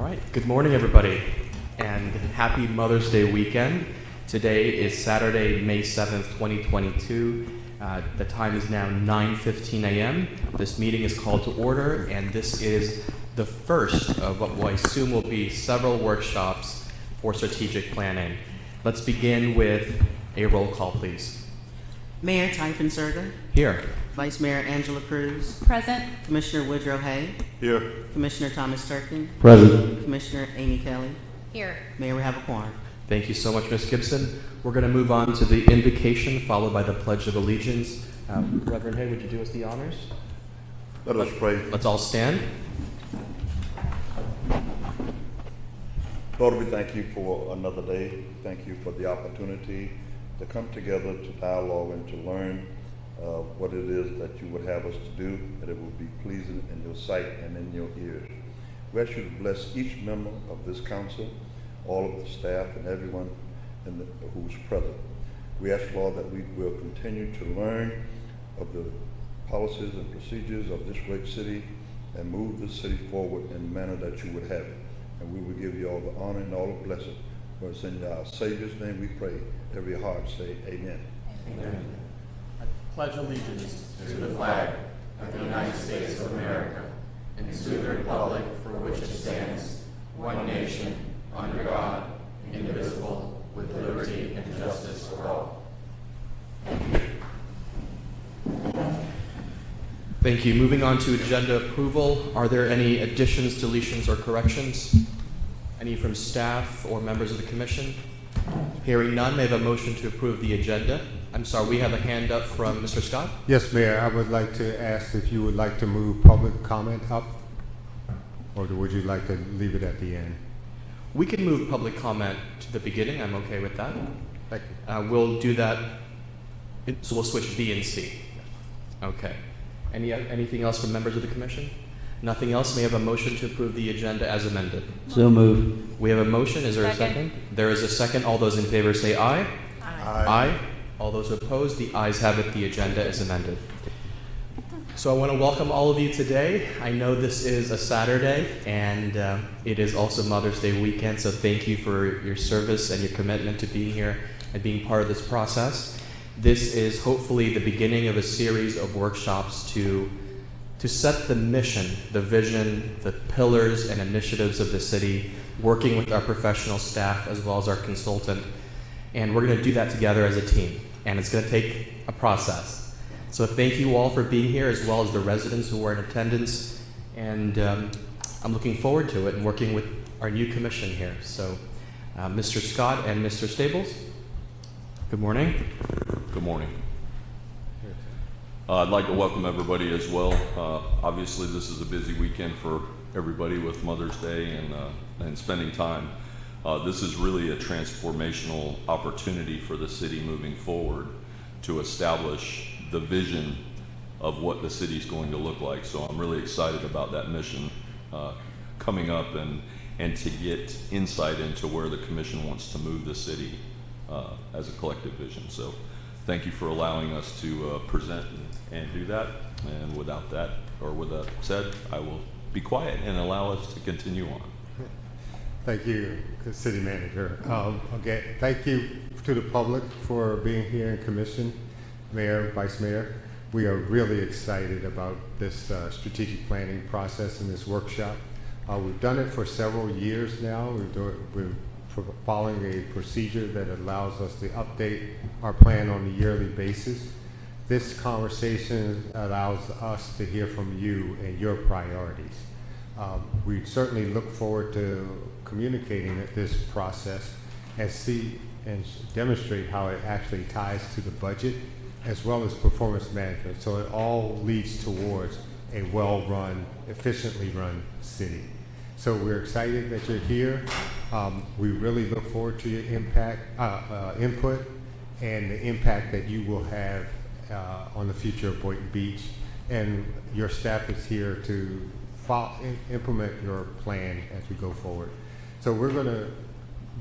right, good morning everybody, and happy Mother's Day weekend. Today is Saturday, May 7th, 2022. The time is now 9:15 a.m. This meeting is called to order, and this is the first of what I assume will be several workshops for strategic planning. Let's begin with a roll call, please. Mayor Typhon-Zerger. Here. Vice Mayor Angela Cruz. Present. Commissioner Woodrow Hay. Here. Commissioner Thomas Turkin. Present. Commissioner Amy Kelly. Here. Mayor, we have a quorum. Thank you so much, Ms. Gibson. We're going to move on to the invocation, followed by the Pledge of Allegiance. Reverend Hay, would you do us the honors? Let us pray. Let's all stand. Lord, we thank you for another day. Thank you for the opportunity to come together to dialogue and to learn what it is that you would have us to do, that it will be pleasing in your sight and in your ears. We ask you to bless each member of this council, all of the staff and everyone who's present. We ask, Lord, that we will continue to learn of the policies and procedures of this great city and move this city forward in the manner that you would have it. And we will give you all the honor and all the blessing. For it's in our Savior's name we pray. Every heart say amen. Amen. I pledge allegiance to the flag of the United States of America and to the republic for which it stands, one nation, under God, indivisible, with liberty and justice for all. Thank you. Moving on to agenda approval. Are there any additions, deletions, or corrections? Any from staff or members of the commission? Hearing none, may I have a motion to approve the agenda? I'm sorry, we have a hand up from Mr. Scott. Yes, Mayor. I would like to ask if you would like to move public comment up, or would you like to leave it at the end? We can move public comment to the beginning. I'm okay with that. Thank you. We'll do that. So we'll switch B and C. Okay. Anything else from members of the commission? Nothing else? May I have a motion to approve the agenda as amended? So moved. We have a motion. Is there a second? There is a second. All those in favor say aye. Aye. Aye. All those opposed, the ayes have it. The agenda is amended. So I want to welcome all of you today. I know this is a Saturday, and it is also Mother's Day weekend, so thank you for your service and your commitment to being here and being part of this process. This is hopefully the beginning of a series of workshops to set the mission, the vision, the pillars and initiatives of the city, working with our professional staff as well as our consultant. And we're going to do that together as a team, and it's going to take a process. So thank you all for being here, as well as the residents who are in attendance, and I'm looking forward to it and working with our new commission here. So Mr. Scott and Mr. Stables, good morning. Good morning. I'd like to welcome everybody as well. Obviously, this is a busy weekend for everybody with Mother's Day and spending time. This is really a transformational opportunity for the city moving forward to establish the vision of what the city is going to look like. So I'm really excited about that mission coming up and to get insight into where the commission wants to move the city as a collective vision. So thank you for allowing us to present and do that. And with that said, I will be quiet and allow us to continue on. Thank you, City Manager. Okay, thank you to the public for being here in commission, Mayor, Vice Mayor. We are really excited about this strategic planning process and this workshop. We've done it for several years now. We're following a procedure that allows us to update our plan on a yearly basis. This conversation allows us to hear from you and your priorities. We certainly look forward to communicating this process and see and demonstrate how it actually ties to the budget as well as performance management. So it all leads towards a well-run, efficiently run city. So we're excited that you're here. We really look forward to your input and the impact that you will have on the future of Boynton Beach. And your staff is here to implement your plan as we go forward. So we're going to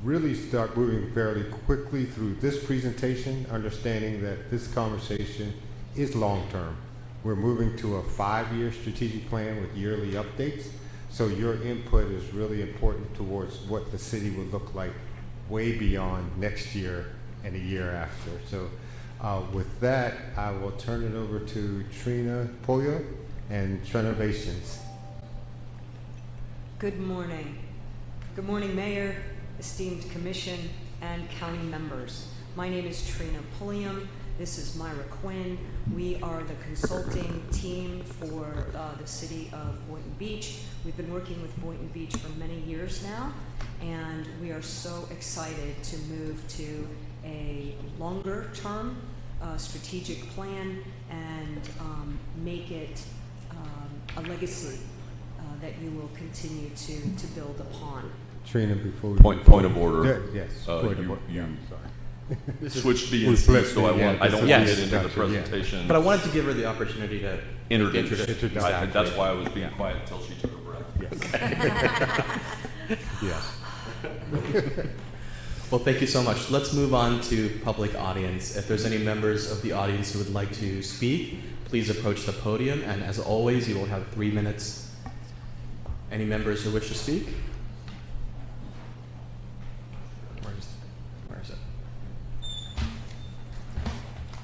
really start moving fairly quickly through this presentation, understanding that this conversation is long-term. We're moving to a 5-year strategic plan with yearly updates. So your input is really important towards what the city would look like way beyond next year and a year after. So with that, I will turn it over to Trina Polio and Renovations. Good morning. Good morning, Mayor, esteemed Commission, and county members. My name is Trina Pulliam. This is Myra Quinn. We are the consulting team for the city of Boynton Beach. We've been working with Boynton Beach for many years now, and we are so excited to move to a longer term strategic plan and make it a legacy that you will continue to build upon. Trina, before we Point of order. Yes. You Yeah, sorry. switched B and We C, flipped so it, yeah, I don't this want is to get into the introduction, yeah. presentation. But I wanted to give her the opportunity to Introduce. introduce. That's why I was being quiet until she took a breath. Yes. Well, thank you so much. Let's move on to public audience. If there's any members of the audience who would like to speak, please approach the podium. And as always, you will have 3 minutes. Any members who wish to speak? Where is it?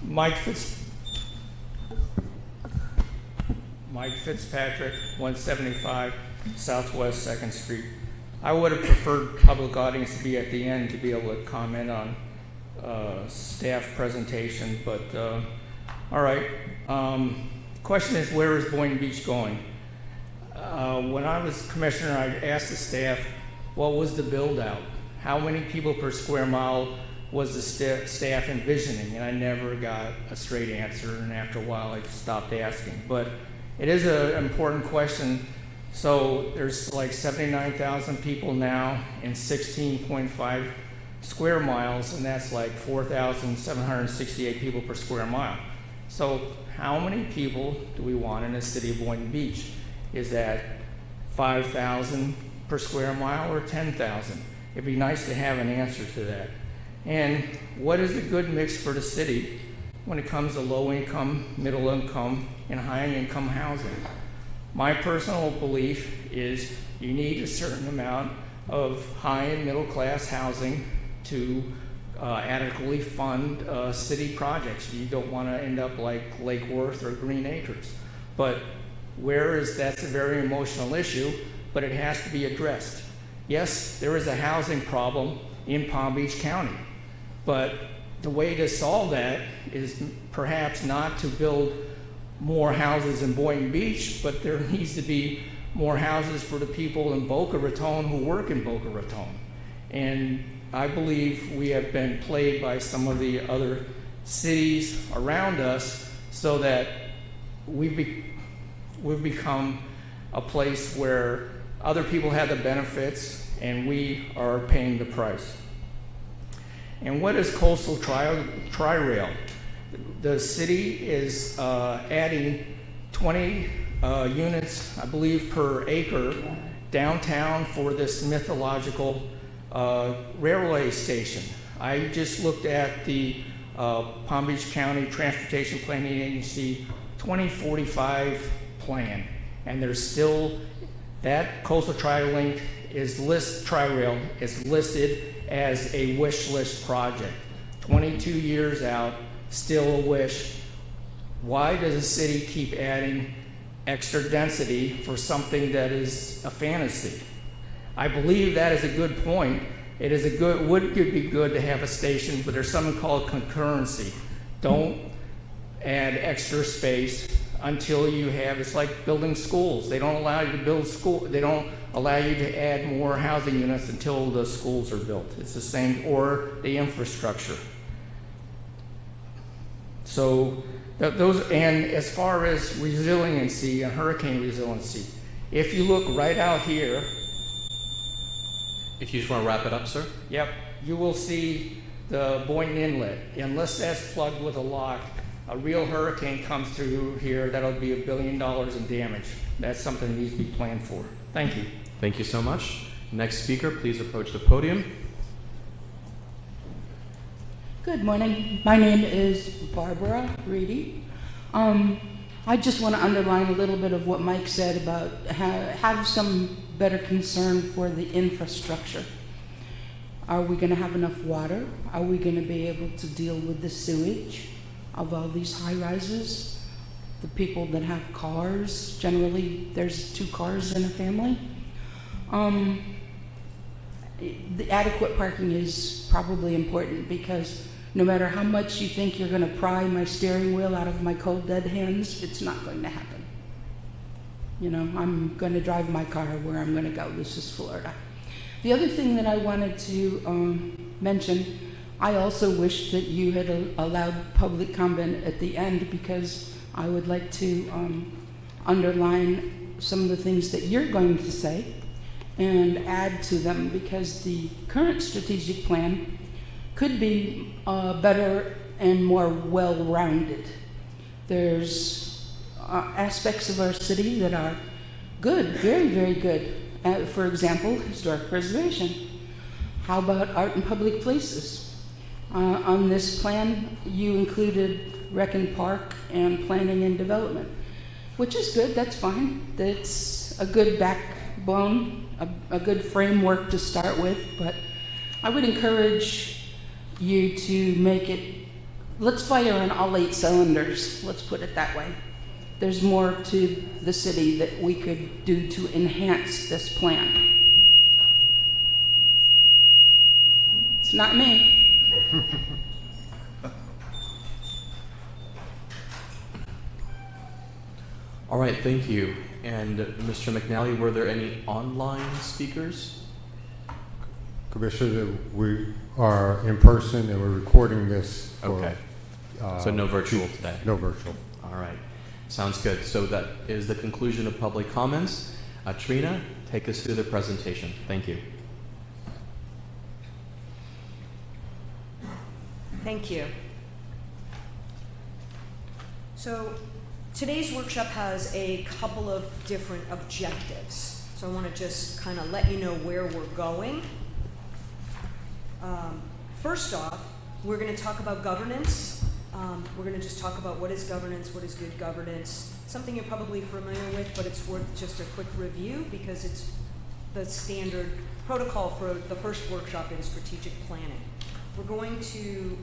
Mike Fitzpatrick, 175 Southwest 2nd Street. I would have preferred public audience to be at the end to be able to comment on staff presentation, but all right. Question is, where is Boynton Beach going? When I was commissioner, I asked the staff, what was the build out? How many people per square mile was the staff envisioning? And I never got a straight answer, and after a while I stopped asking. But it is an important question. So there's like 79,000 people now in 16.5 square miles, and that's like 4,768 people per square mile. So how many people do we want in the city of Boynton Beach? Is that 5,000 per square mile or 10,000? It'd be nice to have an answer to that. And what is a good mix for the city when it comes to low income, middle income, and high income housing? My personal belief is you need a certain amount of high and middle class housing to adequately fund city projects. You don't want to end up like Lake Worth or Green Acres. But that's a very emotional issue, but it has to be addressed. Yes, there is a housing problem in Palm Beach County, but the way to solve that is perhaps not to build more houses in Boynton Beach, but there needs to be more houses for the people in Boca Raton who work in Boca Raton. And I believe we have been played by some of the other cities around us so that we've become a place where other people have the benefits and we are paying the price. And what is coastal tri-rail? The city is adding 20 units, I believe, per acre downtown for this mythological railway station. I just looked at the Palm Beach County Transportation Planning Agency 2045 plan, and there's still, that coastal tri-rail is listed as a wish list project. 22 years out, still a wish. Why does the city keep adding extra density for something that is a fantasy? I believe that is a good point. It is would be good to have a station, but there's something called concurrency. Don't add extra space until you have, it's like building schools. They don't allow you to build they don't allow you to add more housing units until the schools are built. It's the same, or the infrastructure. So those, and as far as resiliency and hurricane resiliency, if you look right out here. If you just want to wrap it up, sir. Yep, you will see the Boynton Inlet. Unless that's plugged with a lock, a real hurricane comes through here, that'll be $1 billion in damage. That's something that needs to be planned for. Thank you. Thank you so much. Next speaker, please approach the podium. Good morning. My name is Barbara Reedy. I just want to underline a little bit of what Mike said about have some better concern for the infrastructure. Are we going to have enough water? Are we going to be able to deal with the sewage of all these high rises? The people that have cars, generally there's 2 cars in a family. The adequate parking is probably important, because no matter how much you think you're going to pry my steering wheel out of my cold dead hands, it's not going to happen. You know, I'm going to drive my car where I'm going to go. This is Florida. The other thing that I wanted to mention, I also wish that you had allowed public comment at the end, because I would like to underline some of the things that you're going to say and add to them, because the current strategic plan could be better and more well-rounded. There's aspects of our city that are good, very, very good. For example, historic preservation. How about art in public places? On this plan, you included Rec and Park and Planning and Development, which is good, that's fine. That's a good backbone, a good framework to start with, but I would encourage you to make it, let's fire on all 8 cylinders, let's put it that way. There's more to the city that we could do to enhance this plan. It's not me. All right, thank you. And Mr. McNally, were there any online speakers? Commissioner, we are in person and we're recording this. For, okay. So no virtual today? No virtual. All right. Sounds good. So that is the conclusion of public comments. Trina, take us through the presentation. Thank you. Thank you. So today's workshop has a couple of different objectives. So I want to just kind of let you know where we're going. First off, we're going to talk about governance. We're going to just talk about what is governance, what is good governance, something you're probably familiar with, but it's worth just a quick review because it's the standard protocol for the first workshop in strategic planning. We're going to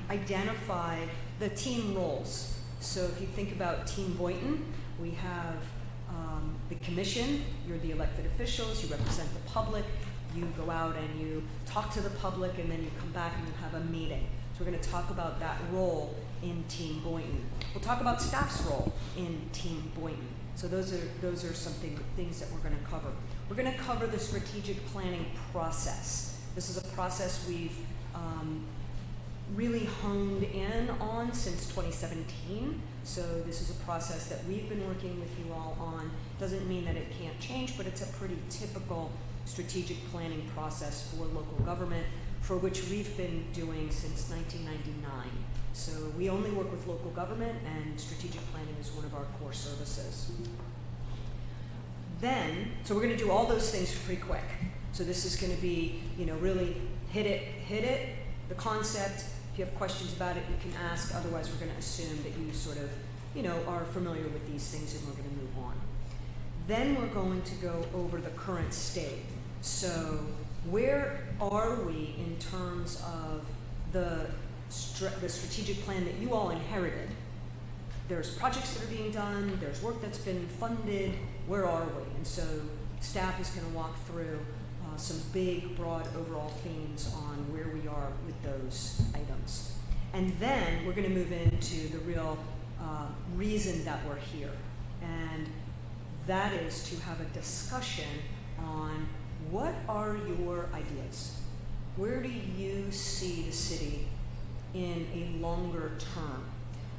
identify the team roles. So if you think about Team Boynton, we have the commission, you're the elected officials, you represent the public, you go out and you talk to the public, and then you come back and you have a meeting. So we're going to talk about that role in Team Boynton. We'll talk about staff's role in Team Boynton. So those are some things that we're going to cover. We're going to cover the strategic planning process. This is a process we've really honed in on since 2017. So this is a process that we've been working with you all on. Doesn't mean that it can't change, but it's a pretty typical strategic planning process for local government, for which we've been doing since 1999. So we only work with local government, and strategic planning is one of our core services. Then, so we're going to do all those things pretty quick. So this is going to be, really hit it, the concept. If you have questions about it, you can ask. Otherwise, we're going to assume that you sort of, are familiar with these things, and we're going to move on. Then we're going to go over the current state. So where are we in terms of the strategic plan that you all inherited? There's projects that are being done, there's work that's been funded, where are we? And so staff is going to walk through some big, broad overall themes on where we are with those items. And then we're going to move into the real reason that we're here. And that is to have a discussion on what are your ideas? Where do you see the city in a longer term?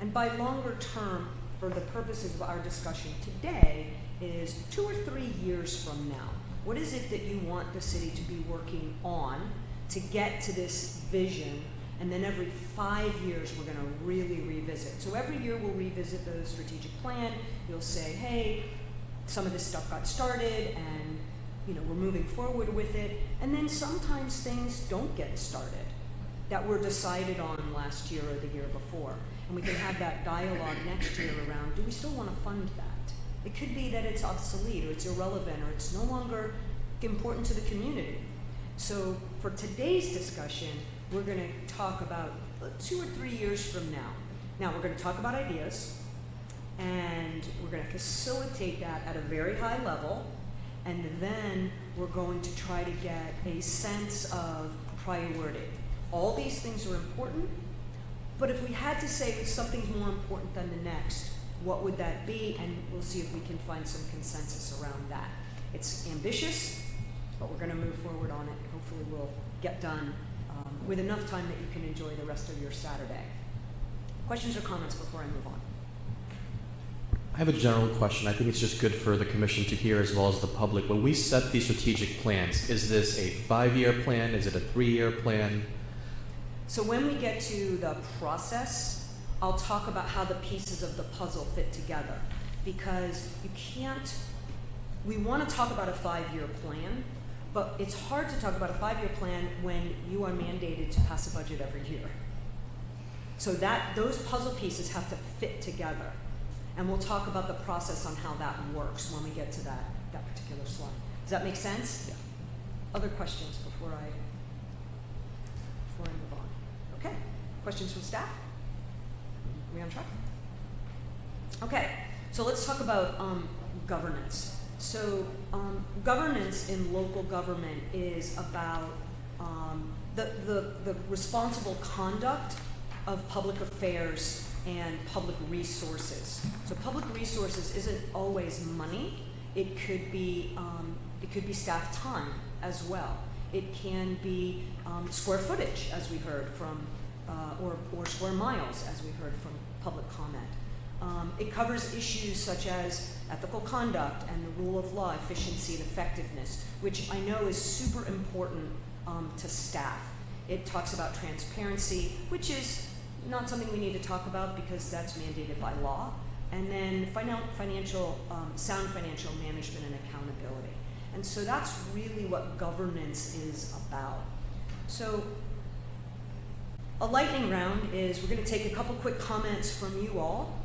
And by longer term, for the purposes of our discussion today, is 2 or 3 years from now. What is it that you want the city to be working on to get to this vision? And then every 5 years, we're going to really revisit. So every year, we'll revisit the strategic plan. You'll say, hey, some of this stuff got started, and we're moving forward with it. And then sometimes things don't get started that were decided on last year or the year before. And we can have that dialogue next year around, do we still want to fund that? It could be that it's obsolete, or it's irrelevant, or it's no longer important to the community. So for today's discussion, we're going to talk about 2 or 3 years from now. Now, we're going to talk about ideas, and we're going to facilitate that at a very high level, and then we're going to try to get a sense of priority. All these things are important, but if we had to say something's more important than the next, what would that be? And we'll see if we can find some consensus around that. It's ambitious, but we're going to move forward on it. Hopefully we'll get done with enough time that you can enjoy the rest of your Saturday. Questions or comments before I move on? I have a general question. I think it's just good for the commission to hear as well as the public. When we set these strategic plans, is this a 5-year plan? Is it a 3-year plan? So when we get to the process, I'll talk about how the pieces of the puzzle fit together. Because we want to talk about a 5-year plan, but it's hard to talk about a 5-year plan when you are mandated to pass a budget every year. So those puzzle pieces have to fit together. And we'll talk about the process on how that works when we get to that particular slide. Does that make sense? Yeah. Other questions before I move on? Okay. Questions from staff? Are we on track? Okay. So let's talk about governance. So governance in local government is about the responsible conduct of public affairs and public resources. So public resources isn't always money. It could be staff time as well. It can be square footage, as we heard from, or square miles, as we heard from public comment. It covers issues such as ethical conduct and the rule of law, efficiency and effectiveness, which I know is super important to staff. It talks about transparency, which is not something we need to talk about because that's mandated by law. And then sound financial management and accountability. And so that's really what governance is about. So a lightning round is we're going to take a couple quick comments from you all.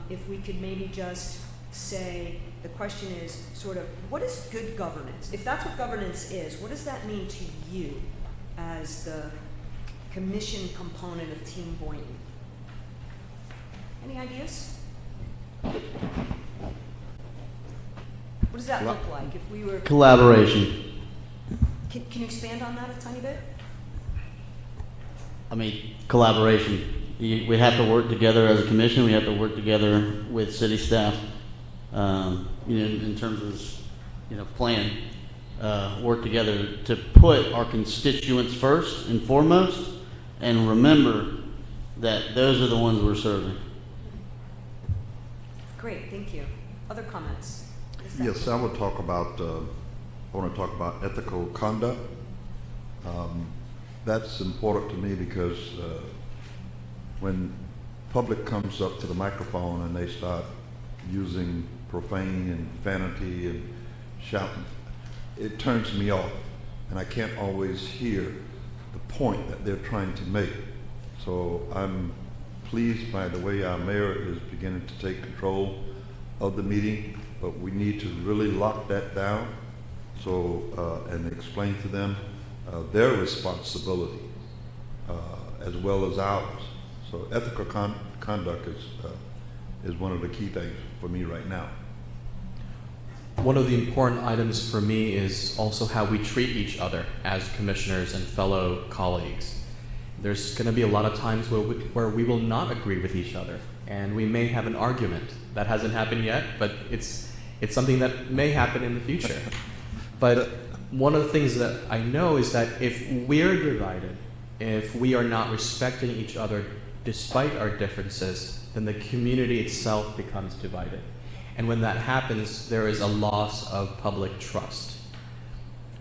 If we could maybe just say, the question is sort of, what is good governance? If that's what governance is, what does that mean to you as the commission component of Team Boynton? Any ideas? What does that look like if we were... Collaboration. Can you expand on that a tiny bit? I mean, collaboration. We have to work together as a commission. We have to work together with city staff, in terms of plan. Work together to put our constituents first and foremost, and remember that those are the ones we're serving. Great, thank you. Other comments? Yes, I want to talk about ethical conduct. That's important to me because when public comes up to the microphone and they start using profane and vanity and shouting, it turns me off, and I can't always hear the point that they're trying to make. So I'm pleased by the way our mayor is beginning to take control of the meeting, but we need to really lock that down and explain to them their responsibility as well as ours. So ethical conduct is one of the key things for me right now. One of the important items for me is also how we treat each other as commissioners and fellow colleagues. There's going to be a lot of times where we will not agree with each other, and we may have an argument. That hasn't happened yet, but it's something that may happen in the future. But one of the things that I know is that if we're divided, if we are not respecting each other despite our differences, then the community itself becomes divided. And when that happens, there is a loss of public trust.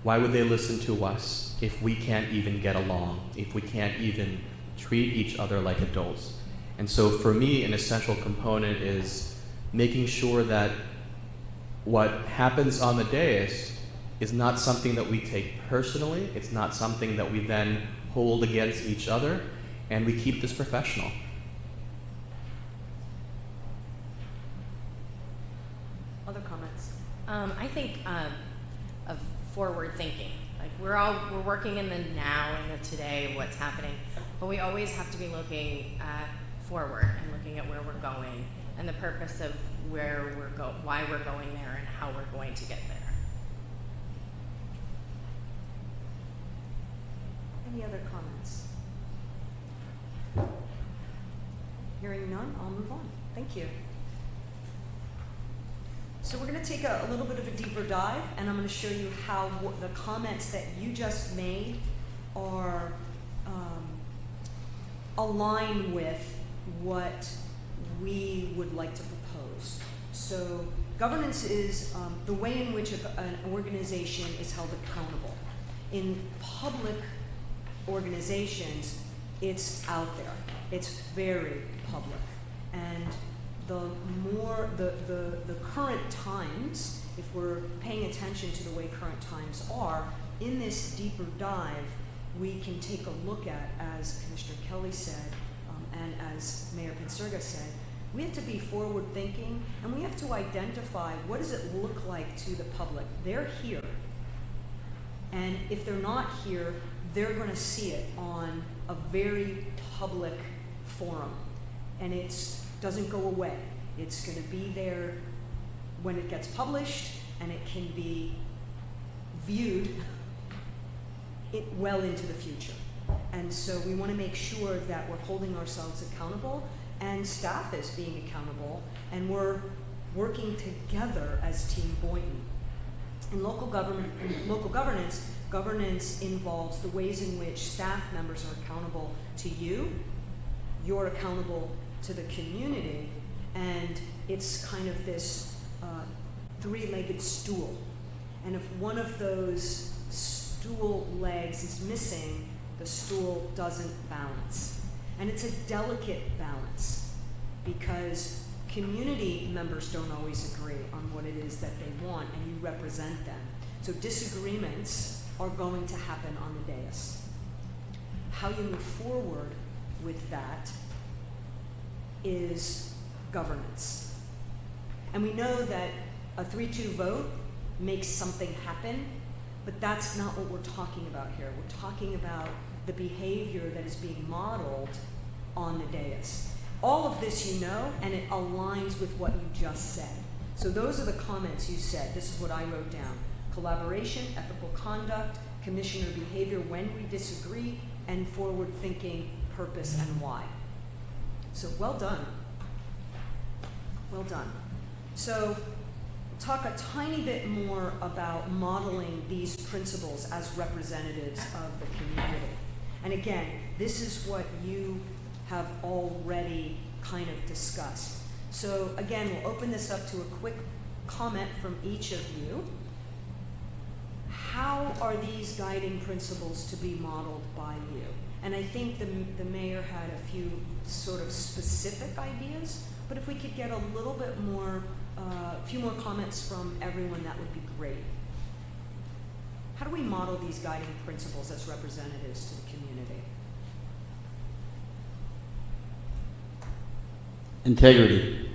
Why would they listen to us if we can't even get along, if we can't even treat each other like adults? And so for me, an essential component is making sure that what happens on the dais is not something that we take personally, it's not something that we then hold against each other, and we keep this professional. comments? I think of forward thinking. Like we're working in the now and the today, what's happening, but we always have to be looking forward and looking at where we're going and the purpose of why we're going there and how we're going to get there. Any other comments? Hearing none, I'll move on. Thank you. So we're going to take a little bit of a deeper dive, and I'm going to show you how the comments that you just made are align with what we would like to propose. So governance is the way in which an organization is held accountable. In public organizations, it's out there. It's very public. And the current times, if we're paying attention to the way current times are, in this deeper dive, we can take a look at, as Commissioner Kelly said, and as Mayor Pinsurga said, we have to be forward thinking, and we have to identify what does it look like to the public. They're here. And if they're not here, they're going to see it on a very public forum. And it doesn't go away. It's going to be there when it gets published, and it can be viewed well into the future. And so we want to make sure that we're holding ourselves accountable, and staff is being accountable, and we're working together as Team Boynton. In local governance, governance involves the ways in which staff members are accountable to you, you're accountable to the community, and it's kind of this three-legged stool. And if one of those stool legs is missing, the stool doesn't balance. And it's a delicate balance because community members don't always agree on what it is that they want, and you represent them. So disagreements are going to happen on the dais. How you move forward with that is governance. And we know that a 3-2 vote makes something happen, but that's not what we're talking about here. We're talking about the behavior that is being modeled on the dais. All of this you know, and it aligns with what you just said. So those are the comments you said. This is what I wrote down. Collaboration, ethical conduct, commissioner behavior when we disagree, and forward thinking, purpose, and why. So well done. Well done. So talk a tiny bit more about modeling these principles as representatives of the community. And again, this is what you have already kind of discussed. So again, we'll open this up to a quick comment from each of you. How are these guiding principles to be modeled by you? And I think the mayor had a few sort of specific ideas, but if we could get a little bit more, a few more comments from everyone, that would be great. How do we model these guiding principles as representatives to the community? Integrity.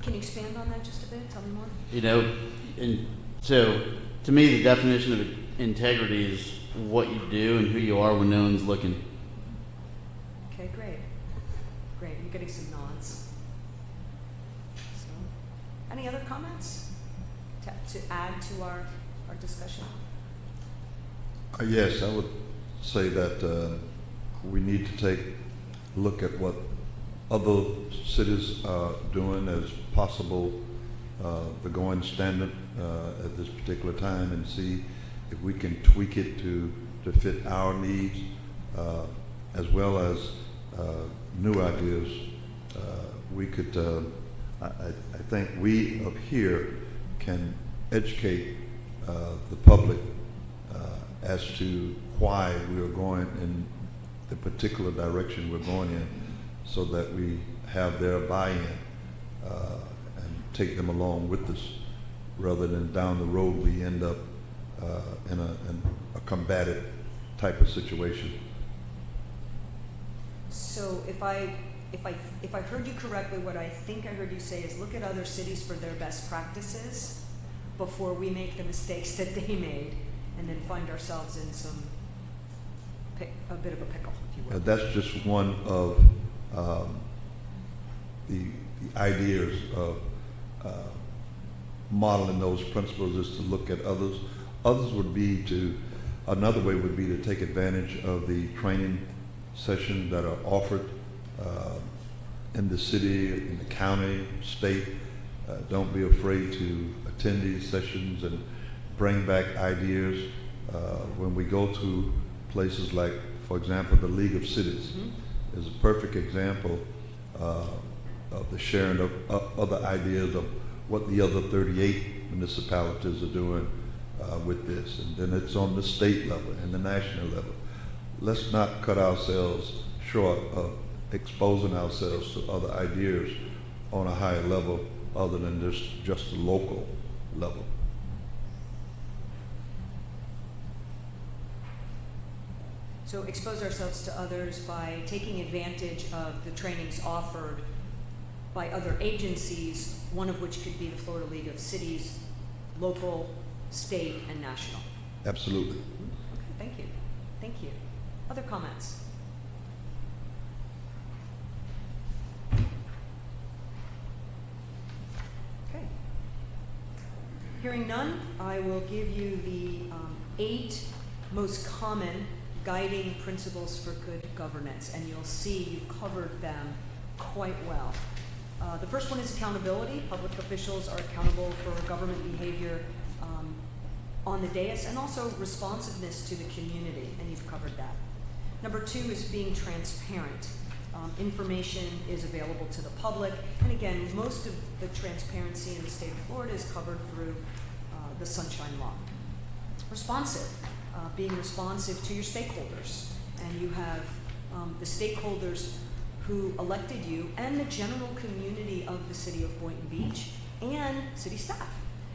Can you expand on that just a bit? Tell me more. You know, and so to me, the definition of integrity is what you do and who you are when no one's looking. Okay, great. Great. You're getting some nods. So, any other comments to add to our discussion? Yes, I would say that we need to take a look at what other cities are doing as possible the going standard at this particular time, and see if we can tweak it to fit our needs, as well as new ideas. We could, I think we up here can educate the public as to why we are going in the particular direction we're going in, so that we have their buy-in and take them along with us, rather than down the road we end up in a combative type of situation. So if I heard you correctly, what I think I heard you say is look at other cities for their best practices before we make the mistakes that they made and then find ourselves in a bit of a pickle, if you will. That's just one of the ideas of modeling those principles, is to look at others. Others would be another way would be to take advantage of the training sessions that are offered in the city, in the county, state. Don't be afraid to attend these sessions and bring back ideas. When we go to places like, for example, the League of Cities is a perfect example of the sharing of other ideas of what the other 38 municipalities are doing with this. And then it's on the state level and the national level. Let's not cut ourselves short of exposing ourselves to other ideas on a higher level other than just the local level. So expose ourselves to others by taking advantage of the trainings offered by other agencies, one of which could be the Florida League of Cities, local, state, and national. Absolutely. Okay, thank you. Thank you. Other comments? Okay. Hearing none, I will give you the 8 most common guiding principles for good governance, and you'll see you've covered them quite well. The first one is accountability. Public officials are accountable for government behavior on the dais, and also responsiveness to the community, and you've covered that. Number 2 is being transparent. Information is available to the public, and again, most of the transparency in the state of Florida is covered through the Sunshine Law. Responsive. Being responsive to your stakeholders, and you have the stakeholders who elected you and the general community of the city of Boynton Beach and city staff.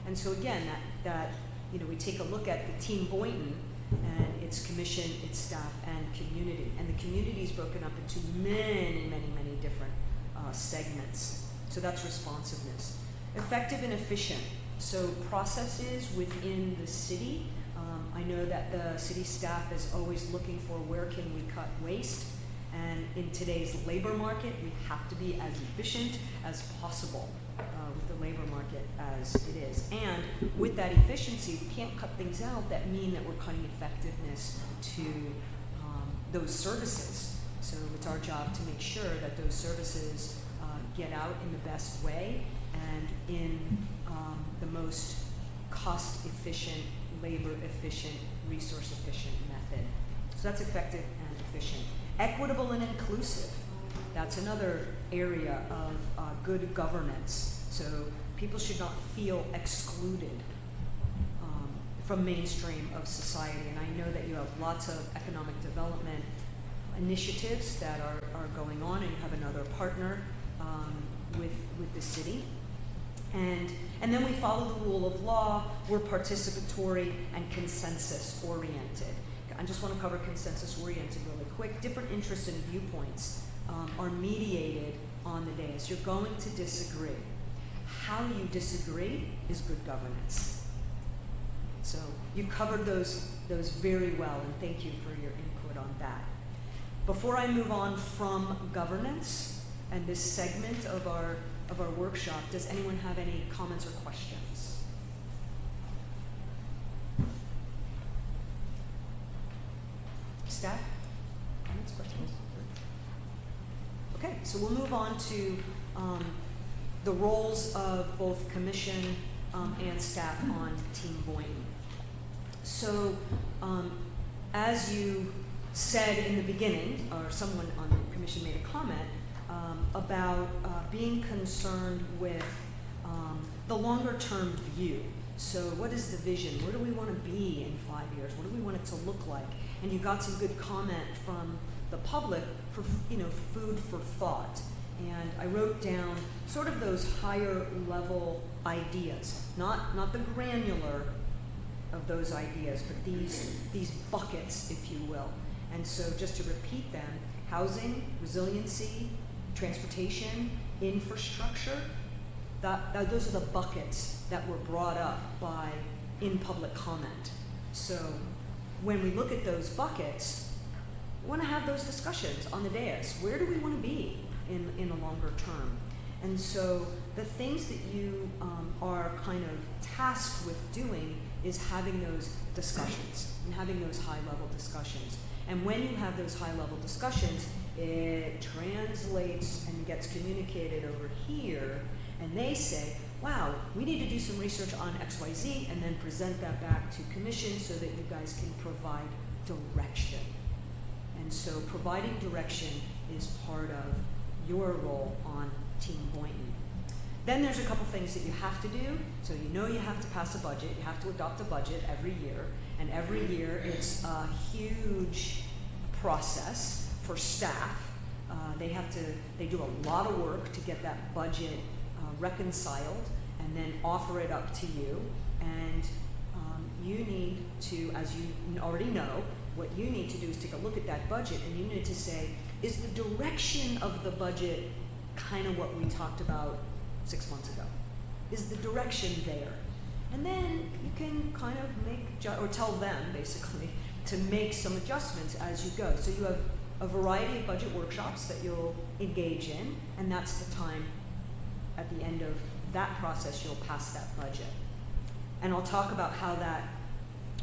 And so again, that we take a look at the Team Boynton and its commission, its staff, and community. And the community is broken up into many, many, many different segments. So that's responsiveness. Effective and efficient. So processes within the city. I know that the city staff is always looking for where can we cut waste, and in today's labor market, we have to be as efficient as possible with the labor market as it is. And with that efficiency, we can't cut things out that mean that we're cutting effectiveness to those services. So it's our job to make sure that those services get out in the best way and in the most cost-efficient, labor-efficient, resource-efficient method. So that's effective and efficient. Equitable and inclusive. That's another area of good governance. So people should not feel excluded from mainstream of society. And I know that you have lots of economic development initiatives that are going on, and you have another partner with the city. And then we follow the rule of law. We're participatory and consensus-oriented. I just want to cover consensus-oriented really quick. Different interests and viewpoints are mediated on the dais. You're going to disagree. How you disagree is good governance. So you've covered those very well, and thank you for your input on that. Before I move on from governance and this segment of our workshop, does anyone have any comments or questions? Staff? Comments, questions? Okay, so we'll move on to the roles of both commission and staff on Team Boynton. So as you said in the beginning, or someone on the commission made a comment, about being concerned with the longer term view. So what is the vision? Where do we want to be in 5 years? What do we want it to look like? And you got some good comment from the public for food for thought. And I wrote down sort of those higher level ideas, not the granular of those ideas, but these buckets, if you will. And so just to repeat them: housing, resiliency, transportation, infrastructure, those are the buckets that were brought up in public comment. So when we look at those buckets, we want to have those discussions on the dais. Where do we want to be in a longer term? And so the things that you are kind of tasked with doing is having those discussions and having those high-level discussions. And when you have those high-level discussions, it translates and gets communicated over here, and they say, wow, we need to do some research on XYZ, and then present that back to commission so that you guys can provide direction. And so providing direction is part of your role on Team Boynton. Then there's a couple things that you have to do. So you know you have to pass a budget. You have to adopt a budget every year. And every year it's a huge process for staff. They do a lot of work to get that budget reconciled and then offer it up to you. And you need to, as you already know, what you need to do is take a look at that budget, and you need to say, is the direction of the budget kind of what we talked about 6 months ago? Is the direction there? And then you can kind of or tell them, basically, to make some adjustments as you go. So you have a variety of budget workshops that you'll engage in, and that's the time at the end of that process you'll pass that budget. And I'll talk about how that,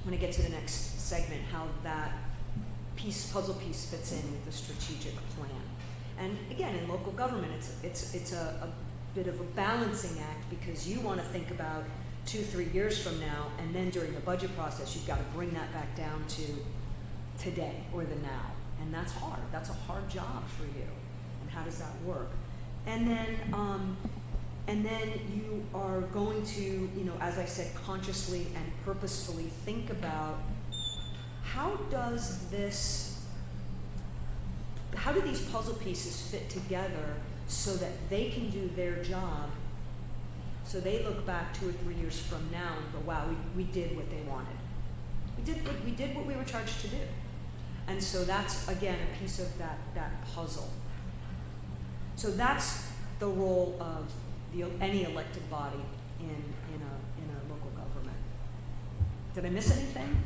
when I get to the next segment, how that puzzle piece fits in with the strategic plan. And again, in local government, it's a bit of a balancing act, because you want to think about 2-3 years from now, and then during the budget process, you've got to bring that back down to today or the now. And that's hard. That's a hard job for you. And how does that work? And then you are going to, as I said, consciously and purposefully think about how do these puzzle pieces fit together so that they can do their job, so they look back 2 or 3 years from now and go, wow, we did what they wanted. We did what we were charged to do. And so that's, again, a piece of that puzzle. So that's the role of any elected body in a local government. Did I miss anything?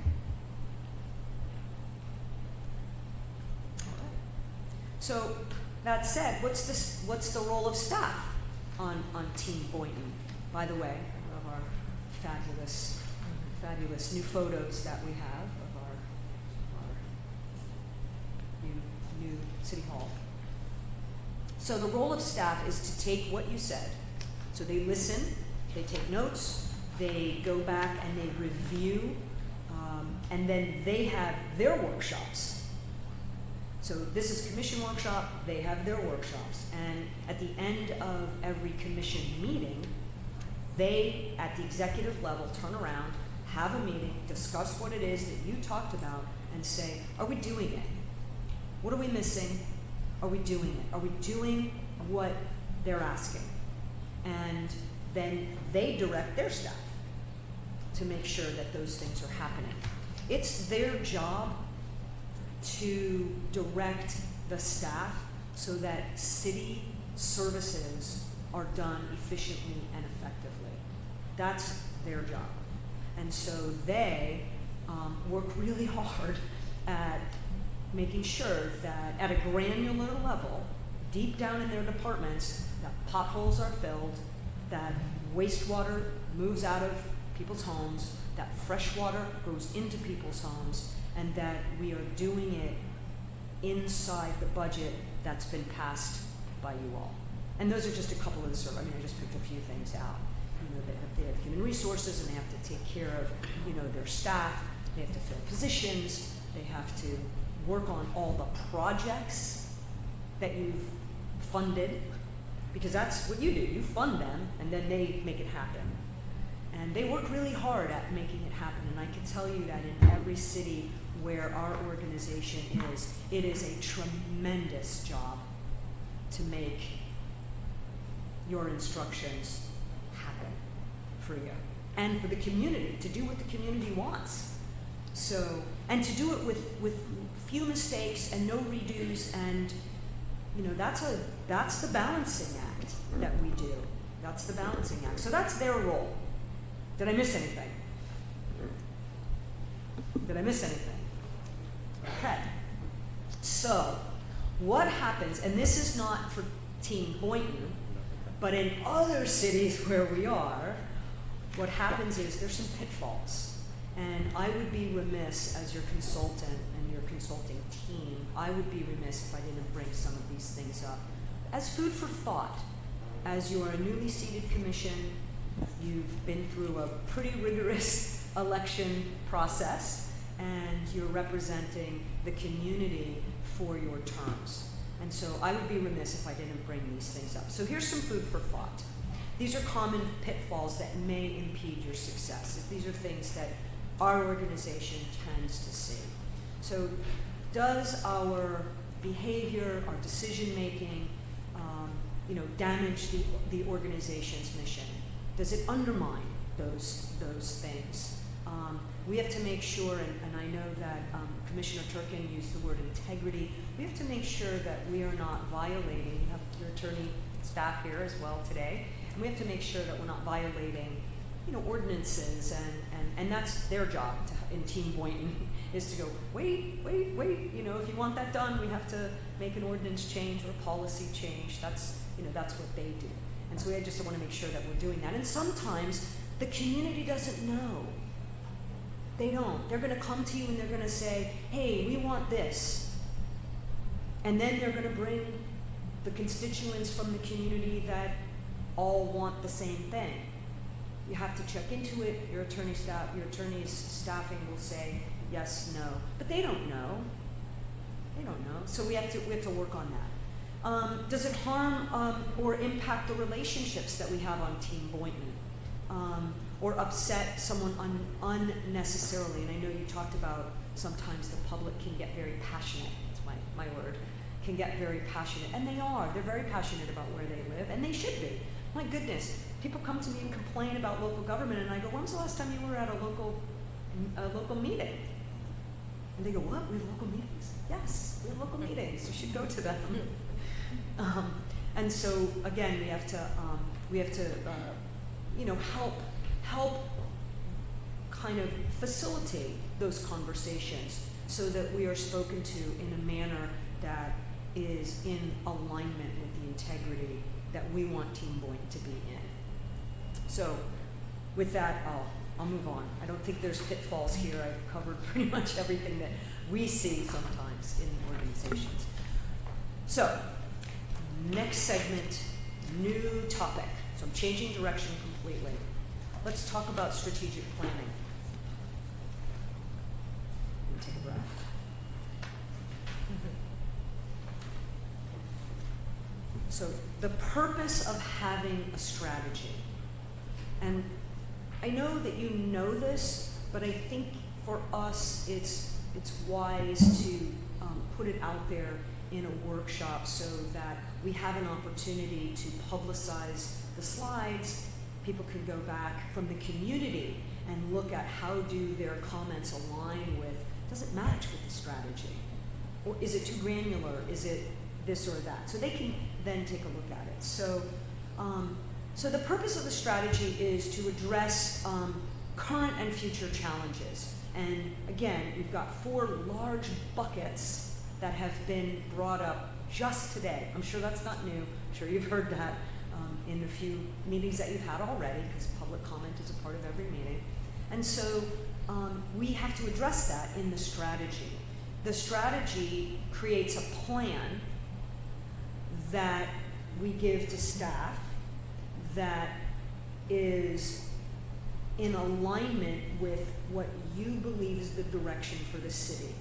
All right. So that said, what's the role of staff on Team Boynton? By the way, I love our fabulous new photos that we have of our new City Hall. So the role of staff is to take what you said. So they listen, they take notes, they go back and they review, and then they have their workshops. So this is commission workshop, they have their workshops. And at the end of every commission meeting, they, at the executive level, turn around, have a meeting, discuss what it is that you talked about, and say, are we doing it? What are we missing? Are we doing it? Are we doing what they're asking? And then they direct their staff to make sure that those things are happening. It's their job to direct the staff so that city services are done efficiently and effectively. That's their job. And so they work really hard at making sure that at a granular level, deep down in their departments, that potholes are filled, that wastewater moves out of people's homes, that fresh water goes into people's homes, and that we are doing it inside the budget that's been passed by you all. And those are just a couple of the I just picked a few things out. They have human resources, and they have to take care of, their staff. They have to fill positions. They have to work on all the projects that you've funded, because that's what you do. You fund them, and then they make it happen. And they work really hard at making it happen. And I can tell you that in every city where our organization is, it is a tremendous job to make your instructions happen for you and for the community, to do what the community wants. So, and to do it with few mistakes and no redos, and that's the balancing act that we do. That's the balancing act. So that's their role. Did I miss anything? Did I miss anything? Okay. So, what happens, and this is not for Team Boynton, but in other cities where we are, what happens is there's some pitfalls. And I would be remiss as your consultant and your consulting team, I would be remiss if I didn't bring some of these things up. As food for thought, as you are a newly seated commission, you've been through a pretty rigorous election process, and you're representing the community for your terms. And so I would be remiss if I didn't bring these things up. So here's some food for thought. These are common pitfalls that may impede your success. These are things that our organization tends to see. So does our behavior, our decision-making, damage the organization's mission? Does it undermine those things? We have to make sure, and I know that Commissioner Turkin used the word integrity, we have to make sure that we are not violating, you have your attorney staff here as well today, and we have to make sure that we're not violating ordinances, and that's their job in Team Boynton, is to go, wait, if you want that done, we have to make an ordinance change or a policy change. That's what they do. And so I just want to make sure that we're doing that. And sometimes the community doesn't know. They don't. They're going to come to you and they're going to say, hey, we want this. And then they're going to bring the constituents from the community that all want the same thing. You have to check into it. Your attorney's staffing will say yes, no. But they don't know. They don't know. So we have to work on that. Does it harm or impact the relationships that we have on Team Boynton? Or upset someone unnecessarily? And I know you talked about sometimes the public can get very passionate. That's my word. Can get very passionate. And they are. They're very passionate about where they live. And they should be. My goodness. People come to me and complain about local government. And I go, when was the last time you were at a local meeting? And they go, what? We have local meetings? Yes, we have local meetings. You should go to them. And so again, we have to help kind of facilitate those conversations so that we are spoken to in a manner that is in alignment with the integrity that we want Team Boynton to be in. So with that, I'll move on. I don't think there's pitfalls here. I've covered pretty much everything that we see sometimes in organizations. So, next segment, new topic. So I'm changing direction completely. Let's talk about strategic planning. Let me take a breath. So the purpose of having a strategy, and I know that you know this, but I think for us it's wise to put it out there in a workshop so that we have an opportunity to publicize the slides. People can go back from the community and look at how do their comments align with, does it match with the strategy? Or is it too granular? Is it this or that? So they can then take a look at it. So the purpose of the strategy is to address current and future challenges. And again, we've got 4 large buckets that have been brought up just today. I'm sure that's not new. I'm sure you've heard that in the few meetings that you've had already, because public comment is a part of every meeting. And so we have to address that in the strategy. The strategy creates a plan that we give to staff that is in alignment with what you believe is the direction for the city.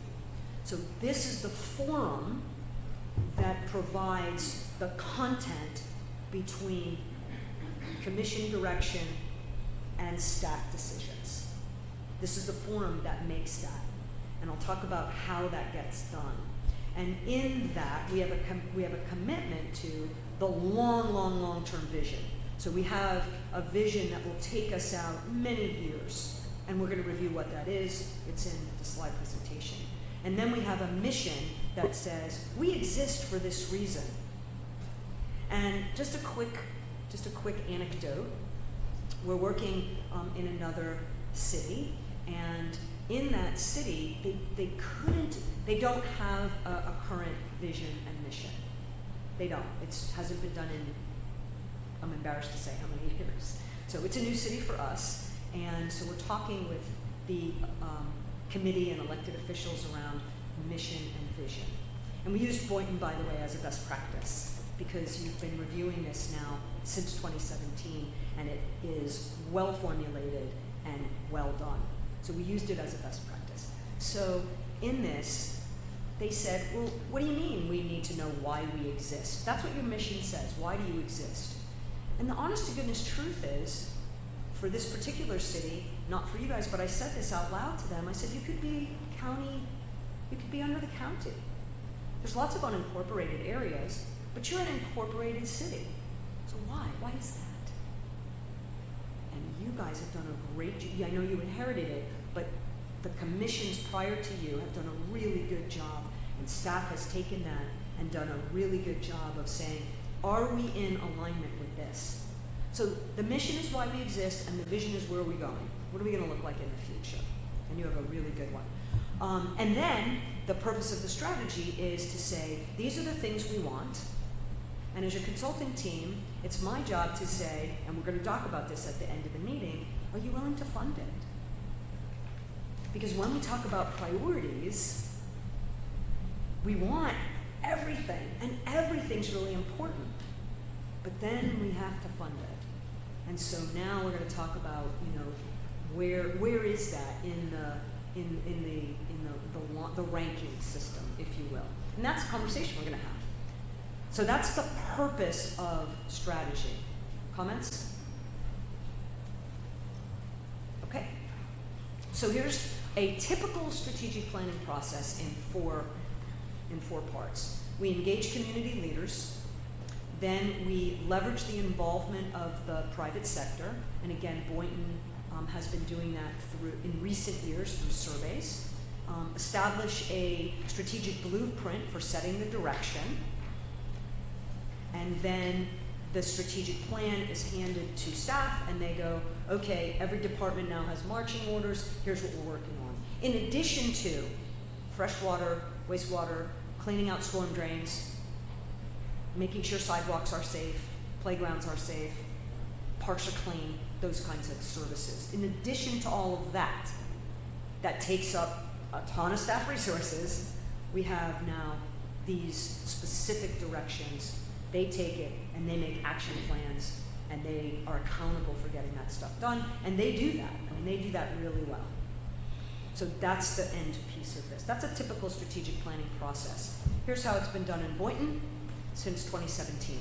So this is the forum that provides the content between commission direction and staff decisions. This is the forum that makes that. And I'll talk about how that gets done. And in that, we have a commitment to the long-term vision. So we have a vision that will take us out many years. And we're going to review what that is. It's in the slide presentation. And then we have a mission that says, we exist for this reason. And just a quick just a quick anecdote. We're working in another city, and in that city, they don't have a current vision and mission. They don't. It hasn't been done in, I'm embarrassed to say how many years. So it's a new city for us, and so we're talking with the committee and elected officials around mission and vision. And we used Boynton, by the way, as a best practice, because you've been reviewing this now since 2017, and it is well formulated and well done. So we used it as a best practice. So in this, they said, well, what do you mean we need to know why we exist? That's what your mission says. Why do you exist? And the honest to goodness truth is, for this particular city, not for you guys, but I said this out loud to them. I said, you could be county, you could be under the county. There's lots of unincorporated areas, but you're an incorporated city. So why? Why is that? And you guys have done a great job. I know you inherited it, but the commissions prior to you have done a really good job, and staff has taken that and done a really good job of saying, are we in alignment with this? So the mission is why we exist, and the vision is where are we going? What are we going to look like in the future? And you have a really good one. And then the purpose of the strategy is to say, these are the things we want. And as your consulting team, it's my job to say, and we're going to talk about this at the end of the meeting, are you willing to fund it? Because when we talk about priorities, we want everything, and everything's really important. But then we have to fund it. And so now we're going to talk about, where is that in the ranking system, if you will. And that's a conversation we're going to have. So that's the purpose of strategy. Comments? Okay. So here's a typical strategic planning process in four parts. We engage community leaders. Then we leverage the involvement of the private sector. And again, Boynton has been doing that in recent years through surveys. Establish a strategic blueprint for setting the direction. And then the strategic plan is handed to staff, and they go, okay, every department now has marching orders, here's what we're working on. In addition to fresh water, wastewater, cleaning out storm drains, making sure sidewalks are safe, playgrounds are safe, parks are clean, those kinds of services. In addition to all of that, that takes up a ton of staff resources, we have now these specific directions. They take it and they make action plans, and they are accountable for getting that stuff done, and they do that. I mean, they do that really well. So that's the end piece of this. That's a typical strategic planning process. Here's how it's been done in Boynton since 2017.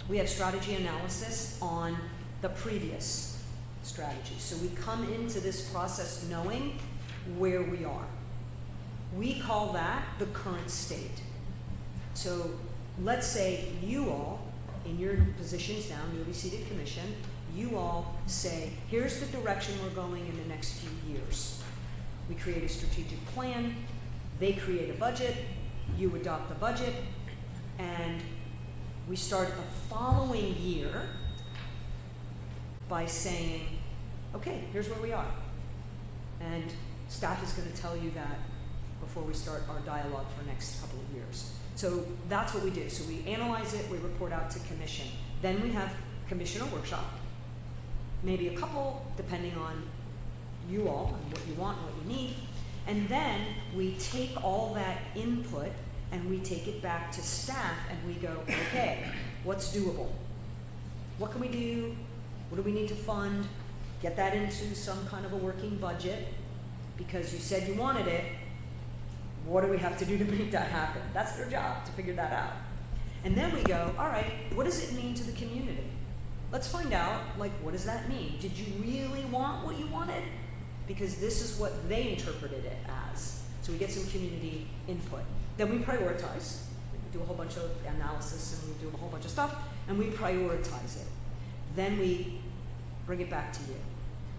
We have strategy analysis on the previous strategy. So we come into this process knowing where we are. We call that the current state. So let's say you all, in your positions now, newly seated commission, you all say, here's the direction we're going in the next few years. We create a strategic plan, they create a budget, you adopt the budget, and we start the following year by saying, okay, here's where we are. And staff is going to tell you that before we start our dialogue for next couple of years. So that's what we do. So we analyze it, we report out to commission. Then we have commissioner workshop, maybe a couple, depending on you all and what you want and what you need. And then we take all that input and we take it back to staff and we go, okay, what's doable? What can we do? What do we need to fund? Get that into some kind of a working budget, because you said you wanted it. What do we have to do to make that happen? That's their job, to figure that out. And then we go, all right, what does it mean to the community? Let's find out, what does that mean? Did you really want what you wanted? Because this is what they interpreted it as. So we get some community input. Then we prioritize. We do a whole bunch of analysis and we do a whole bunch of stuff, and we prioritize it. Then we bring it back to you.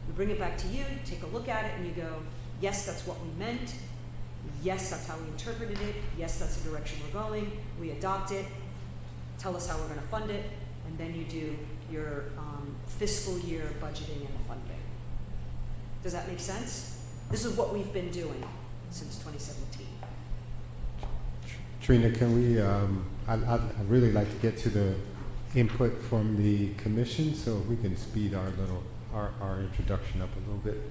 We bring it back to you, take a look at it, and you go, yes, that's what we meant. Yes, that's how we interpreted it. Yes, that's the direction we're going. We adopt it. Tell us how we're going to fund it. and then you do your fiscal year budgeting and funding. Does that make sense? This is what we've been doing since 2017. Trina, can we, I'd really like to get to the input from the commission, so we can speed our introduction up a little bit.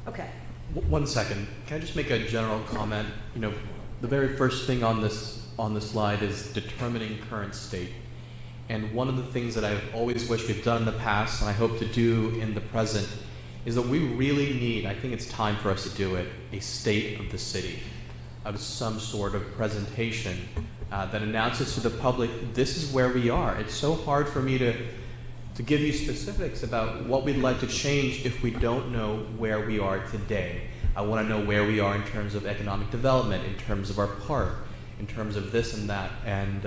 Okay. 1 second. Can I just make a general comment? You know, the very first thing on this slide is determining current state. And one of the things that I've always wished we've done in the past, and I hope to do in the present, is that we really need, I think it's time for us to do it, a state of the city, of some sort of presentation that announces to the public, this is where we are. It's so hard for me to give you specifics about what we'd like to change if we don't know where we are today. I want to know where we are in terms of economic development, in terms of our park, in terms of this and that. And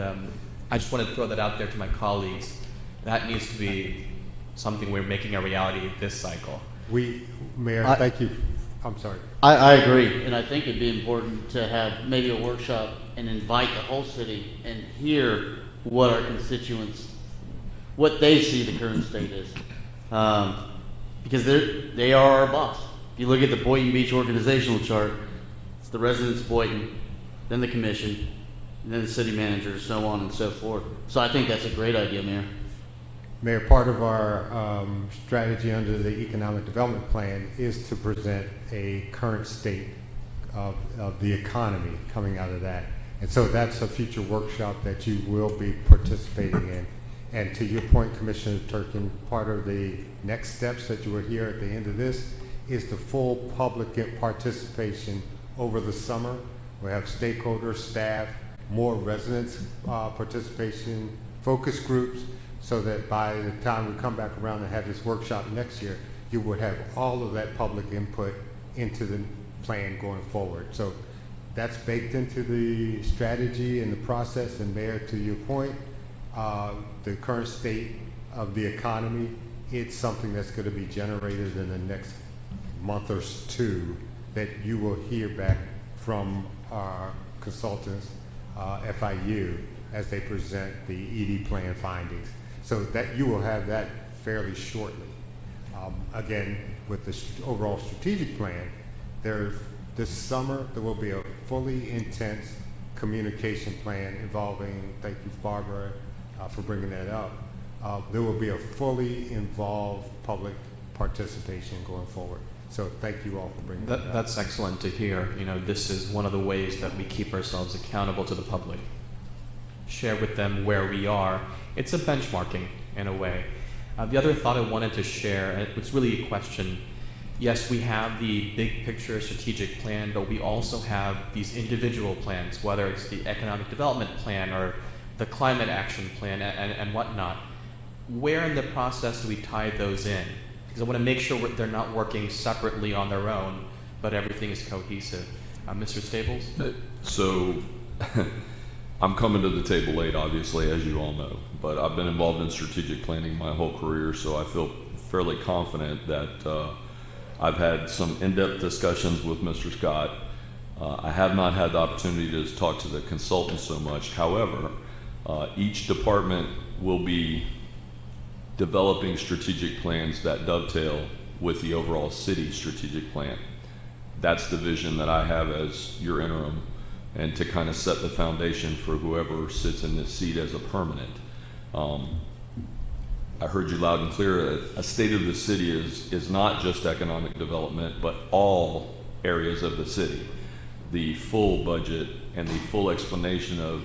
I just wanted to throw that out there to my colleagues. That needs to be something we're making a reality this cycle. Mayor, thank you. I'm sorry. I agree, and I think it'd be important to have maybe a workshop and invite the whole city and hear what our constituents, what they see the current state is. Because they are our boss. If you look at the Boynton Beach organizational chart, it's the residents of Boynton, then the commission, and then the city manager, so on and so forth. So I think that's a great idea, Mayor. Mayor, part of our strategy under the Economic Development Plan is to present a current state of the economy coming out of that. And so that's a future workshop that you will be participating in. And to your point, Commissioner Turkin, part of the next steps that you will hear at the end of this is the full public participation over the summer. We'll have stakeholders, staff, more residents participation, focus groups, so that by the time we come back around and have this workshop next year, you would have all of that public input into the plan going forward. So that's baked into the strategy and the process. And Mayor, to your point, the current state of the economy, it's something that's going to be generated in the next month or two that you will hear back from our consultants, FIU, as they present the ED plan findings. So that you will have that fairly shortly. Again, with the overall strategic plan, this summer there will be a fully intense communication plan involving, thank you Barbara for bringing that up, there will be a fully involved public participation going forward. So thank you all for bringing that up. That's excellent to hear. You know, this is one of the ways that we keep ourselves accountable to the public. Share with them where we are. It's a benchmarking in a way. The other thought I wanted to share, and it's really a question. Yes, we have the big picture strategic plan, but we also have these individual plans, whether it's the economic development plan or the climate action plan and whatnot. Where in the process do we tie those in? Because I want to make sure they're not working separately on their own, but everything is cohesive. Mr. Stables? So I'm coming to the table late, obviously, as you all know, but I've been involved in strategic planning my whole career, so I feel fairly confident that I've had some in-depth discussions with Mr. Scott. I have not had the opportunity to talk to the consultants so much. However, each department will be developing strategic plans that dovetail with the overall city strategic plan. That's the vision that I have as your interim, and to kind of set the foundation for whoever sits in this seat as a permanent. I heard you loud and clear. A state of the city is not just economic development, but all areas of the city. The full budget and the full explanation of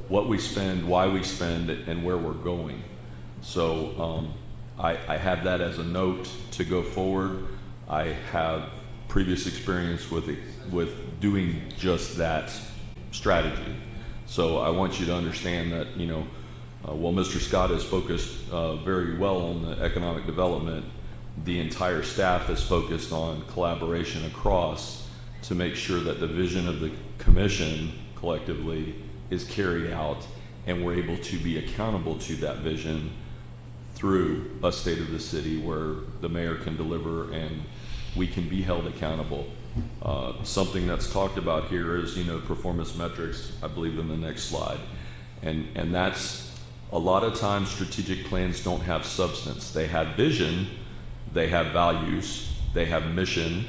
what we spend, why we spend, and where we're going. So I have that as a note to go forward. I have previous experience with doing just that strategy. So I want you to understand that, you know, while Mr. Scott is focused very well on the economic development, the entire staff is focused on collaboration across to make sure that the vision of the commission collectively is carried out, and we're able to be accountable to that vision through a state of the city where the mayor can deliver and we can be held accountable. Something that's talked about here is, you know, performance metrics, I believe in the next slide. And that's, a lot of times strategic plans don't have substance. They have vision, they have values, they have mission,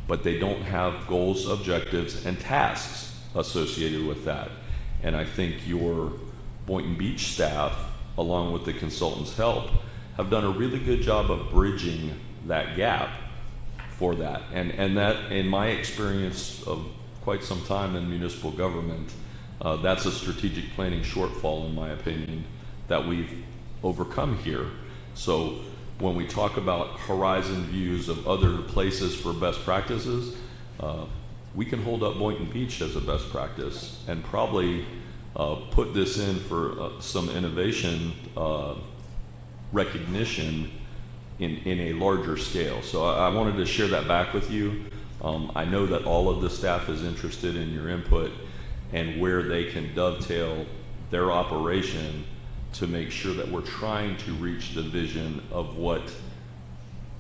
but they don't have goals, objectives, and tasks associated with that. And I think your Boynton Beach staff, along with the consultants' help, have done a really good job of bridging that gap for that. And that, in my experience of quite some time in municipal government, that's a strategic planning shortfall, in my opinion, that we've overcome here. So when we talk about horizon views of other places for best practices, we can hold up Boynton Beach as a best practice and probably put this in for some innovation recognition in a larger scale. So I wanted to share that back with you. I know that all of the staff is interested in your input and where they can dovetail their operation to make sure that we're trying to reach the vision of what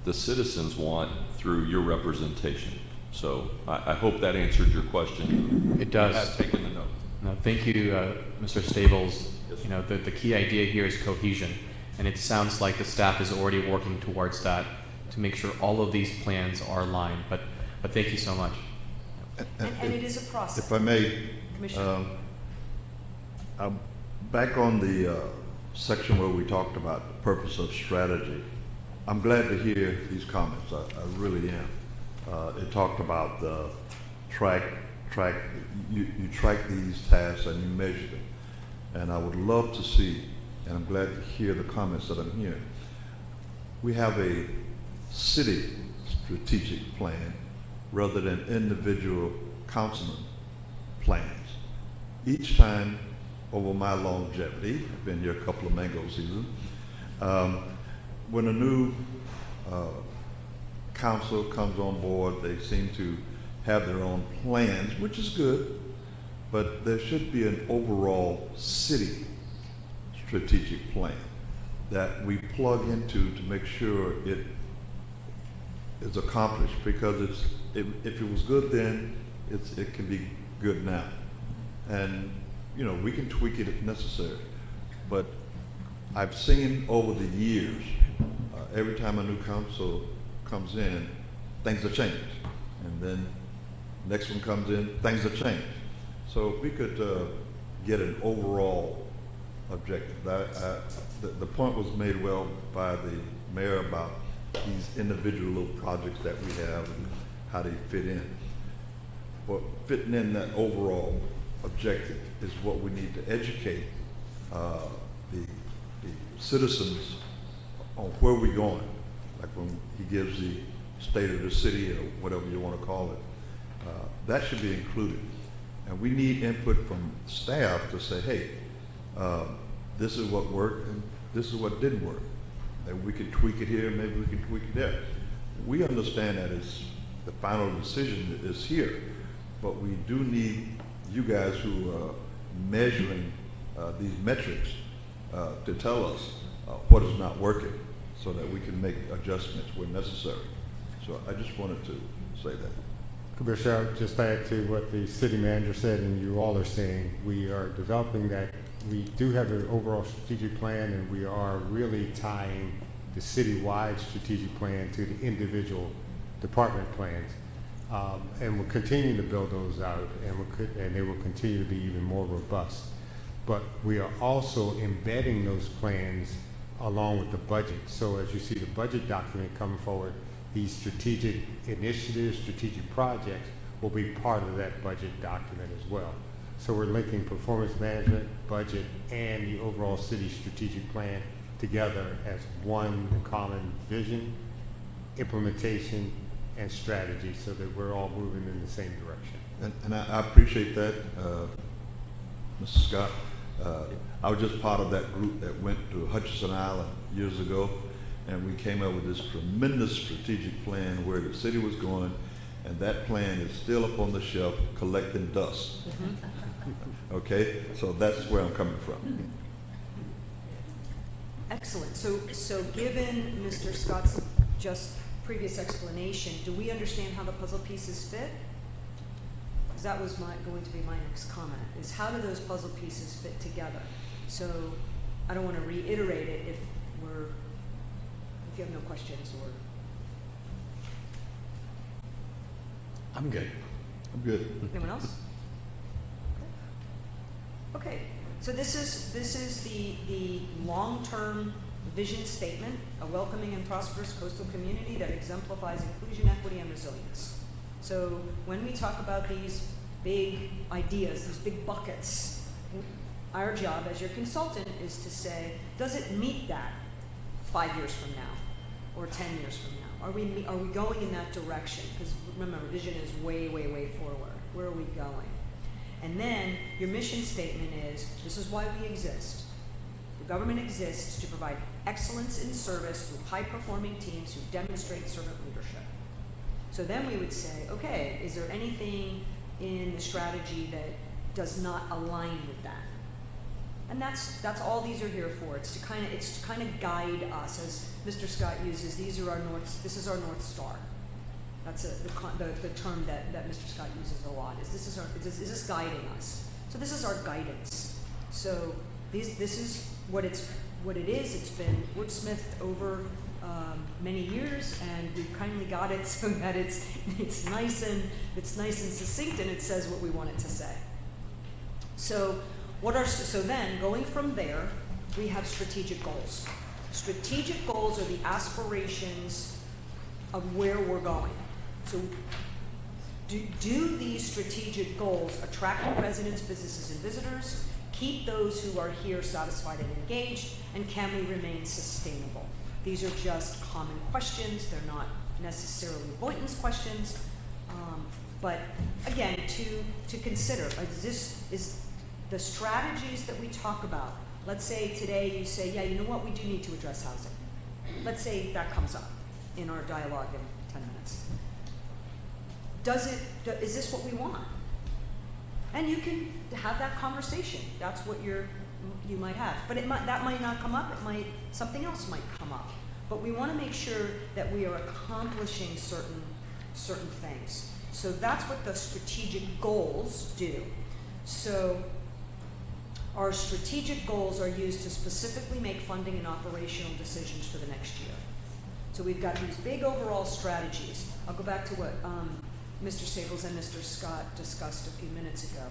the citizens want through your representation. So I hope that answered your question. It does. I have taken the note. No, thank you, Mr. Stables. Yes. You know, the key idea here is cohesion, and it sounds like the staff is already working towards that to make sure all of these plans are aligned. But thank you so much. And it is a process. If I may, Commissioner. I'm back on the section where we talked about the purpose of strategy. I'm glad to hear these comments. I really am. It talked about the you track these tasks and you measure them. And I would love to see, and I'm glad to hear the comments that I'm hearing. We have a city strategic plan rather than individual councilman plans. Each time over my longevity, I've been here a couple of mango seasons, when a new council comes on board, they seem to have their own plans, which is good, but there should be an overall city strategic plan that we plug into to make sure it is accomplished, because if it was good then, it can be good now. And you know, we can tweak it if necessary, but I've seen over the years, every time a new council comes in, things are changed, and then next one comes in, things are changed. So if we could get an overall objective. The point was made well by the mayor about these individual little projects that we have and how they fit in. But fitting in that overall objective is what we need to educate the citizens on where we're going. Like when he gives the state of the city or whatever you want to call it, that should be included. And we need input from staff to say, hey, this is what worked and this is what didn't work. Maybe we can tweak it here, maybe we can tweak it there. We understand that it's the final decision is here, but we do need you guys who are measuring these metrics to tell us what is not working so that we can make adjustments where necessary. So I just wanted to say that. Commissioner, I'll just add to what the city manager said and you all are saying. We are developing that. We do have an overall strategic plan, and we are really tying the citywide strategic plan to the individual department plans. And we're continuing to build those out, and they will continue to be even more robust. But we are also embedding those plans along with the budget. So as you see the budget document coming forward, these strategic initiatives, strategic projects will be part of that budget document as well. So we're linking performance management, budget, and the overall city strategic plan together as one common vision, implementation, and strategy, so that we're all moving in the same direction. And I appreciate that, Mr. Scott. I was just part of that group that went to Hutchinson Island years ago, and we came up with this tremendous strategic plan where the city was going, and that plan is still up on the shelf collecting dust. Okay, so that's where I'm coming from. Excellent. So given Mr. Scott's just previous explanation, do we understand how the puzzle pieces fit? because that was going to be my next comment, is how do those puzzle pieces fit together? So I don't want to reiterate it if you have no questions or. I'm good. I'm good. Anyone else? Okay, so this is the long-term vision statement, a welcoming and prosperous coastal community that exemplifies inclusion, equity, and resilience. So when we talk about these big ideas, these big buckets, our job as your consultant is to say, does it meet that 5 years from now or 10 years from now? Are we going in that direction? Because remember, vision is way, way, way forward. Where are we going? And then your mission statement is, this is why we exist. The government exists to provide excellence in service through high-performing teams who demonstrate servant leadership. So then we would say, okay, is there anything in the strategy that does not align with that? And that's all these are here for. It's to kind of guide us, as Mr. Scott uses. This is our North Star. That's the term that Mr. Scott uses a lot. Is this guiding us? So this is our guidance. So this is what it is. It's been wordsmithed over many years, and we've kindly got it so that it's nice and succinct, and it says what we want it to say. So then going from there, we have strategic goals. Strategic goals are the aspirations of where we're going. So do these strategic goals attract new residents, businesses, and visitors? Keep those who are here satisfied and engaged? And can we remain sustainable? These are just common questions. They're not necessarily Boynton's questions. But again, to consider, is the strategies that we talk about, let's say today you say, yeah, you know what, we do need to address housing. Let's say that comes up in our dialogue in 10 minutes. Is this what we want? And you can have that conversation. That's what you might have. But that might not come up. Something else might come up. But we want to make sure that we are accomplishing certain things. So that's what the strategic goals do. So our strategic goals are used to specifically make funding and operational decisions for the next year. So we've got these big overall strategies. I'll go back to what Mr. Sables and Mr. Scott discussed a few minutes ago,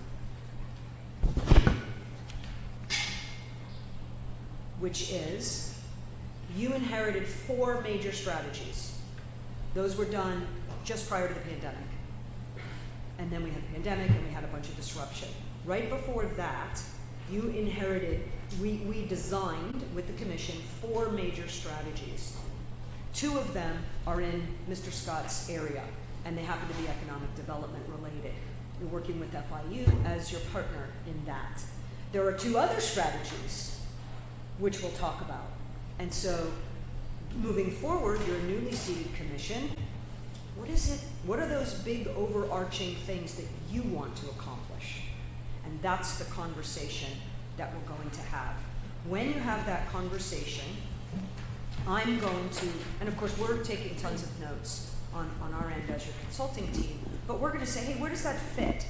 which is you inherited 4 major strategies. Those were done just prior to the pandemic. And then we had the pandemic and we had a bunch of disruption. Right before that, you inherited, we designed with the commission 4 major strategies. 2 of them are in Mr. Scott's area, and they happen to be economic development related. You're working with FIU as your partner in that. There are 2 other strategies, which we'll talk about. And so, moving forward, you're a newly seated commission. What is it? What are those big overarching things that you want to accomplish? And that's the conversation that we're going to have. When you have that conversation, I'm going to, and of course we're taking tons of notes on our end as your consulting team, but we're going to say, hey, where does that fit?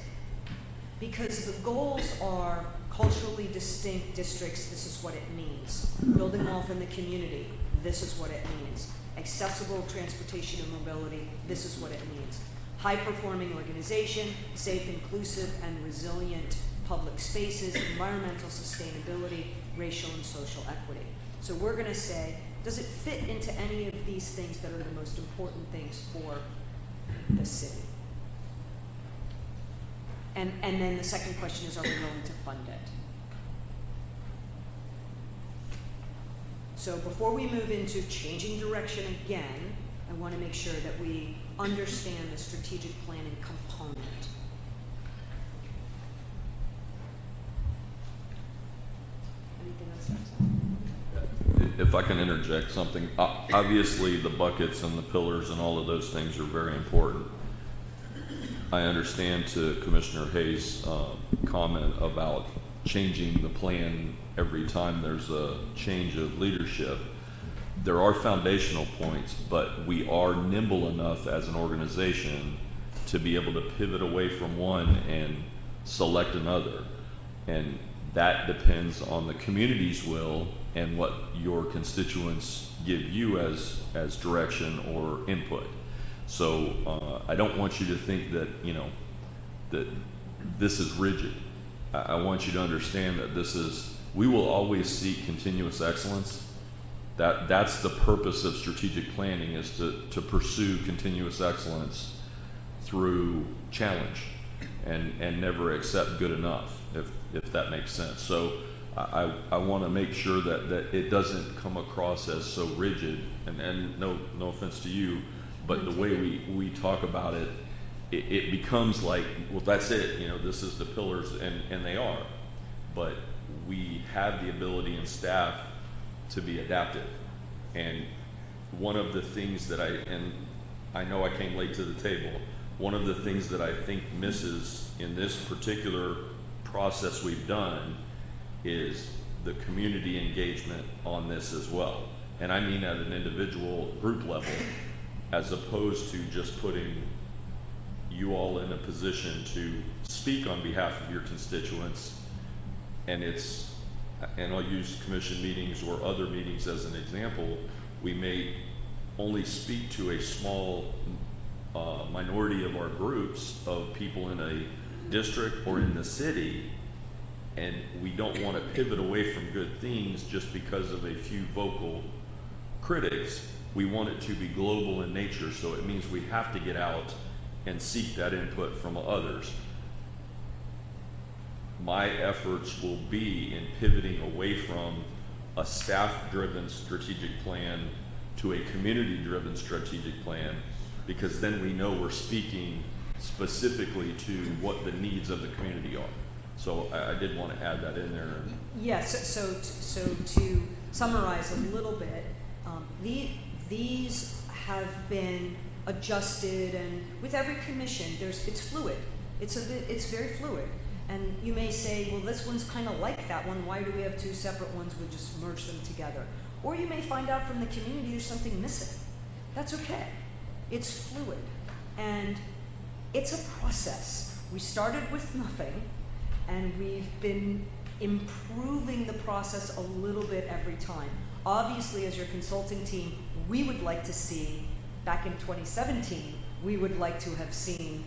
Because the goals are culturally distinct districts, this is what it means. Building wealth in the community, this is what it means. Accessible transportation and mobility, this is what it means. High-performing organization, safe, inclusive, and resilient public spaces, environmental sustainability, racial and social equity. So we're going to say, does it fit into any of these things that are the most important things for the city? And then the second question is, are we willing to fund it? So before we move into changing direction again, I want to make sure that we understand the strategic planning component. Anything else? If I can interject something, obviously the buckets and the pillars and all of those things are very important. I understand to Commissioner Hayes' comment about changing the plan every time there's a change of leadership. There are foundational points, but we are nimble enough as an organization to be able to pivot away from one and select another. And that depends on the community's will and what your constituents give you as direction or input. So I don't want you to think that, you know, that this is rigid. I want you to understand that we will always seek continuous excellence. That's the purpose of strategic planning, is to pursue continuous excellence through challenge and never accept good enough, if that makes sense. So I want to make sure that it doesn't come across as so rigid, and no offense to you, but the way we talk about it, it becomes like, well, that's it, you know, this is the pillars, and they are. But we have the ability in staff to be adaptive. And one of the things that I know I came late to the table, one of the things that I think misses in this particular process we've done is the community engagement on this as well. And I mean at an individual group level, as opposed to just putting you all in a position to speak on behalf of your constituents. And I'll use commission meetings or other meetings as an example. We may only speak to a small minority of our groups of people in a district or in the city, and we don't want to pivot away from good things just because of a few vocal critics. We want it to be global in nature, so it means we have to get out and seek that input from others. My efforts will be in pivoting away from a staff-driven strategic plan to a community-driven strategic plan, because then we know we're speaking specifically to what the needs of the community are. So I did want to add that in there. Yes, so to summarize a little bit, these have been adjusted, and with every commission, it's fluid. It's very fluid. And you may say, well, this one's kind of like that one. Why do we have two separate ones? We'll just merge them together. Or you may find out from the community there's something missing. That's okay. It's fluid. And it's a process. We started with nothing, and we've been improving the process a little bit every time. Obviously, as your consulting team, we would like to see, back in 2017, we would like to have seen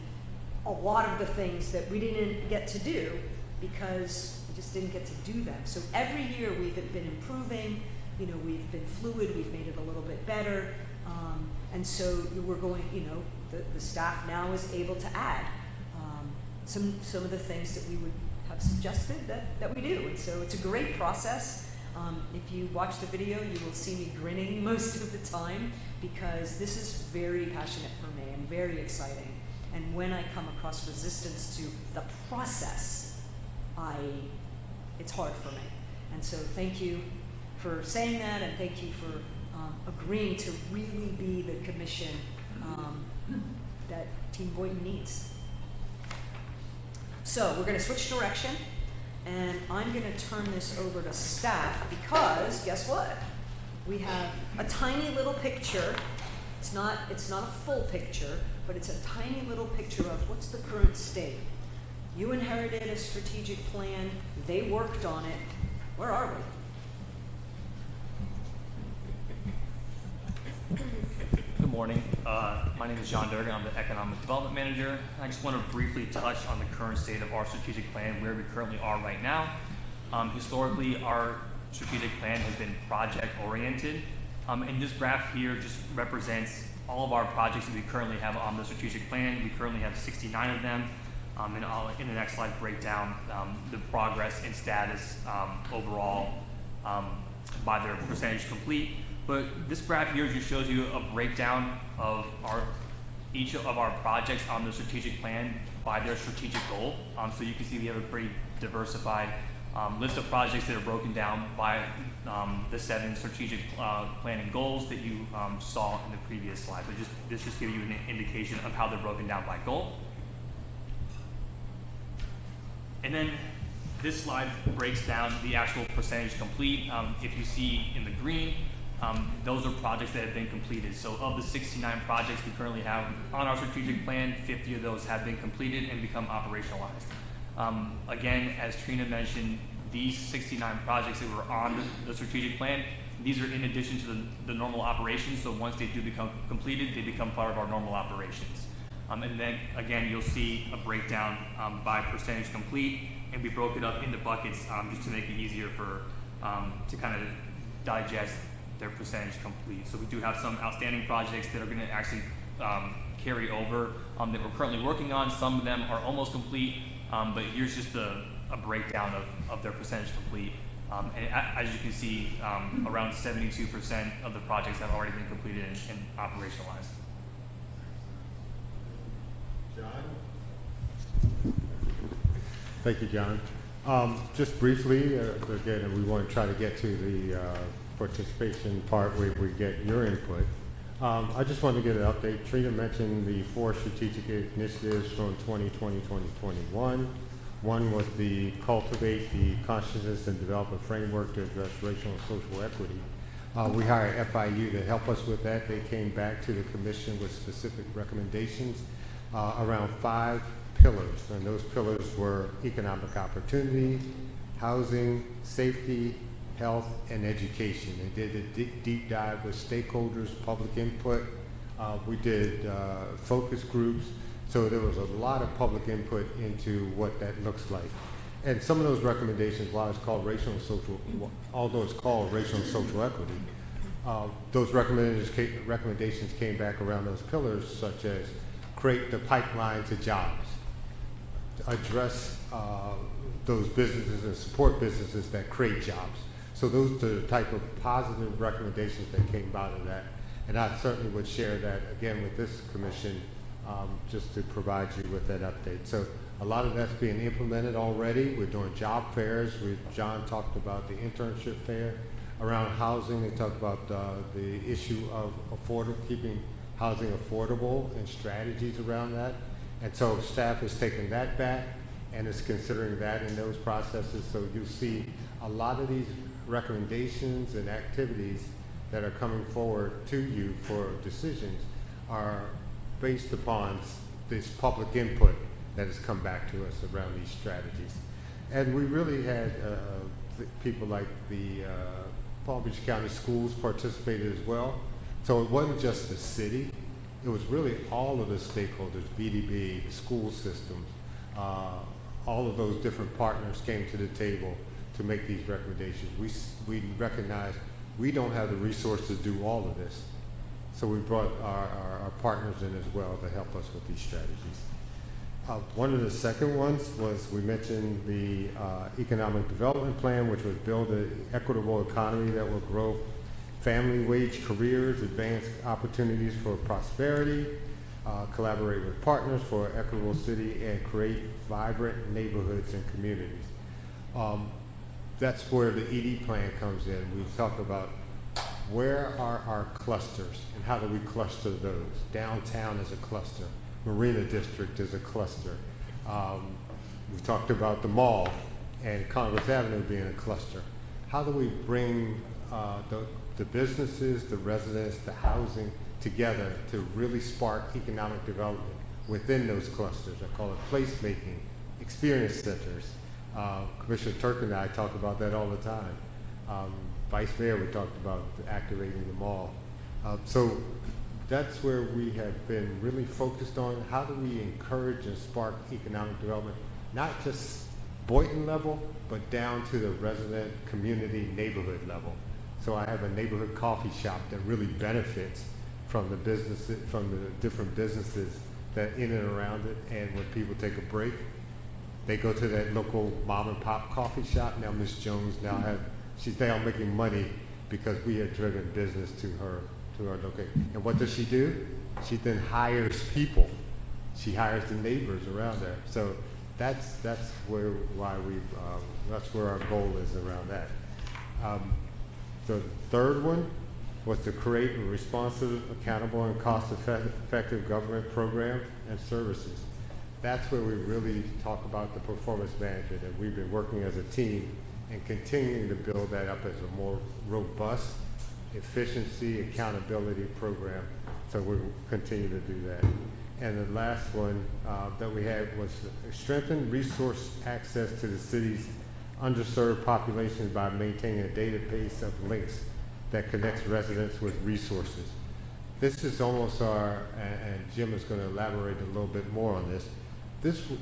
a lot of the things that we didn't get to do because we just didn't get to do them. So every year we've been improving, you know, we've been fluid, we've made it a little bit better, and so we're going, you know, the staff now is able to add some of the things that we would have suggested that we do. And so it's a great process. If you watch the video, you will see me grinning most of the time, because this is very passionate for me and very exciting. And when I come across resistance to the process, it's hard for me. And so thank you for saying that, and thank you for agreeing to really be the commission that Team Boynton needs. So we're going to switch direction, and I'm going to turn this over to staff, because guess what? We have a tiny little picture. It's not a full picture, but it's a tiny little picture of what's the current state. You inherited a strategic plan. They worked on it. Where are we? Good morning. My name is John Durgan. I'm the Economic Development Manager. I just want to briefly touch on the current state of our strategic plan, where we currently are right now. Historically, our strategic plan has been project-oriented. And this graph here just represents all of our projects that we currently have on the strategic plan. We currently have 69 of them. And I'll, in the next slide, break down the progress and status overall by their percentage complete. But this graph here just shows you a breakdown of each of our projects on the strategic plan by their strategic goal. So you can see we have a pretty diversified list of projects that are broken down by the 7 strategic planning goals that you saw in the previous slide. So this just gives you an indication of how they're broken down by goal. And then this slide breaks down the actual percentage complete. If you see in the green, those are projects that have been completed. So of the 69 projects we currently have on our strategic plan, 50 of those have been completed and become operationalized. Again, as Trina mentioned, these 69 projects that were on the strategic plan, these are in addition to the normal operations. So once they do become completed, they become part of our normal operations. And then again, you'll see a breakdown by percentage complete, and we broke it up into buckets just to make it easier for to kind of digest their percentage complete. So we do have some outstanding projects that are going to actually carry over that we're currently working on. Some of them are almost complete, but here's just a breakdown of their percentage complete. And as you can see, around 72% of the projects have already been completed and operationalized. John? Thank you, John. Just briefly, again, we want to try to get to the participation part where we get your input. I just wanted to get an update. Trina mentioned the 4 strategic initiatives from 2020-2021. One was the cultivate the consciousness and develop a framework to address racial and social equity. We hired FIU to help us with that. They came back to the commission with specific recommendations around 5 pillars, and those pillars were economic opportunity, housing, safety, health, and education. They did a deep dive with stakeholders, public input. We did focus groups. So there was a lot of public input into what that looks like. And some of those recommendations, while it's called racial and social, although it's called racial and social equity, those recommendations came back around those pillars, such as create the pipeline to jobs, address those businesses and support businesses that create jobs. So those are the type of positive recommendations that came out of that. And I certainly would share that again with this commission, just to provide you with that update. So a lot of that's being implemented already. We're doing job fairs. John talked about the internship fair. Around housing, they talked about the issue of keeping housing affordable and strategies around that. And so staff is taking that back and is considering that in those processes. So you see a lot of these recommendations and activities that are coming forward to you for decisions are based upon this public input that has come back to us around these strategies. And we really had people like the Palm Beach County Schools participated as well. So it wasn't just the city, it was really all of the stakeholders, BDB, the school systems, all of those different partners came to the table to make these recommendations. We recognize we don't have the resources to do all of this. So we brought our partners in as well to help us with these strategies. One of the second ones was we mentioned the economic development plan, which was build an equitable economy that will grow family wage careers, advance opportunities for prosperity, collaborate with partners for an equitable city, and create vibrant neighborhoods and communities. That's where the ED plan comes in. We talk about where are our clusters and how do we cluster those? Downtown is a cluster. Marina District is a cluster. We've talked about the mall and Congress Avenue being a cluster. How do we bring the businesses, the residents, the housing together to really spark economic development within those clusters? I call it placemaking, experience centers. Commissioner Turk and I talk about that all the time. Vice Mayor, we talked about activating the mall. So that's where we have been really focused on how do we encourage and spark economic development, not just Boynton level, but down to the resident community neighborhood level. So I have a neighborhood coffee shop that really benefits from the businesses, from the different businesses that in and around it. And when people take a break, they go to that local mom and pop coffee shop. Now Miss Jones she's now making money because we have driven business to her location. And what does she do? She then hires people. She hires the neighbors around there. So that's where our goal is around that. The third one was to create a responsive, accountable, and cost-effective government program and services. That's where we really talk about the performance management, and we've been working as a team and continuing to build that up as a more robust efficiency, accountability program. So we'll continue to do that. And the last one that we had was strengthen resource access to the city's underserved populations by maintaining a database of links that connects residents with resources. This is almost and Jim is going to elaborate a little bit more on this.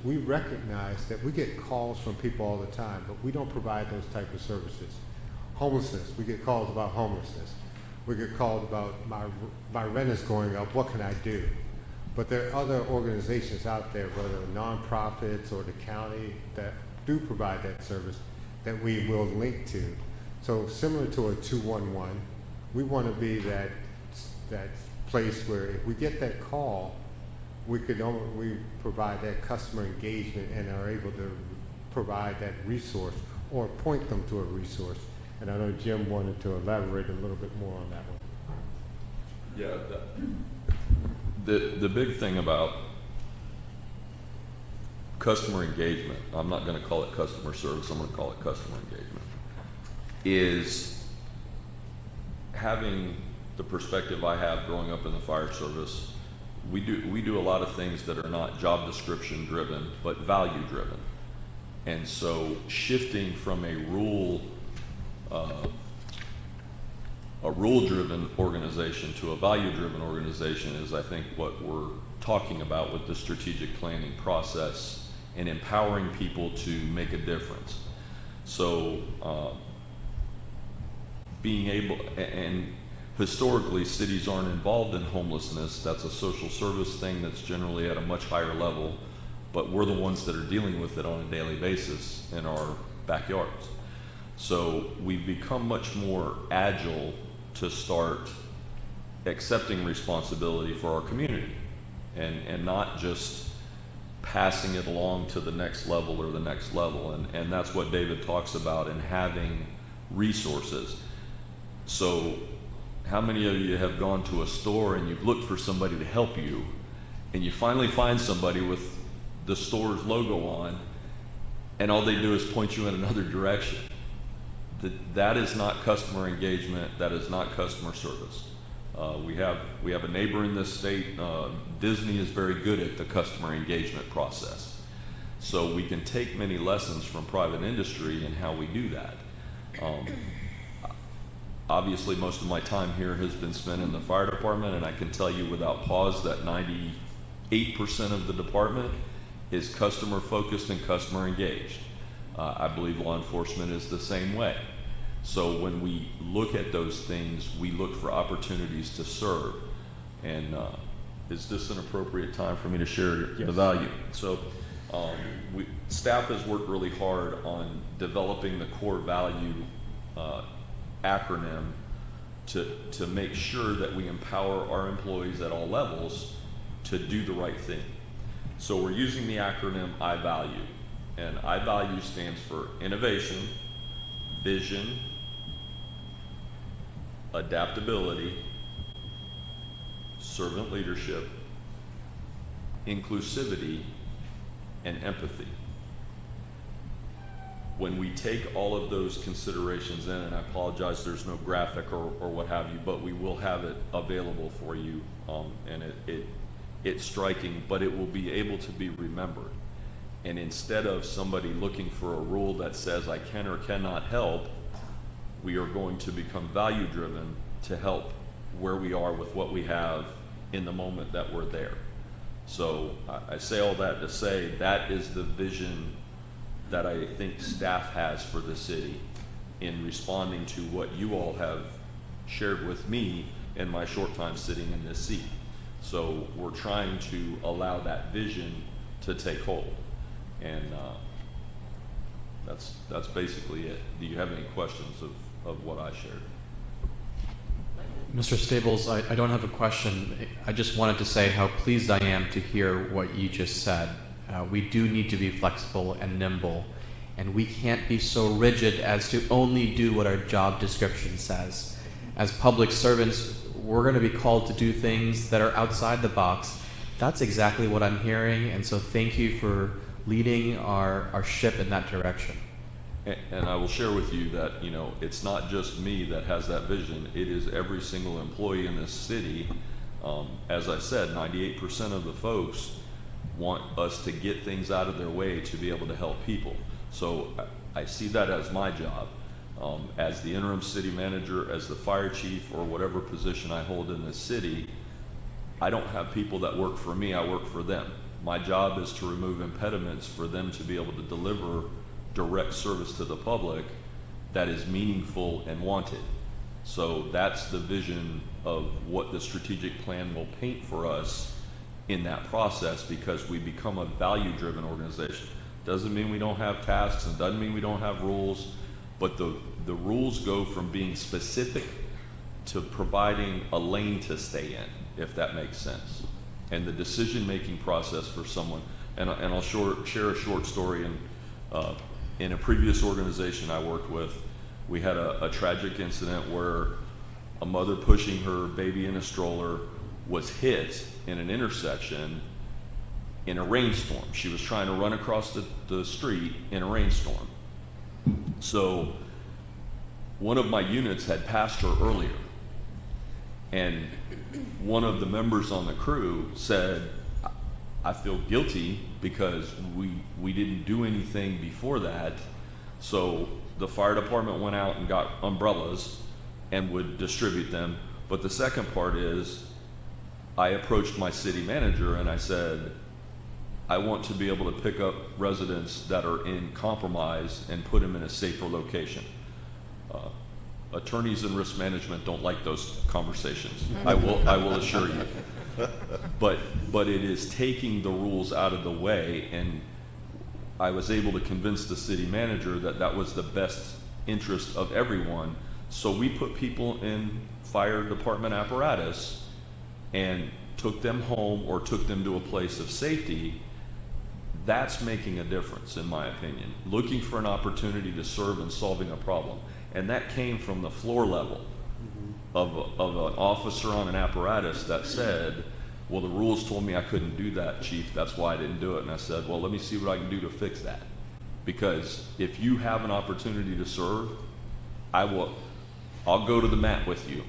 We recognize that we get calls from people all the time, but we don't provide those type of services. Homelessness, we get calls about homelessness. We get calls about my rent is going up, what can I do? But there are other organizations out there, whether nonprofits or the county, that do provide that service that we will link to. So similar to a 211, we want to be that place where if we get that call, we provide that customer engagement and are able to provide that resource or point them to a resource. And I know Jim wanted to elaborate a little bit more on that one. Yeah, the big thing about customer engagement, I'm not going to call it customer service, I'm going to call it customer engagement, is having the perspective I have growing up in the fire service. We do a lot of things that are not job description driven, but value driven. And so shifting from a rule driven organization to a value driven organization is, I think, what we're talking about with the strategic planning process and empowering people to make a difference. So being able, and historically cities aren't involved in homelessness. That's a social service thing that's generally at a much higher level, but we're the ones that are dealing with it on a daily basis in our backyards. So we've become much more agile to start accepting responsibility for our community and not just passing it along to the next level or the next level. And that's what David talks about in having resources. So how many of you have gone to a store and you've looked for somebody to help you and you finally find somebody with the store's logo on and all they do is point you in another direction? That is not customer engagement. That is not customer service. We have a neighbor in this state. Disney is very good at the customer engagement process. So we can take many lessons from private industry in how we do that. Obviously, most of my time here has been spent in the fire department, and I can tell you without pause that 98% of the department is customer focused and customer engaged. I believe law enforcement is the same way. So when we look at those things, we look for opportunities to serve. And is this an appropriate time for me to share the value? So staff has worked really hard on developing the core value acronym to make sure that we empower our employees at all levels to do the right thing. So we're using the acronym I value. And I value stands for innovation, vision, adaptability, servant leadership, inclusivity, and empathy. When we take all of those considerations in, and I apologize there's no graphic or what have you, but we will have it available for you, and it's striking, but it will be able to be remembered. And instead of somebody looking for a rule that says I can or cannot help, we are going to become value driven to help where we are with what we have in the moment that we're there. So I say all that to say that is the vision that I think staff has for the city in responding to what you all have shared with me in my short time sitting in this seat. So we're trying to allow that vision to take hold. And that's basically it. Do you have any questions of what I shared? Mr. Stables, I don't have a question. I just wanted to say how pleased I am to hear what you just said. We do need to be flexible and nimble, and we can't be so rigid as to only do what our job description says. As public servants, we're going to be called to do things that are outside the box. That's exactly what I'm hearing, and so thank you for leading our ship in that direction. And I will share with you that, it's not just me that has that vision. It is every single employee in this city. As I said, 98% of the folks want us to get things out of their way to be able to help people. So I see that as my job. As the interim city manager, as the fire chief, or whatever position I hold in this city, I don't have people that work for me, I work for them. My job is to remove impediments for them to be able to deliver direct service to the public that is meaningful and wanted. So that's the vision of what the strategic plan will paint for us in that process, because we become a value-driven organization. Doesn't mean we don't have tasks, and doesn't mean we don't have rules, but the rules go from being specific to providing a lane to stay in, if that makes sense. And the decision-making process for someone, and I'll share a short story. In a previous organization I worked with, we had a tragic incident where a mother pushing her baby in a stroller was hit in an intersection in a rainstorm. She was trying to run across the street in a rainstorm. So one of my units had passed her earlier, and one of the members on the crew said, I feel guilty because we didn't do anything before that. So the fire department went out and got umbrellas and would distribute them. But the second part is, I approached my city manager and I said, I want to be able to pick up residents that are in compromise and put them in a safer location. Attorneys in risk management don't like those conversations. I will assure you. But it is taking the rules out of the way, and I was able to convince the city manager that that was the best interest of everyone. So we put people in fire department apparatus and took them home or took them to a place of safety. That's making a difference, in my opinion. Looking for an opportunity to serve and solving a problem. And that came from the floor level of an officer on an apparatus that said, well, the rules told me I couldn't do that, chief. That's why I didn't do it. And I said, well, let me see what I can do to fix that. Because if you have an opportunity to serve, I'll go to the mat with you,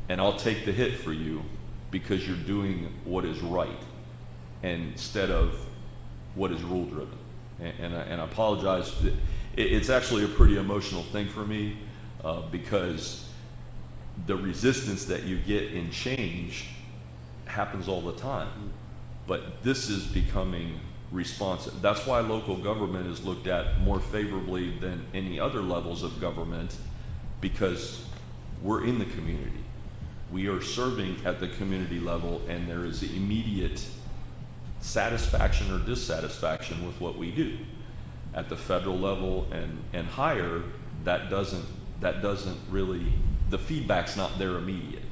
and I'll take the hit for you because you're doing what is right instead of what is rule driven. And I apologize. It's actually a pretty emotional thing for me because the resistance that you get in change happens all the time. But this is becoming responsive. That's why local government is looked at more favorably than any other levels of government, because we're in the community. We are serving at the community level, and there is immediate satisfaction or dissatisfaction with what we do. At the federal level and higher, that doesn't really, the feedback's not there immediate.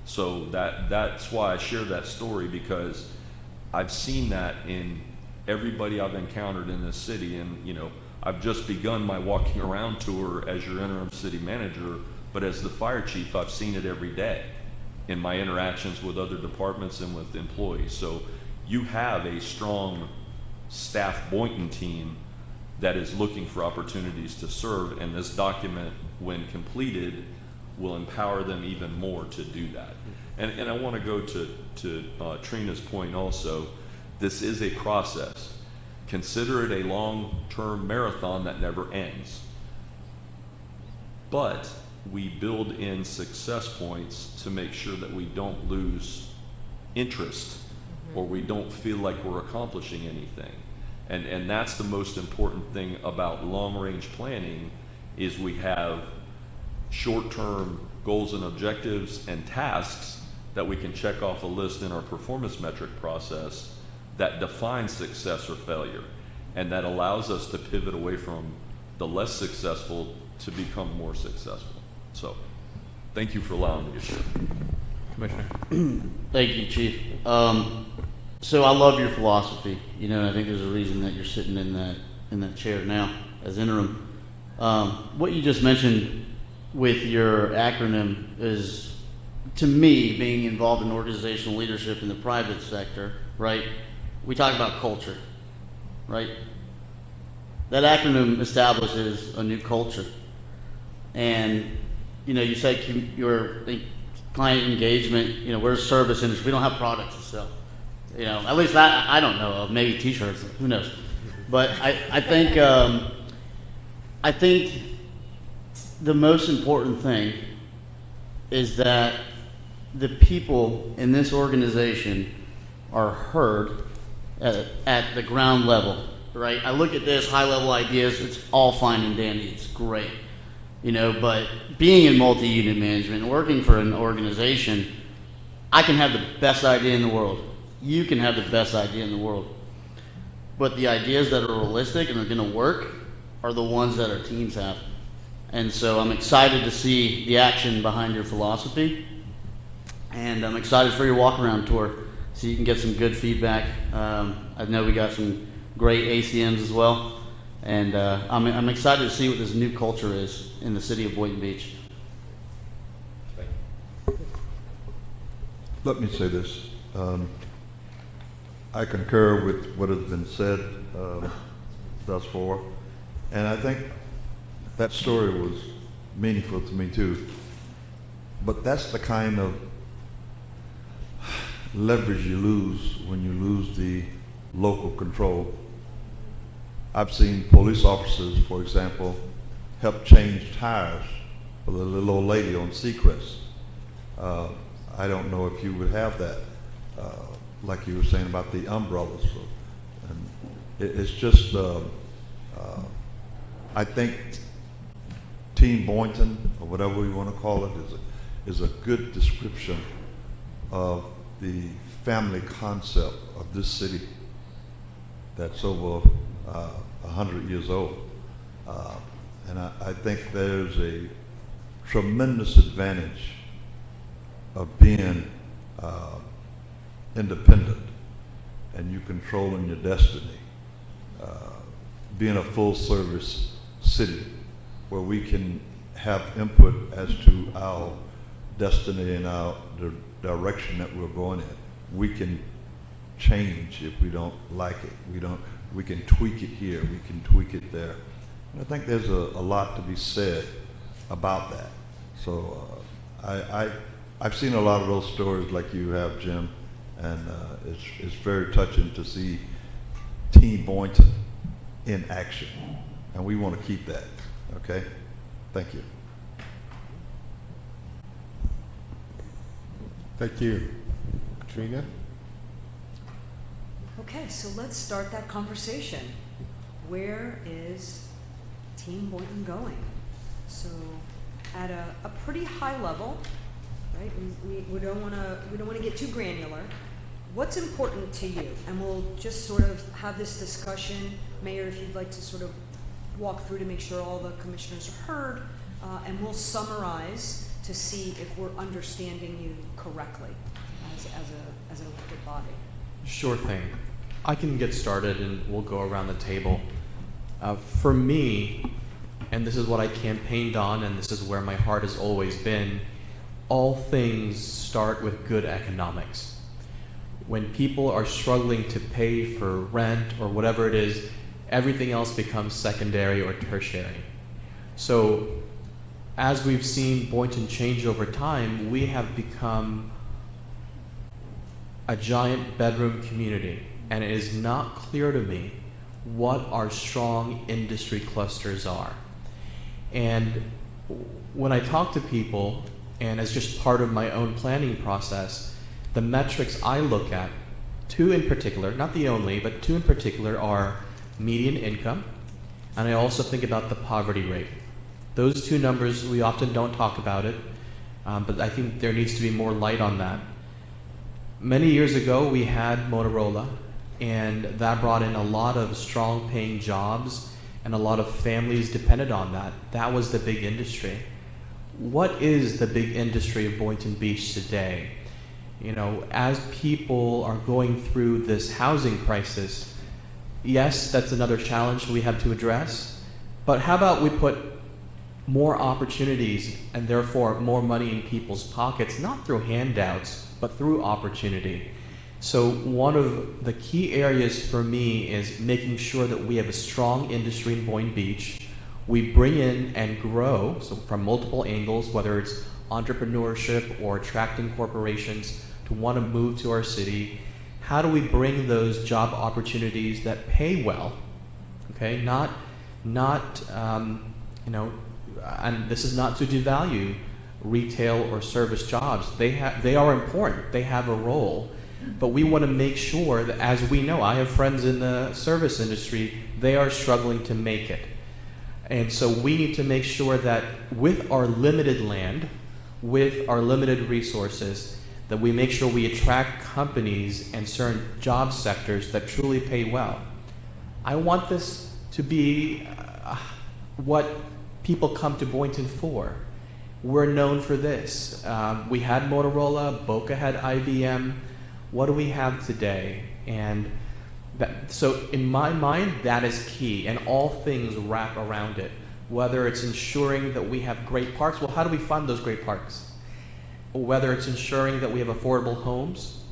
So that's why I share that story, because I've seen that in everybody I've encountered in this city. And I've just begun my walking around tour as your interim city manager, but as the fire chief, I've seen it every day in my interactions with other departments and with employees. So you have a strong staff Boynton team that is looking for opportunities to serve, and this document, when completed, will empower them even more to do that. And I want to go to Trina's point also. This is a process. Consider it a long-term marathon that never ends. But we build in success points to make sure that we don't lose interest or we don't feel like we're accomplishing anything. And that's the most important thing about long-range planning, is we have short-term goals and objectives and tasks that we can check off a list in our performance metric process that define success or failure, and that allows us to pivot away from the less successful to become more successful. So thank you for allowing me to share. Commissioner. Thank you, Chief. So I love your philosophy. I think there's a reason that you're sitting in that chair now as interim. What you just mentioned with your acronym is, to me, being involved in organizational leadership in the private sector, right? We talk about culture, right? That acronym establishes a new culture. And, you know, you say your client engagement, you know, we're a service industry. We don't have products to sell. You know, at least I don't know of. Maybe T-shirts, who knows? But I think the most important thing is that the people in this organization are heard at the ground level, right? I look at this high-level ideas, it's all fine and dandy, it's great, you know, but being in multi-unit management and working for an organization, I can have the best idea in the world. You can have the best idea in the world. But the ideas that are realistic and are going to work are the ones that our teams have. And so I'm excited to see the action behind your philosophy. And I'm excited for your walk-around tour so you can get some good feedback. I know we got some great ACMs as well. And I'm excited to see what this new culture is in the city of Boynton Beach. Let me say this. I concur with what has been said thus far, and I think that story was meaningful to me too. But that's the kind of leverage you lose when you lose the local control. I've seen police officers, for example, help change tires for the little old lady on Seacrest. I don't know if you would have that, like you were saying about the umbrellas. And it's just, I think Team Boynton, or whatever we want to call it, is a good description of the family concept of this city that's over 100 years old. And I think there's a tremendous advantage of being independent and you controlling your destiny. Being a full service city where we can have input as to our destiny and the direction that we're going in. We can change if we don't like it. We can tweak it here, we can tweak it there. And I think there's a lot to be said about that. So I've seen a lot of those stories like you have, Jim, and it's very touching to see Team Boynton in action, and we want to keep that. Okay, thank you. Thank you. Katrina? Okay, so let's start that conversation. Where is Team Boynton going? So, at a pretty high level, right? We don't want to get too granular. What's important to you? And we'll just sort of have this discussion. Mayor, if you'd like to sort of walk through to make sure all the commissioners are heard, and we'll summarize to see if we're understanding you correctly as an elected body. Sure thing. I can get started and we'll go around the table. For me, and this is what I campaigned on, and this is where my heart has always been, all things start with good economics. When people are struggling to pay for rent or whatever it is, everything else becomes secondary or tertiary. So as we've seen Boynton change over time, we have become a giant bedroom community, and it is not clear to me what our strong industry clusters are. And when I talk to people, and as just part of my own planning process, the metrics I look at, two in particular, not the only, but two in particular are median income, and I also think about the poverty rate. Those two numbers, we often don't talk about it, but I think there needs to be more light on that. Many years ago, we had Motorola, and that brought in a lot of strong paying jobs, and a lot of families depended on that. That was the big industry. What is the big industry of Boynton Beach today? You know, as people are going through this housing crisis, yes, that's another challenge we have to address, but how about we put more opportunities and therefore more money in people's pockets, not through handouts, but through opportunity. So one of the key areas for me is making sure that we have a strong industry in Boynton Beach. We bring in and grow, so from multiple angles, whether it's entrepreneurship or attracting corporations to want to move to our city. How do we bring those job opportunities that pay well? Okay, not and this is not to devalue retail or service jobs. They are important. They have a role. But we want to make sure that, as we know, I have friends in the service industry, they are struggling to make it. And so we need to make sure that with our limited land, with our limited resources, that we make sure we attract companies and certain job sectors that truly pay well. I want this to be what people come to Boynton for. We're known for this. We had Motorola, Boca had IBM. What do we have today? And so in my mind, that is key, and all things wrap around it. Whether it's ensuring that we have great parks, well, how do we fund those great parks? Whether it's ensuring that we have affordable homes,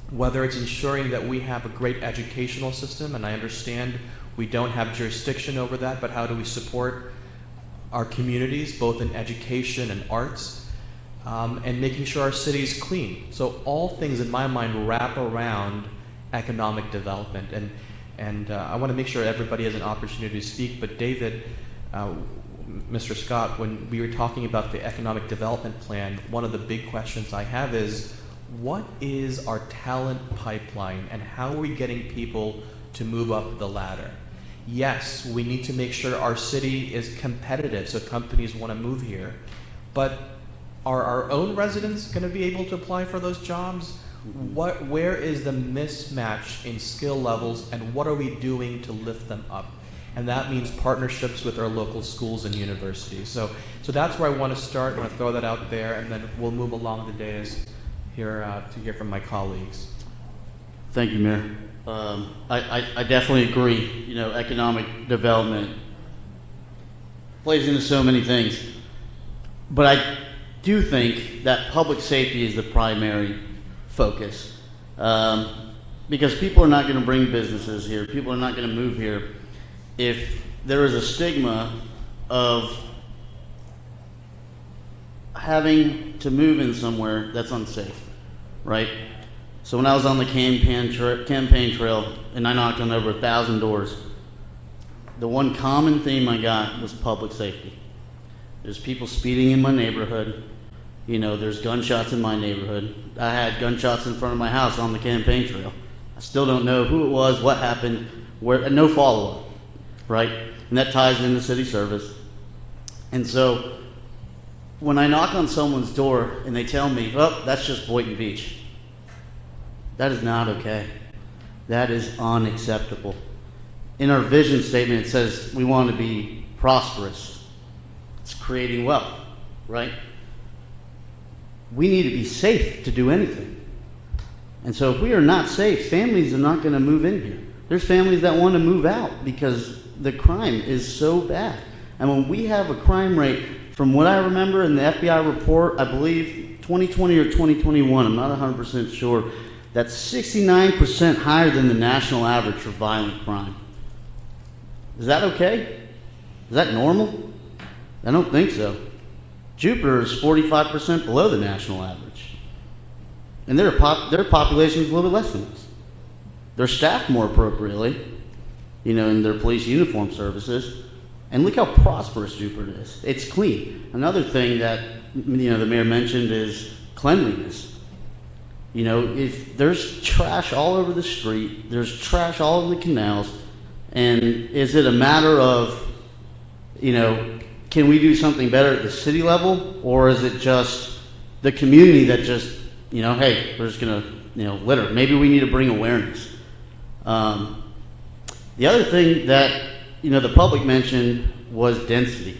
whether it's ensuring that we have a great educational system, and I understand we don't have jurisdiction over that, but how do we support our communities, both in education and arts? And making sure our city is clean. So all things in my mind wrap around economic development. And I want to make sure everybody has an opportunity to speak. But David, Mr. Scott, when we were talking about the economic development plan, one of the big questions I have is, what is our talent pipeline and how are we getting people to move up the ladder? Yes, we need to make sure our city is competitive so companies want to move here. But are our own residents going to be able to apply for those jobs? Where is the mismatch in skill levels, and what are we doing to lift them up? And that means partnerships with our local schools and universities. So that's where I want to start. I want to throw that out there, and then we'll move along the days here to hear from my colleagues. Thank you, Mayor. I definitely agree. You know, economic development plays into so many things, but I do think that public safety is the primary focus, because people are not going to bring businesses here. People are not going to move here if there is a stigma of having to move in somewhere that's unsafe, right? So when I was on the campaign trail and I knocked on over 1,000 doors, the one common theme I got was public safety. There's people speeding in my neighborhood. You know, there's gunshots in my neighborhood. I had gunshots in front of my house on the campaign trail. I still don't know who it was, what happened, where, and no follow-up, right? And that ties into city service. And so when I knock on someone's door and they tell me, oh, that's just Boynton Beach, that is not okay. That is unacceptable. In our vision statement, it says we want to be prosperous. It's creating wealth, right? We need to be safe to do anything. And so if we are not safe, families are not going to move in here. There's families that want to move out because the crime is so bad. And when we have a crime rate, from what I remember in the FBI report, I believe 2020 or 2021, I'm not 100% sure, that's 69% higher than the national average for violent crime. Is that okay? Is that normal? I don't think so. Jupiter is 45% below the national average. And their population is a little bit less than us. They're staffed more appropriately, you know, in their police uniform services. And look how prosperous Jupiter is. It's clean. Another thing that, you know, the mayor mentioned is cleanliness. You know, if there's trash all over the street, there's trash all over the canals, and is it a matter of, you know, can we do something better at the city level, or is it just the community that just, you know, hey, we're just gonna, you know, litter? Maybe we need to bring awareness. The other thing that, you know, the public mentioned was density.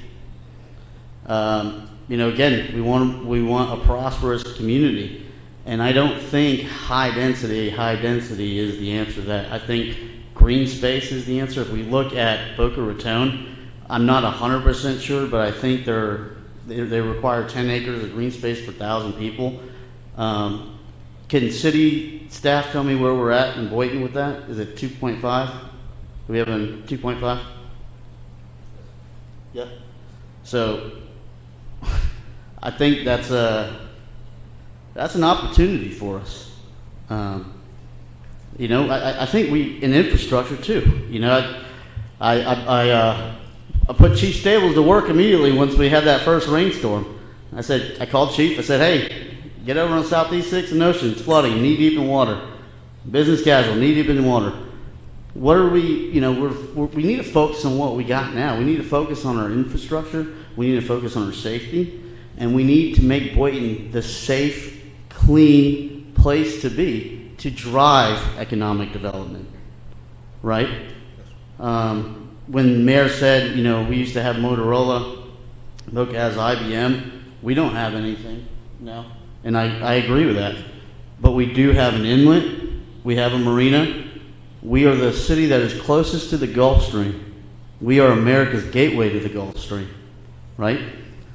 You know, again, we want a prosperous community, and I don't think high density is the answer to that. I think green space is the answer. If we look at Boca Raton, I'm not 100% sure, but I think they require 10 acres of green space per 1,000 people. Can city staff tell me where we're at in Boynton with that? Is it 2.5? Do we have a 2.5? Yeah. So I think that's an opportunity for us. You know, I think in infrastructure too. You know, I put Chief Stables to work immediately once we had that first rainstorm. I called Chief. I said, hey, get over on Southeast 6 and Ocean. It's flooding, knee deep in water. Business casual, knee deep in water. What are we? You know, we need to focus on what we got now. We need to focus on our infrastructure. We need to focus on our safety, and we need to make Boynton the safe, clean place to be to drive economic development. Right? When the mayor said, you know, we used to have Motorola, Boca has IBM. We don't have anything now, and I agree with that. But we do have an inlet. We have a marina. We are the city that is closest to the Gulf Stream. We are America's gateway to the Gulf Stream, right?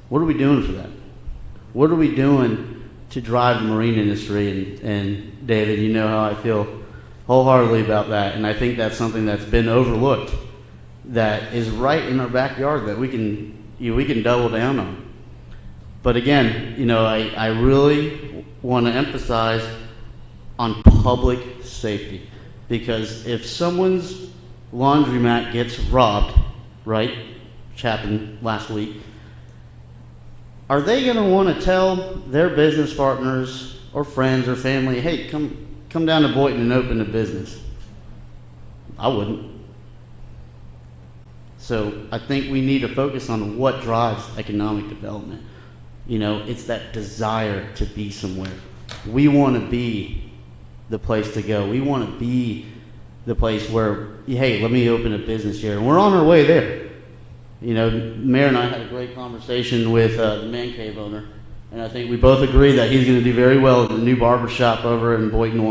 What are we doing for that? What are we doing to drive the marine industry? And David, you know how I feel wholeheartedly about that, and I think that's something that's been overlooked, that is right in our backyard that we can double down on. But again, you know, I really want to emphasize on public safety, because if someone's laundromat gets robbed, right, which happened last week, are they going to want to tell their business partners or friends or family, hey, come down to Boynton and open a business? I wouldn't. So I think we need to focus on what drives economic development. You know, it's that desire to be somewhere. We want to be the place to go. We want to be the place where, hey, let me open a business here. And we're on our way there. You know, Mayor and I had a great conversation with the Man Cave owner, and I think we both agree that he's going to do very well at the new barber shop over in Boynton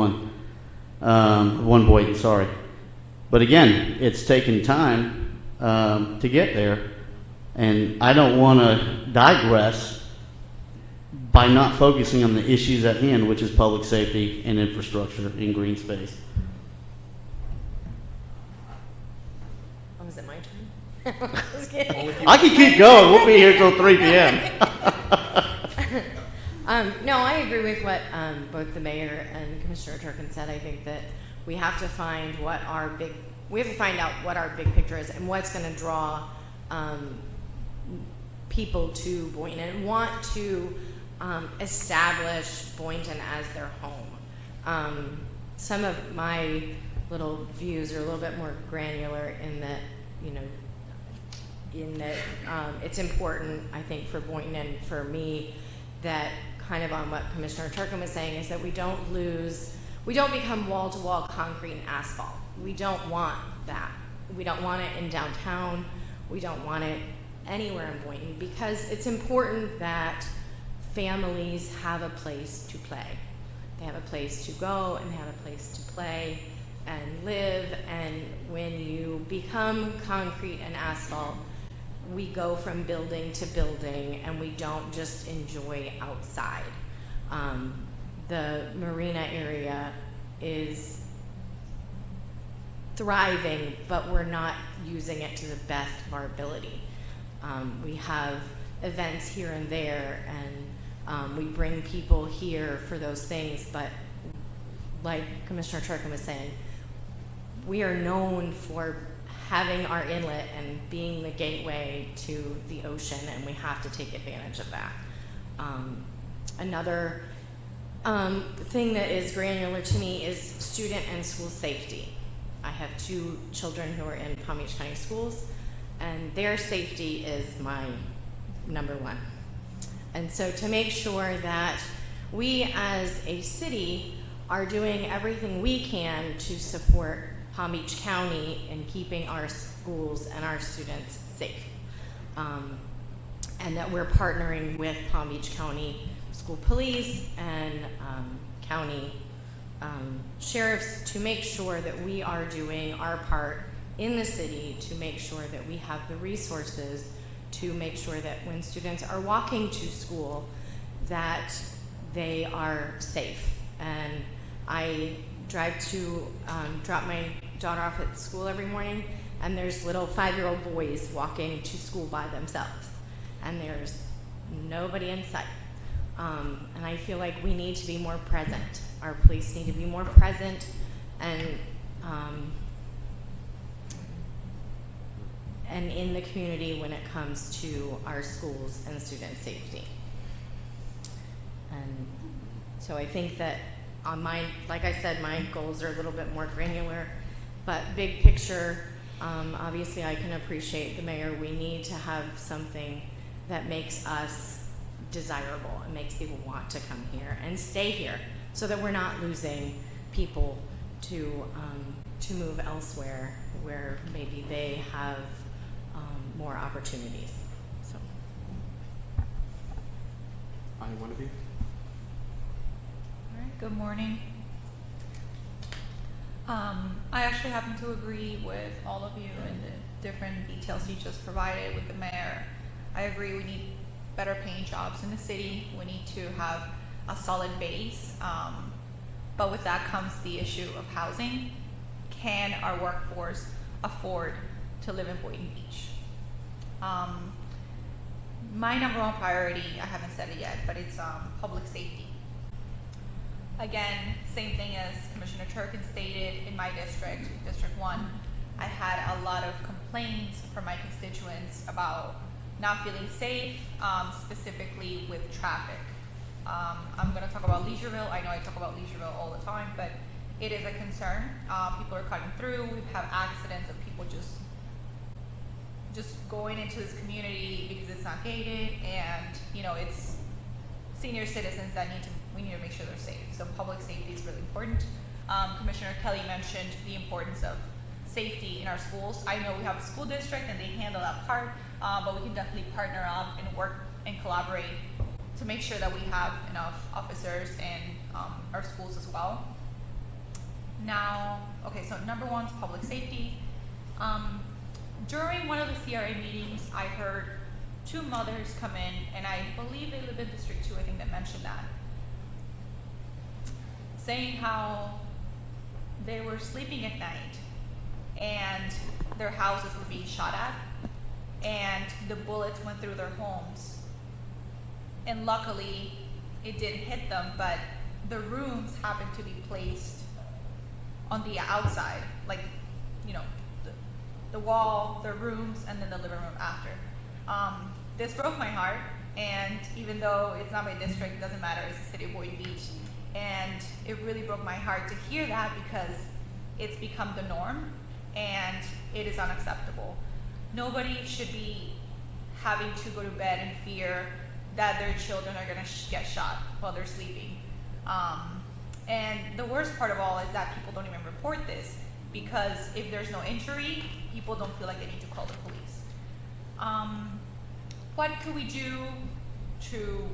1 Boynton, sorry. But again, it's taken time to get there, and I don't want to digress by not focusing on the issues at hand, which is public safety and infrastructure in green space. Oh, is it my turn? Just kidding. I can keep going. We'll be here till 3 p.m. No, I agree with what both the mayor and Commissioner Turkin said. I think that we have to find we have to find out what our big picture is and what's going to draw people to Boynton and want to establish Boynton as their home. Some of my little views are a little bit more granular in that, you know, it's important, I think, for Boynton and for me, that kind of on what Commissioner Turkin was saying, is that we don't become wall-to-wall concrete and asphalt. We don't want that. We don't want it in downtown. We don't want it anywhere in Boynton, because it's important that families have a place to play. They have a place to go and they have a place to play and live, and when you become concrete and asphalt, we go from building to building and we don't just enjoy outside. The marina area is thriving, but we're not using it to the best of our ability. We have events here and there, and we bring people here for those things, but like Commissioner Turkin was saying, we are known for having our inlet and being the gateway to the ocean, and we have to take advantage of that. Another thing that is granular to me is student and school safety. I have 2 children who are in Palm Beach County schools, and their safety is my number 1. And so to make sure that we as a city are doing everything we can to support Palm Beach County in keeping our schools and our students safe. And that we're partnering with Palm Beach County School Police and county sheriffs to make sure that we are doing our part in the city to make sure that we have the resources to make sure that when students are walking to school, that they are safe And I drive to drop my daughter off at school every morning, and there's little 5-year-old boys walking to school by themselves, and there's nobody in sight. And I feel like we need to be more present. Our police need to be more present and in the community when it comes to our schools and student safety. And so I think that on like I said, my goals are a little bit more granular, but big picture, obviously I can appreciate the mayor. We need to have something that makes us desirable and makes people want to come here and stay here, so that we're not losing people to move elsewhere where maybe they have more opportunities. So, One of you? All right, good morning. I actually happen to agree with all of you and the different details you just provided with the mayor. I agree we need better paying jobs in the city. We need to have a solid base. But with that comes the issue of housing. Can our workforce afford to live in Boynton Beach? My number one priority, I haven't said it yet, but it's public safety. Again, same thing as Commissioner Turkin stated, in my district, District 1, I had a lot of complaints from my constituents about not feeling safe, specifically with traffic. I'm going to talk about Leisureville. I know I talk about Leisureville all the time, but it is a concern. People are cutting through. We have accidents of people just going into this community because it's not gated, and it's senior citizens that we need to make sure they're safe. So public safety is really important. Commissioner Kelly mentioned the importance of safety in our schools. I know we have a school district and they handle that part, but we can definitely partner up and work and collaborate to make sure that we have enough officers in our schools as well. Now, okay, so number one is public safety. During one of the CRA meetings, I heard 2 mothers come in, and I believe they live in District 2, I think that mentioned that, saying how they were sleeping at night and their houses were being shot at, and the bullets went through their homes. And luckily, it didn't hit them, but the rooms happened to be placed on the outside, like, the wall, the rooms, and then the living room after. This broke my heart, and even though it's not my district, it doesn't matter, it's the city of Boynton Beach. And it really broke my heart to hear that, because it's become the norm, and it is unacceptable. Nobody should be having to go to bed in fear that their children are gonna get shot while they're sleeping. And the worst part of all is that people don't even report this, because if there's no injury, people don't feel like they need to call the police. What could we do to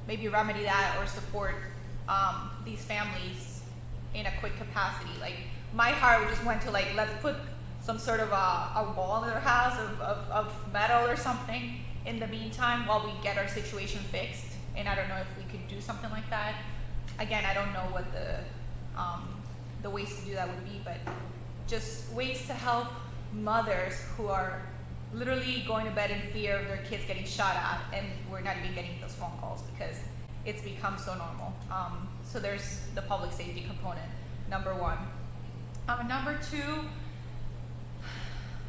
maybe remedy that or support these families in a quick capacity? Like, my heart just went to, like, let's put some sort of a wall in their house of metal or something in the meantime while we get our situation fixed. And I don't know if we could do something like that. Again, I don't know what the ways to do that would be, but just ways to help mothers who are literally going to bed in fear of their kids getting shot at, and we're not even getting those phone calls because it's become so normal. So there's the public safety component, number one. Number two,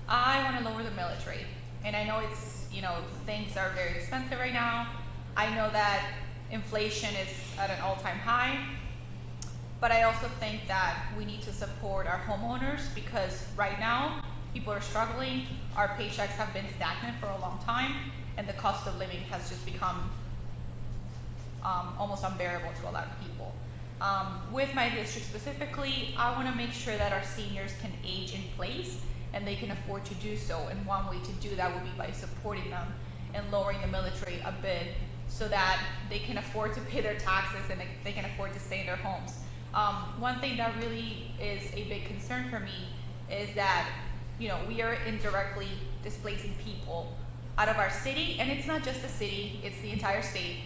I want to lower the millage rate. And I know it's, things are very expensive right now. I know that inflation is at an all-time high. But I also think that we need to support our homeowners, because right now people are struggling. Our paychecks have been stagnant for a long time, and the cost of living has just become almost unbearable to a lot of people. With my district specifically, I want to make sure that our seniors can age in place and they can afford to do so. And one way to do that would be by supporting them and lowering the millage rate a bit so that they can afford to pay their taxes and they can afford to stay in their homes. One thing that really is a big concern for me is that, we are indirectly displacing people out of our city, and it's not just the city, it's the entire state.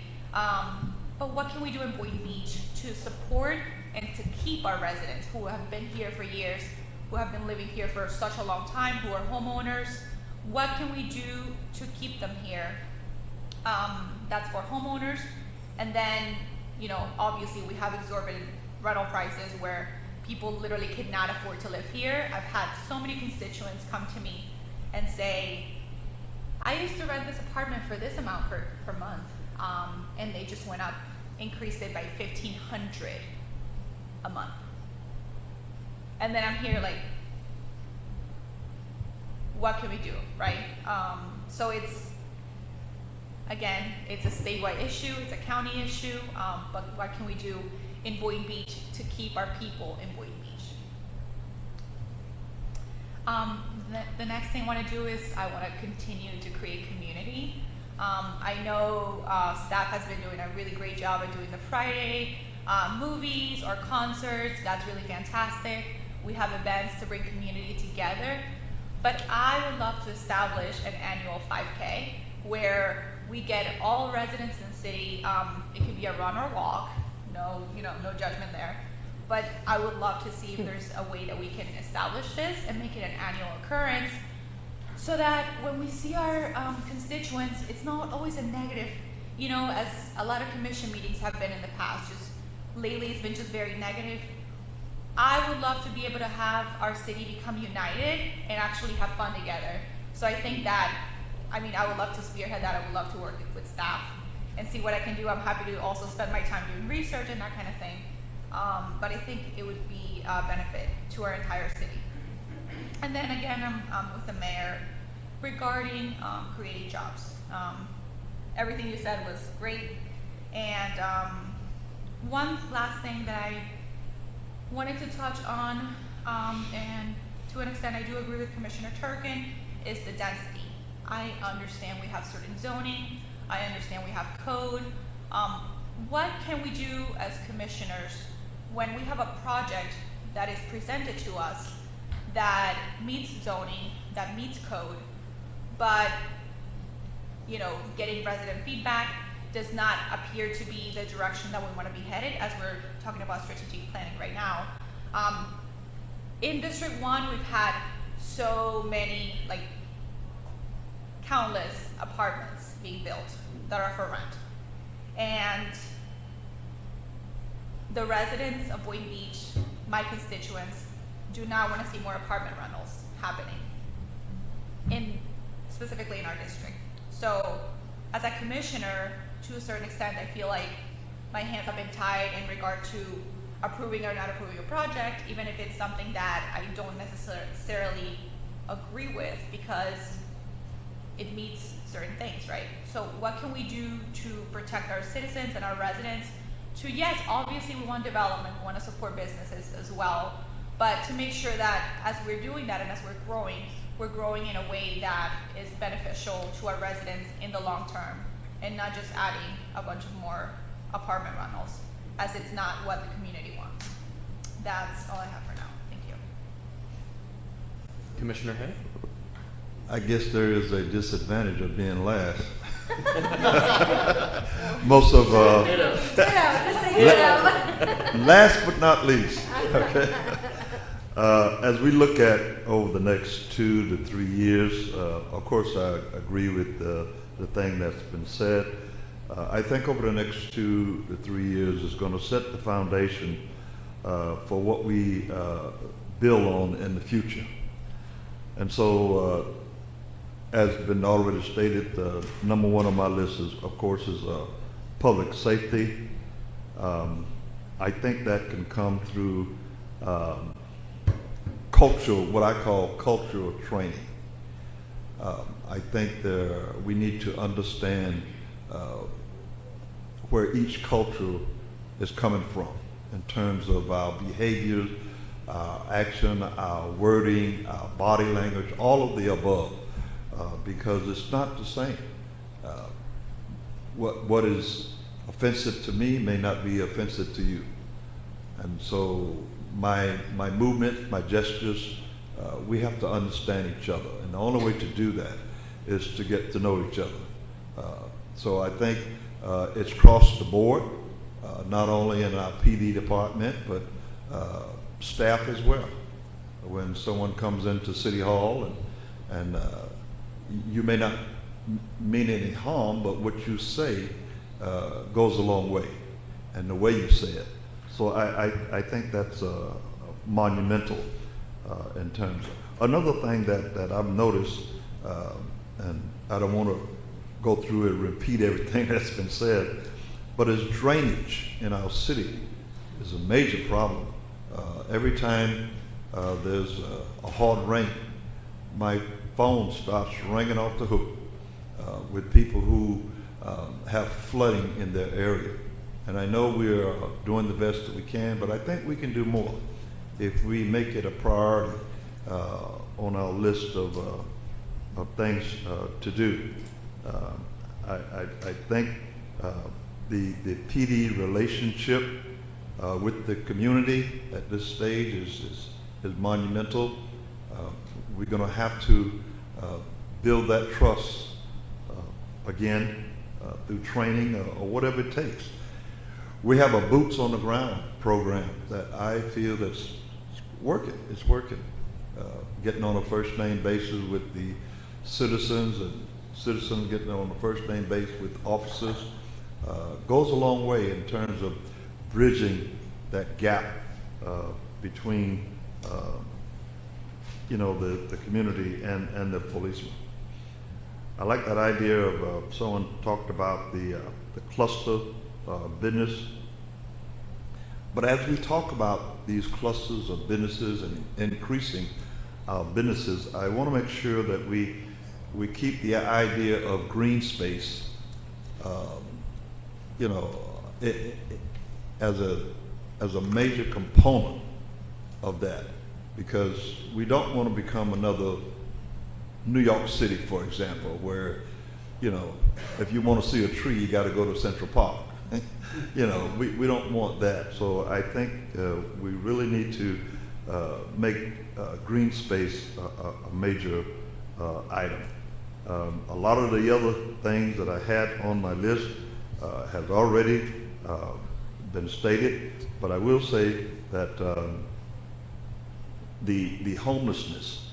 but what can we do in Boynton Beach to support and to keep our residents who have been here for years, who have been living here for such a long time, who are homeowners? What can we do to keep them here? That's for homeowners. And then, you know, obviously we have exorbitant rental prices where people literally cannot afford to live here. I've had so many constituents come to me and say, I used to rent this apartment for this amount per month, and they just went up, increased it by $1,500 a month. And then I'm here like, what can we do, right? So it's, again, it's a statewide issue, it's a county issue, but what can we do in Boynton Beach to keep our people in Boynton Beach? The next thing I want to do is I want to continue to create community. I know staff has been doing a really great job at doing the Friday movies or concerts. That's really fantastic. We have events to bring community together. But I would love to establish an annual 5K where we get all residents in the city. It could be a run or walk. No judgment there. But I would love to see if there's a way that we can establish this and make it an annual occurrence so that when we see our constituents, it's not always a negative, you know, as a lot of commission meetings have been in the past. Just lately it's been just very negative. I would love to be able to have our city become united and actually have fun together. So I think that, I would love to spearhead that. I would love to work with staff and see what I can do. I'm happy to also spend my time doing research and that kind of thing. But I think it would be a benefit to our entire city. And then again, I'm with the mayor regarding creating jobs. Everything you said was great. And one last thing that I wanted to touch on, and to an extent I do agree with Commissioner Turkin, is the density. I understand we have certain zoning. I understand we have code. What can we do as commissioners when we have a project that is presented to us that meets zoning, that meets code, but, you know, getting resident feedback does not appear to be the direction that we want to be headed, as we're talking about strategic planning right now. In District 1, we've had so many, like, countless apartments being built that are for rent. And the residents of Boynton Beach, my constituents, do not want to see more apartment rentals happening, specifically in our district. So as a commissioner, to a certain extent, I feel like my hands have been tied in regard to approving or not approving a project, even if it's something that I don't necessarily agree with because it meets certain things, right? So what can we do to protect our citizens and our residents? To, yes, obviously we want development, we want to support businesses as well, but to make sure that as we're doing that and as we're growing in a way that is beneficial to our residents in the long term, and not just adding a bunch of more apartment rentals, as it's not what the community wants. That's all I have for now. Thank you. Commissioner Hay? I guess there is a disadvantage of being last. Most of last but not least. Okay. As we look at over the next 2 to 3 years, of course I agree with the thing that's been said. I think over the next 2 to 3 years is going to set the foundation for what we build on in the future. And so, as been already stated, number one on my list is, of course, is public safety. I think that can come through what I call cultural training. I think we need to understand where each culture is coming from in terms of our behaviors, our action, our wording, our body language, all of the above, because it's not the same. What is offensive to me may not be offensive to you. And so my movements, my gestures, we have to understand each other. And the only way to do that is to get to know each other. So I think it's across the board. not only in our PD department, but staff as well. When someone comes into City Hall and you may not mean any harm, but what you say goes a long way, and the way you say it. So I think that's monumental in terms of. Another thing that I've noticed, and I don't want to go through and repeat everything that's been said, but is drainage in our city is a major problem. Every time there's a hard rain, my phone starts ringing off the hook with people who have flooding in their area. And I know we're doing the best that we can, but I think we can do more if we make it a priority on our list of things to do. I think the PD relationship with the community at this stage is monumental. We're going to have to build that trust again through training or whatever it takes. We have a boots on the ground program that I feel that's working. It's working. Getting on a first name basis with the citizens and citizens getting on a first name basis with officers goes a long way in terms of bridging that gap between the community and the policemen. I like that idea of someone talked about the cluster business. But as we talk about these clusters of businesses and increasing our businesses, I want to make sure that we keep the idea of green space, as a major component of that, because we don't want to become another New York City, for example, where, if you want to see a tree, you got to go to Central Park. We don't want that. So I think we really need to make green space a major item. A lot of the other things that I had on my list have already been stated, but I will say that the homelessness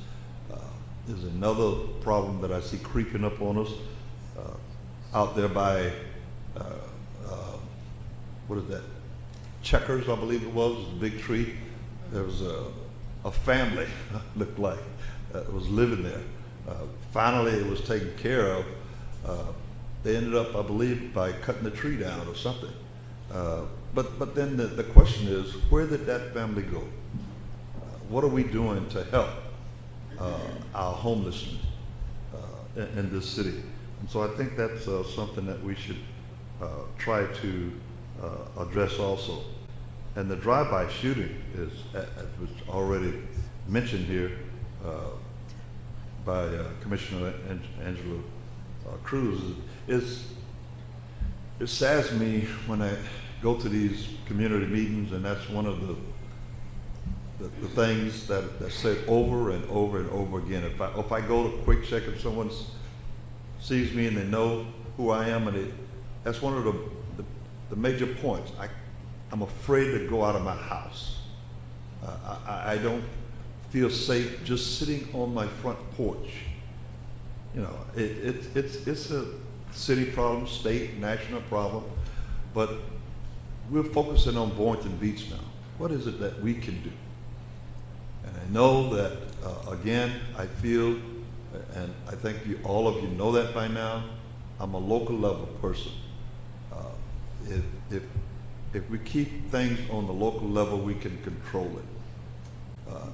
is another problem that I see creeping up on us out there by what is that? Checkers, I believe it was a big tree. There was a family, looked like, was living there. Finally, it was taken care of. They ended up, I believe, by cutting the tree down or something. But then the question is, where did that family go? What are we doing to help our homelessness in this city? And so I think that's something that we should try to address also. And the drive-by shooting is, as was already mentioned here by Commissioner Angela Cruz, it saddens me when I go to these community meetings, and that's one of the things that's said over and over and over again. If I go to Quick Check, if someone sees me and they know who I am, and that's one of the major points. I'm afraid to go out of my house. I don't feel safe just sitting on my front porch. It's a city problem, state, national problem, but we're focusing on Boynton Beach now. What is it that we can do? And I know that, again, I feel, and I think all of you know that by now, I'm a local level person. If we keep things on the local level, we can control it.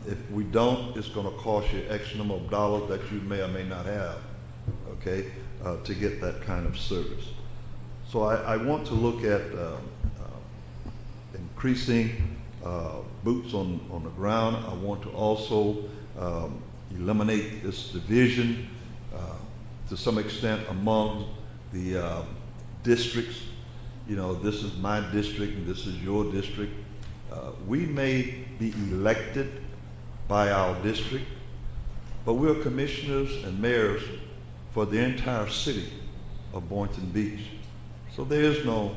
If we don't, it's going to cost you X number of dollars that you may or may not have, okay, to get that kind of service. So I want to look at increasing boots on the ground. I want to also eliminate this division to some extent among the districts. This is my district and this is your district. We may be elected by our district, but we're commissioners and mayors for the entire city of Boynton Beach. So there is no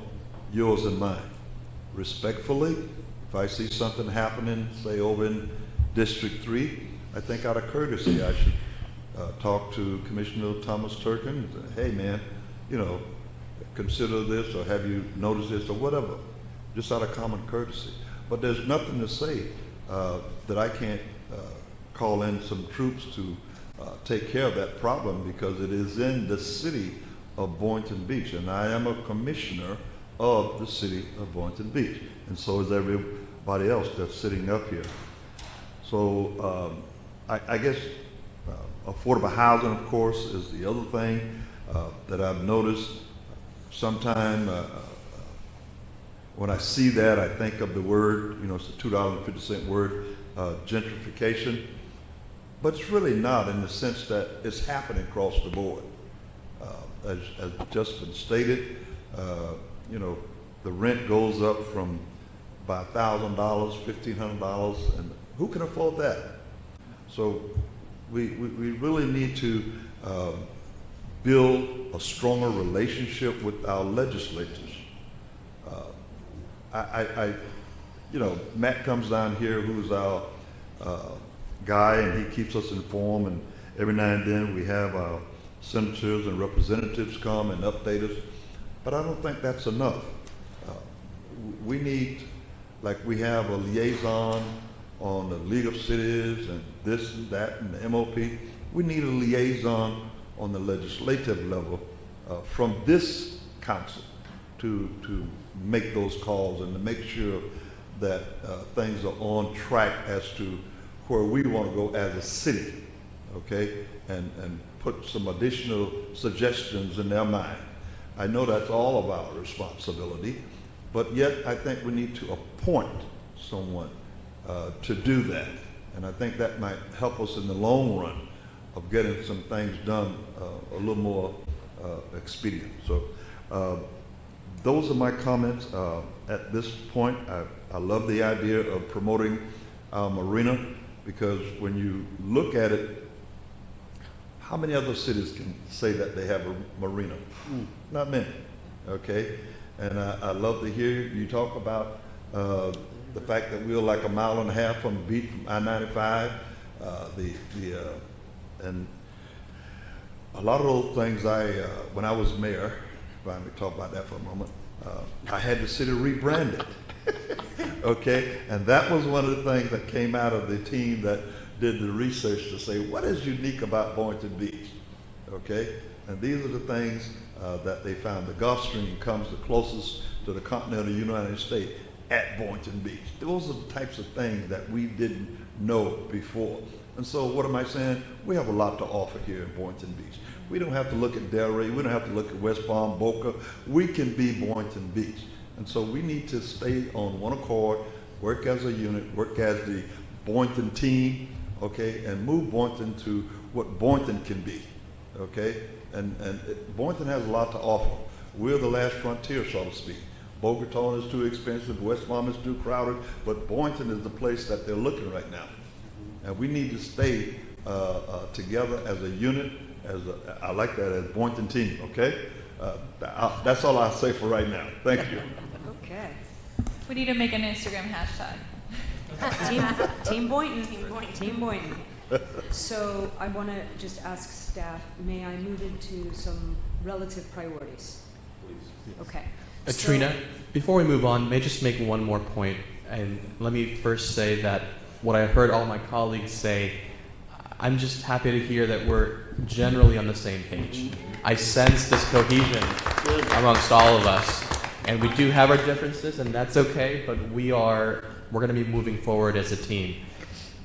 yours and mine. respectfully, if I see something happening, say over in District 3, I think out of courtesy I should talk to Commissioner Thomas Turkin and say, hey man, you know, consider this, or have you noticed this, or whatever, just out of common courtesy. But there's nothing to say that I can't call in some troops to take care of that problem, because it is in the city of Boynton Beach, and I am a commissioner of the city of Boynton Beach, and so is everybody else that's sitting up here. So I guess affordable housing, of course, is the other thing that I've noticed. Sometime when I see that, I think of the word, you know, it's a $2.50 word, gentrification, but it's really not, in the sense that it's happening across the board. As just been stated, you know, the rent goes up from by $1,000, $1,500, and who can afford that? So we really need to build a stronger relationship with our legislators. You know, Matt comes down here, who's our guy, and he keeps us informed, and every now and then we have our senators and representatives come and update us, but I don't think that's enough. We need, like we have a liaison on the League of Cities and this and that and the MOP, we need a liaison on the legislative level from this council to make those calls and to make sure that things are on track as to where we want to go as a city, okay, and put some additional suggestions in their mind. I know that's all of our responsibility, but yet I think we need to appoint someone to do that, and I think that might help us in the long run of getting some things done a little more expedient. So those are my comments at this point. I love the idea of promoting our marina, because when you look at it, how many other cities can say that they have a marina? Not many, okay? And I love to hear you talk about the fact that we're like 1.5 miles from the beach, from I-95, and a lot of those things when I was mayor, if I may talk about that for a moment, I had the city rebranded, okay? And that was one of the things that came out of the team that did the research to say, what is unique about Boynton Beach, okay? And these are the things that they found. The Gulf Stream comes the closest to the continental United States at Boynton Beach. Those are the types of things that we didn't know before. And so what am I saying? We have a lot to offer here in Boynton Beach. We don't have to look at Delray. We don't have to look at West Palm, Boca. We can be Boynton Beach. And so we need to stay on one accord, work as a unit, work as the Boynton team, okay, and move Boynton to what Boynton can be, okay? And Boynton has a lot to offer. We're the last frontier, so to speak. Boca Raton is too expensive, West Palm is too crowded, but Boynton is the place that they're looking right now. And we need to stay together as a unit, I like that, as Boynton team, okay? That's all I'll say for right now. Thank you. Okay. We need to make an Instagram hashtag. Team Boynton. Team Boynton. So I want to just ask staff, may I move into some relative priorities? Please. Okay. Trina, before we move on, may I just make one more point? And let me first say that what I heard all my colleagues say, I'm just happy to hear that we're generally on the same page. I sense this cohesion amongst all of us. And we do have our differences, and that's okay, but we're going to be moving forward as a team.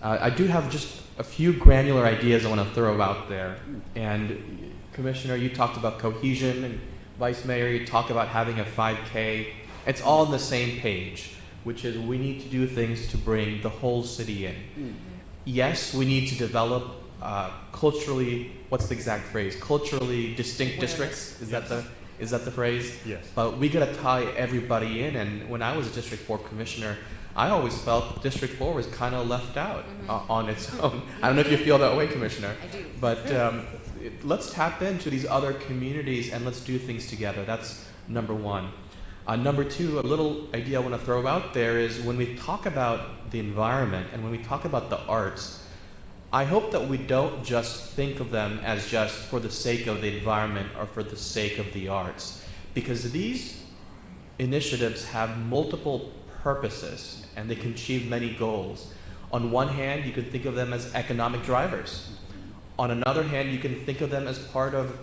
I do have just a few granular ideas I want to throw out there. And Commissioner, you talked about cohesion, and Vice Mayor, you talked about having a 5K. It's all on the same page, which is we need to do things to bring the whole city in. Yes, we need to develop culturally, what's the exact phrase? Culturally distinct districts? Is that the phrase? Yes. But we gotta tie everybody in, and when I was a District 4 commissioner, I always felt District 4 was kind of left out on its own. I don't know if you feel that way, Commissioner. I do. But let's tap into these other communities and let's do things together. That's number one. Number two, a little idea I want to throw out there is when we talk about the environment and when we talk about the arts, I hope that we don't just think of them as just for the sake of the environment or for the sake of the arts, because these initiatives have multiple purposes and they can achieve many goals. On one hand, you can think of them as economic drivers. On another hand, you can think of them as part of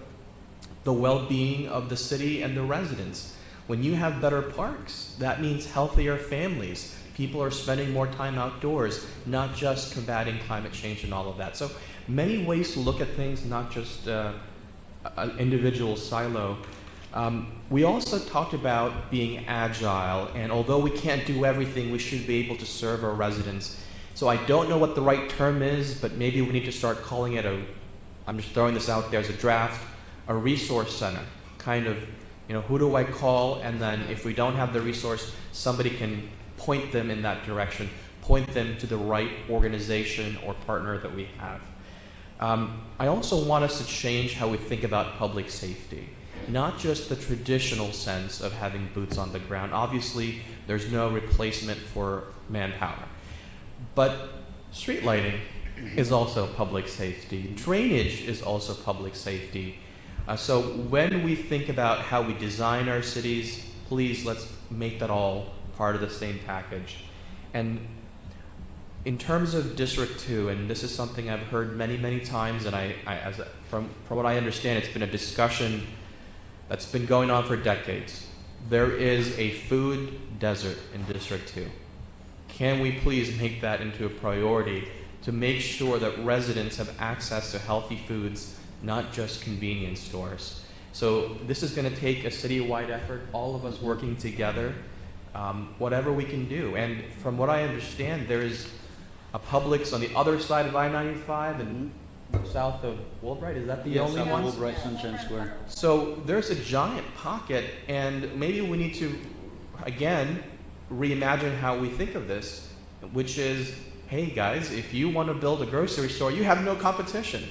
the well-being of the city and the residents. When you have better parks, that means healthier families. People are spending more time outdoors, not just combating climate change and all of that. So many ways to look at things, not just an individual silo. We also talked about being agile, and although we can't do everything, we should be able to serve our residents. So I don't know what the right term is, but maybe we need to start calling it I'm just throwing this out there as a draft, a resource center. Kind of, who do I call? And then if we don't have the resource, somebody can point them in that direction, point them to the right organization or partner that we have. I also want us to change how we think about public safety. Not just the traditional sense of having boots on the ground. Obviously, there's no replacement for manpower. But street lighting is also public safety. Drainage is also public safety. So when we think about how we design our cities, please let's make that all part of the same package. And in terms of District 2, and this is something I've heard many, many times, and from what I understand, it's been a discussion that's been going on for decades. There is a food desert in District 2. Can we please make that into a priority to make sure that residents have access to healthy foods, not just convenience stores? So this is going to take a citywide effort, all of us working together, whatever we can do. And from what I understand, there is a Publix on the other side of I-95 and south of Woolbright. Is that the only one? Woolbright, Sunshine Square. So there's a giant pocket, and maybe we need to, again, reimagine how we think of this, which is, hey guys, if you want to build a grocery store, you have no competition,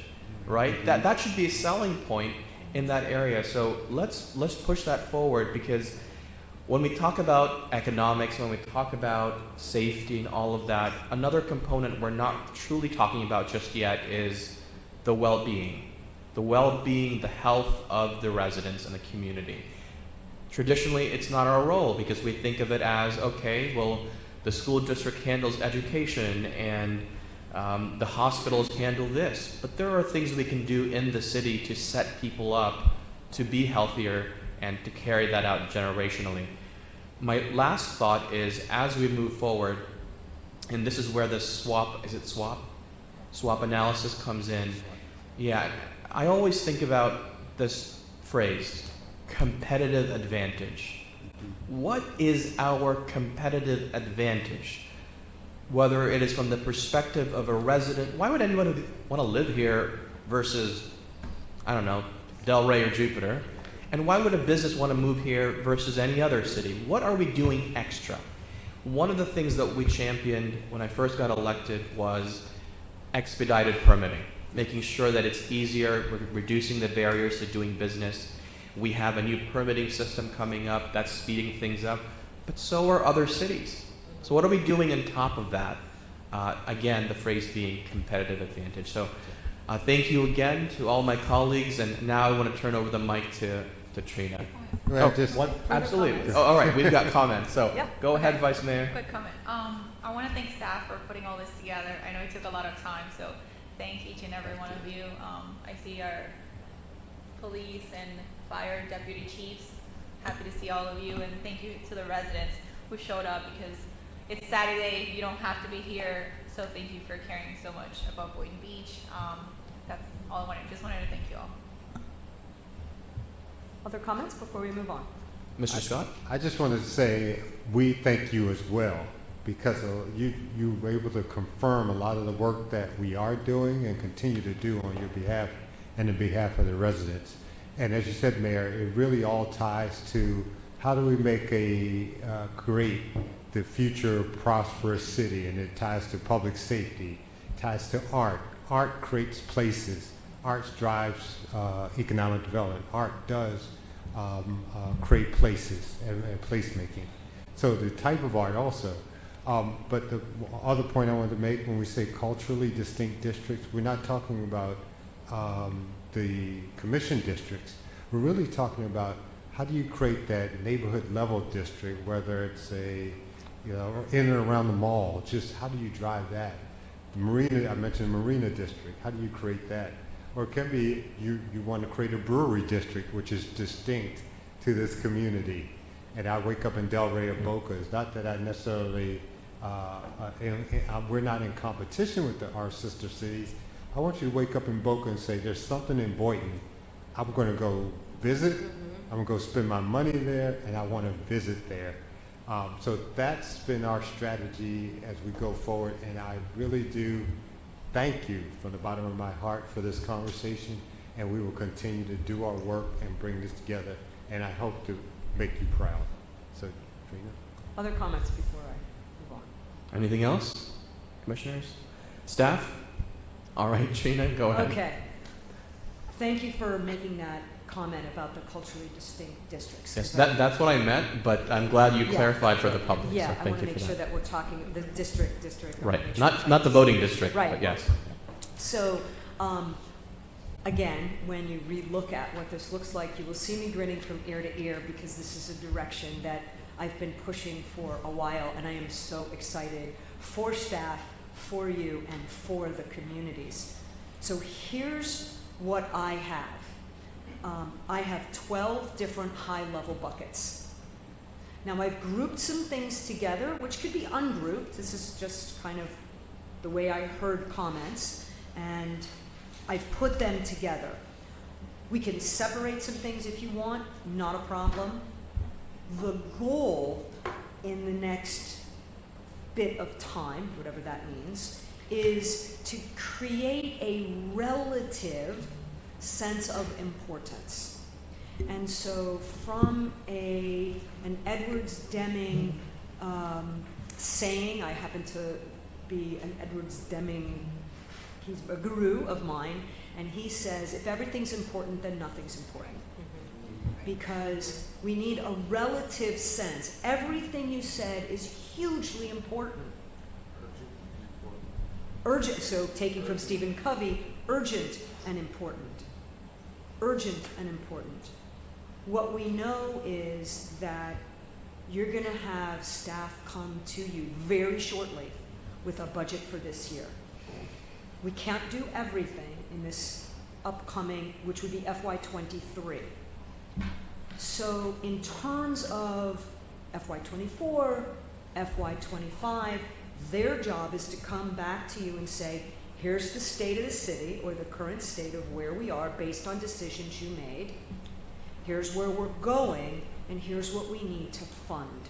right? That should be a selling point in that area. So let's push that forward, because when we talk about economics, when we talk about safety and all of that, another component we're not truly talking about just yet is the well-being. The well-being, the health of the residents and the community. Traditionally, it's not our role because we think of it as, okay, well, the school district handles education and the hospitals handle this. But there are things we can do in the city to set people up to be healthier and to carry that out generationally. My last thought is, as we move forward, and this is where the swap analysis comes in. Yeah, I always think about this phrase, competitive advantage. What is our competitive advantage? Whether it is from the perspective of a resident, why would anyone want to live here versus, I don't know, Delray or Jupiter? And why would a business want to move here versus any other city? What are we doing extra? One of the things that we championed when I first got elected was expedited permitting, making sure that it's easier, we're reducing the barriers to doing business. We have a new permitting system coming up that's speeding things up, but so are other cities. So what are we doing on top of that? Again, the phrase being competitive advantage. So thank you again to all my colleagues, and now I want to turn over the mic to Trina. Well, absolutely. Oh, all right, we've got comments. So Yeah. Go ahead, Vice Mayor. Quick comment. I want to thank staff for putting all this together. I know it took a lot of time, so thank each and every one of you. I see our police and fire deputy chiefs. Happy to see all of you, and thank you to the residents who showed up, because it's Saturday. You don't have to be here, so thank you for caring so much about Boynton Beach. That's all I wanted. Just wanted to thank you all. Other comments before we move on? Mr. Scott? I just wanted to say we thank you as well, because you were able to confirm a lot of the work that we are doing and continue to do on your behalf and the behalf of the residents. And as you said, Mayor, it really all ties to how do we make create the future prosperous city, and it ties to public safety, ties to art. Art creates places. Art drives economic development. Art does create places and placemaking. So the type of art also. But the other point I wanted to make, when we say culturally distinct districts, we're not talking about the commission districts. We're really talking about how do you create that neighborhood level district, whether it's or in and around the mall, just how do you drive that? Marina, I mentioned Marina district, how do you create that? Or it can be you want to create a brewery district, which is distinct to this community. And I wake up in Delray or Boca. It's not that I necessarily, we're not in competition with our sister cities. I want you to wake up in Boca and say, there's something in Boynton. I'm going to go visit. I'm going to go spend my money there, and I want to visit there. So that's been our strategy as we go forward, and I really do thank you from the bottom of my heart for this conversation, and we will continue to do our work and bring this together, and I hope to make you proud. So, Trina? Other comments before I move on? Anything else, commissioners? Staff? All right, Trina, go ahead. Okay. Thank you for making that comment about the culturally distinct districts. Yes, that's what I meant, but I'm glad you clarified for the public. Yeah, so I thank want to you make for sure that. that we're talking the district. Right, not the voting district, right. But yes. So, again, when you relook at what this looks like, you will see me grinning from ear to ear because this is a direction that I've been pushing for a while, and I am so excited for staff, for you, and for the communities. So here's what I have. I have 12 different high-level buckets. Now I've grouped some things together, which could be ungrouped. This is just kind of the way I heard comments, and I've put them together. We can separate some things if you want, not a problem. The goal in the next bit of time, whatever that means, is to create a relative sense of importance. And so from an Edwards Deming saying, I happen to be an Edwards Deming, he's a guru of mine, and he says, if everything's important, then nothing's important. Because we need a relative sense. Everything you said is hugely important. Urgent, so taking from Stephen Covey, urgent and important. Urgent and important. What we know is that you're going to have staff come to you very shortly with a budget for this year. We can't do everything in this upcoming, which would be FY23. So in terms of FY24, FY25, their job is to come back to you and say, here's the state of the city or the current state of where we are based on decisions you made. Here's where we're going, and here's what we need to fund.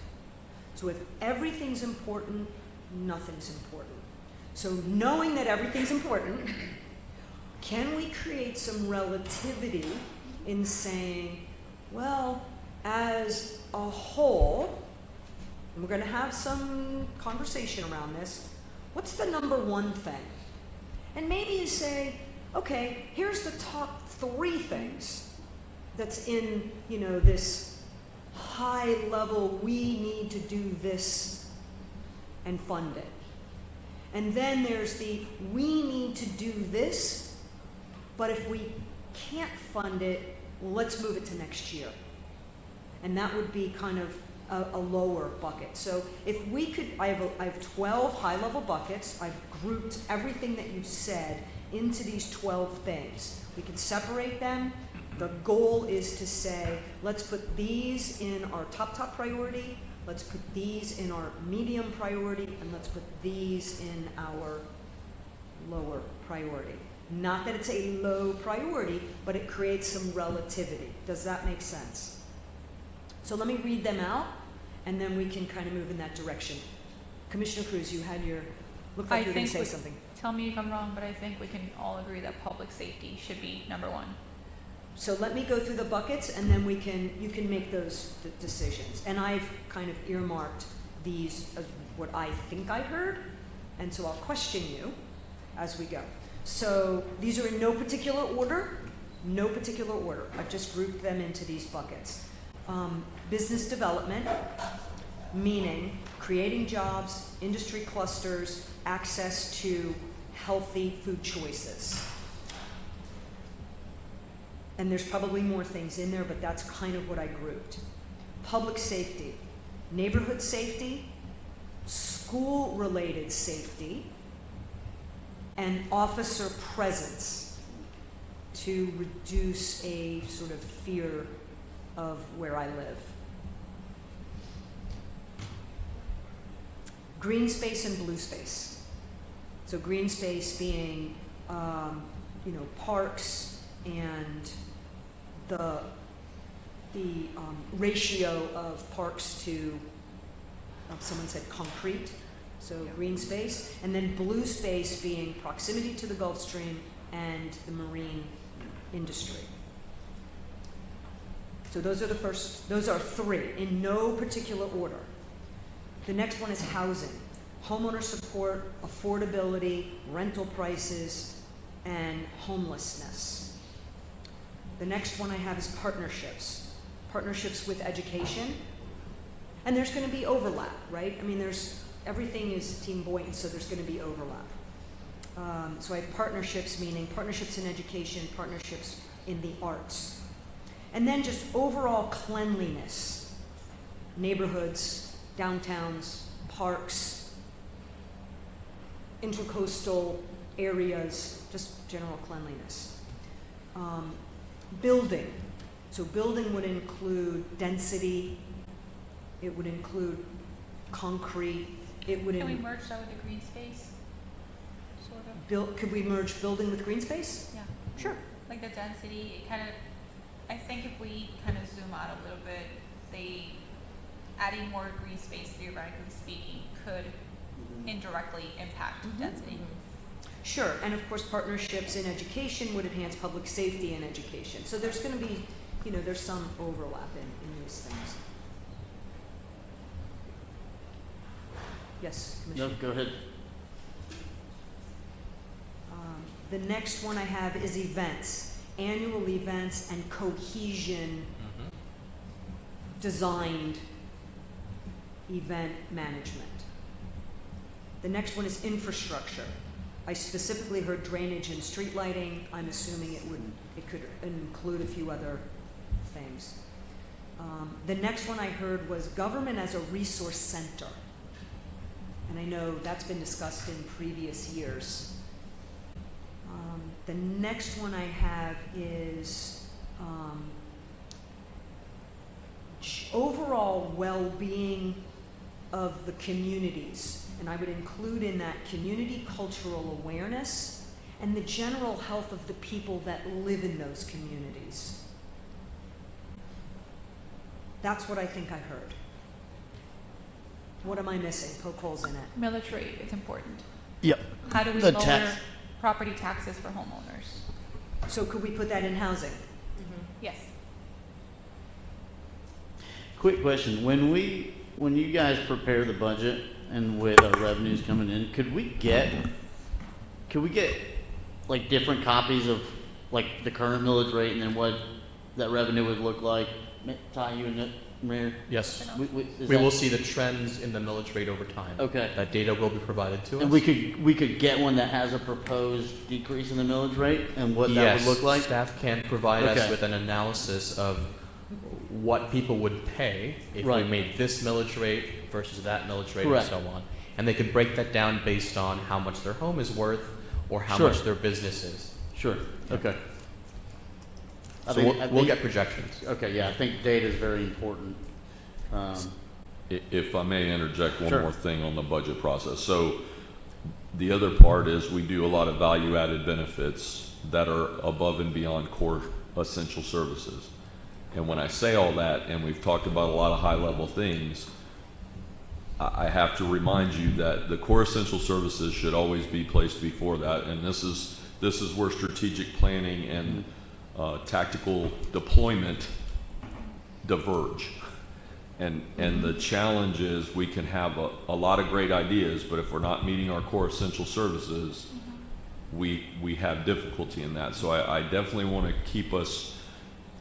So if everything's important, nothing's important. So knowing that everything's important, can we create some relativity in saying, well, as a whole, and we're going to have some conversation around this, what's the number one thing? And maybe you say, okay, here's the top 3 things that's in, this high level, we need to do this and fund it. And then there's the, we need to do this, but if we can't fund it, let's move it to next year. And that would be kind of a lower bucket. So if we could, I have 12 high-level buckets. I've grouped everything that you said into these 12 things. We can separate them. The goal is to say, let's put these in our top priority, let's put these in our medium priority, and let's put these in our lower priority. Not that it's a low priority, but it creates some relativity. Does that make sense? So let me read them out, and then we can kind of move in that direction. Commissioner Cruz, you had your, looked like you were going to say something. Tell me if I'm wrong, but I think we can all agree that public safety should be number 1. So let me go through the buckets, and then you can make those decisions. And I've kind of earmarked these as what I think I heard, and so I'll question you as we go. So these are in no particular order. no particular order. I've just grouped them into these buckets. Business development, meaning creating jobs, industry clusters, access to healthy food choices. And there's probably more things in there, but that's kind of what I grouped. Public safety, neighborhood safety, school-related safety, and officer presence to reduce a sort of fear of where I live. Green space and blue space. So green space being, parks and the ratio of parks to, someone said concrete, so green space, and then blue space being proximity to the Gulf Stream and the marine industry. So those are three in no particular order. The next one is housing, homeowner support, affordability, rental prices, and homelessness. The next one I have is partnerships, partnerships with education, and there's going to be overlap, right? I mean, everything is Team Boynton, so there's going to be overlap. So I have partnerships, meaning partnerships in education, partnerships in the arts. And then just overall cleanliness, neighborhoods, downtowns, parks, intercoastal areas, just general cleanliness. Building. So building would include density, it would include concrete, it would Can we merge that with the green space? Sort of. Could we merge building with green space? Yeah. Sure. Like the density, it kind of, I think if we kind of zoom out a little bit, adding more green space, theoretically speaking, could indirectly impact density. Sure, and of course partnerships in education would enhance public safety in education. So there's going to be, there's some overlap in these things. Yes, Commissioner? No, go ahead. The next one I have is events, annual events and cohesion designed event management. The next one is infrastructure. I specifically heard drainage and street lighting. I'm assuming it could include a few other things. The next one I heard was government as a resource center. And I know that's been discussed in previous years. The next one I have is overall well-being of the communities. And I would include in that community cultural awareness and the general health of the people that live in those communities. That's what I think I heard. What am I missing? Poke holes in it. Millage rate, it's important. Yep. How do we The lower tax. property taxes for homeowners? So could we put that in housing? Yes. Quick question: when you guys prepare the budget and with our revenues coming in, could we get like different copies of like the current millage rate and then what that revenue would look like? Ty, you and Mayor? Yes. We will see the trends in the millage rate over time. Okay. That data will be provided to us. And we could get one that has a proposed decrease in the millage rate and what that would look like? Staff can provide us Okay. with an analysis of what people would pay if we made this millage rate versus that millage rate Correct. and so on. And they can break that down based on how much their home is worth or how Sure. much their business is. Sure. Okay. So we'll get projections. Okay, yeah, I think data is very important. If I may interject one Sure. more thing on the budget process. So the other part is we do a lot of value-added benefits that are above and beyond core essential services. And when I say all that, and we've talked about a lot of high-level things, I have to remind you that the core essential services should always be placed before that. And this is where strategic planning and tactical deployment diverge. And the challenge is we can have a lot of great ideas, but if we're not meeting our core essential services, we have difficulty in that. So I definitely want to keep us,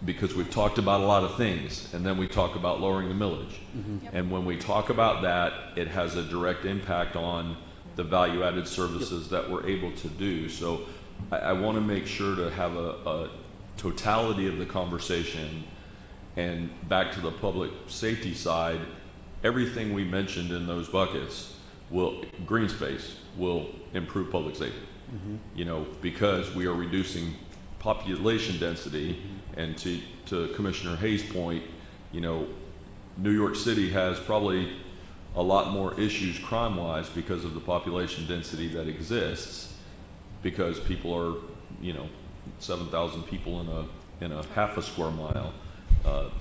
because we've talked about a lot of things, and then we talk about lowering the millage. Mhm. And when we talk about that, it has a direct impact on the value-added services that we're able to do. So I want to make sure to have a totality of the conversation. And back to the public safety side, everything we mentioned in those buckets green space will improve public safety. Mhm. You know, because we are reducing population density. And to Commissioner Hayes' point, you know, New York City has probably a lot more issues crime-wise because of the population density that exists, because people are, you know, 7,000 people in a half a square mile.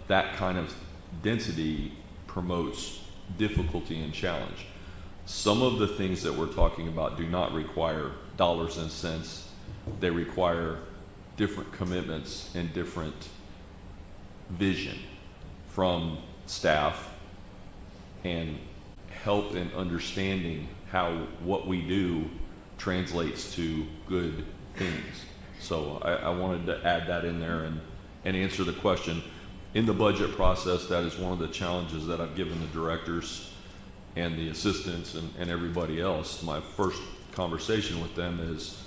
That kind of density promotes difficulty and challenge. Some of the things that we're talking about do not require dollars and cents. They require different commitments and different vision from staff, and help in understanding how what we do translates to good things. So I wanted to add that in there and answer the question. In the budget process, that is one of the challenges that I've given the directors and the assistants and everybody else. My first conversation with them is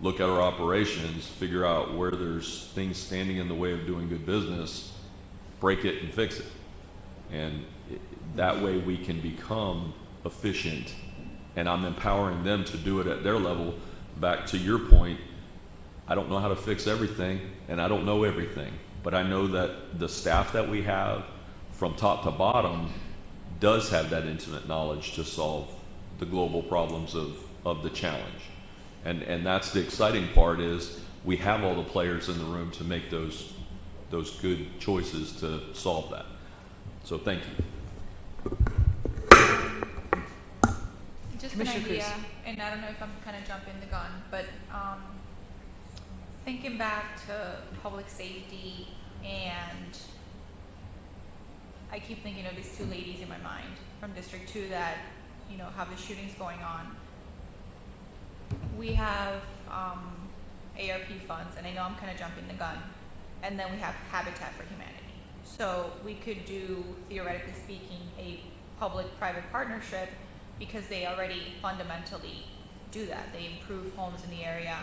look at our operations, figure out where there's things standing in the way of doing good business, break it and fix it. And that way we can become efficient, and I'm empowering them to do it at their level. Back to your point, I don't know how to fix everything, and I don't know everything, but I know that the staff that we have from top to bottom does have that intimate knowledge to solve the global problems of the challenge. And that's the exciting part, is we have all the players in the room to make those good choices to solve that. So thank you. Just an Commissioner idea, Cruz. and I don't know if I'm kind of jumping the gun, but thinking back to public safety, and I keep thinking of these two ladies in my mind from District 2 that, you know, have the shootings going on. We have ARP funds, and I know I'm kind of jumping the gun, and then we have Habitat for Humanity. So we could do, theoretically speaking, a public-private partnership, because they already fundamentally do that. They improve homes in the area.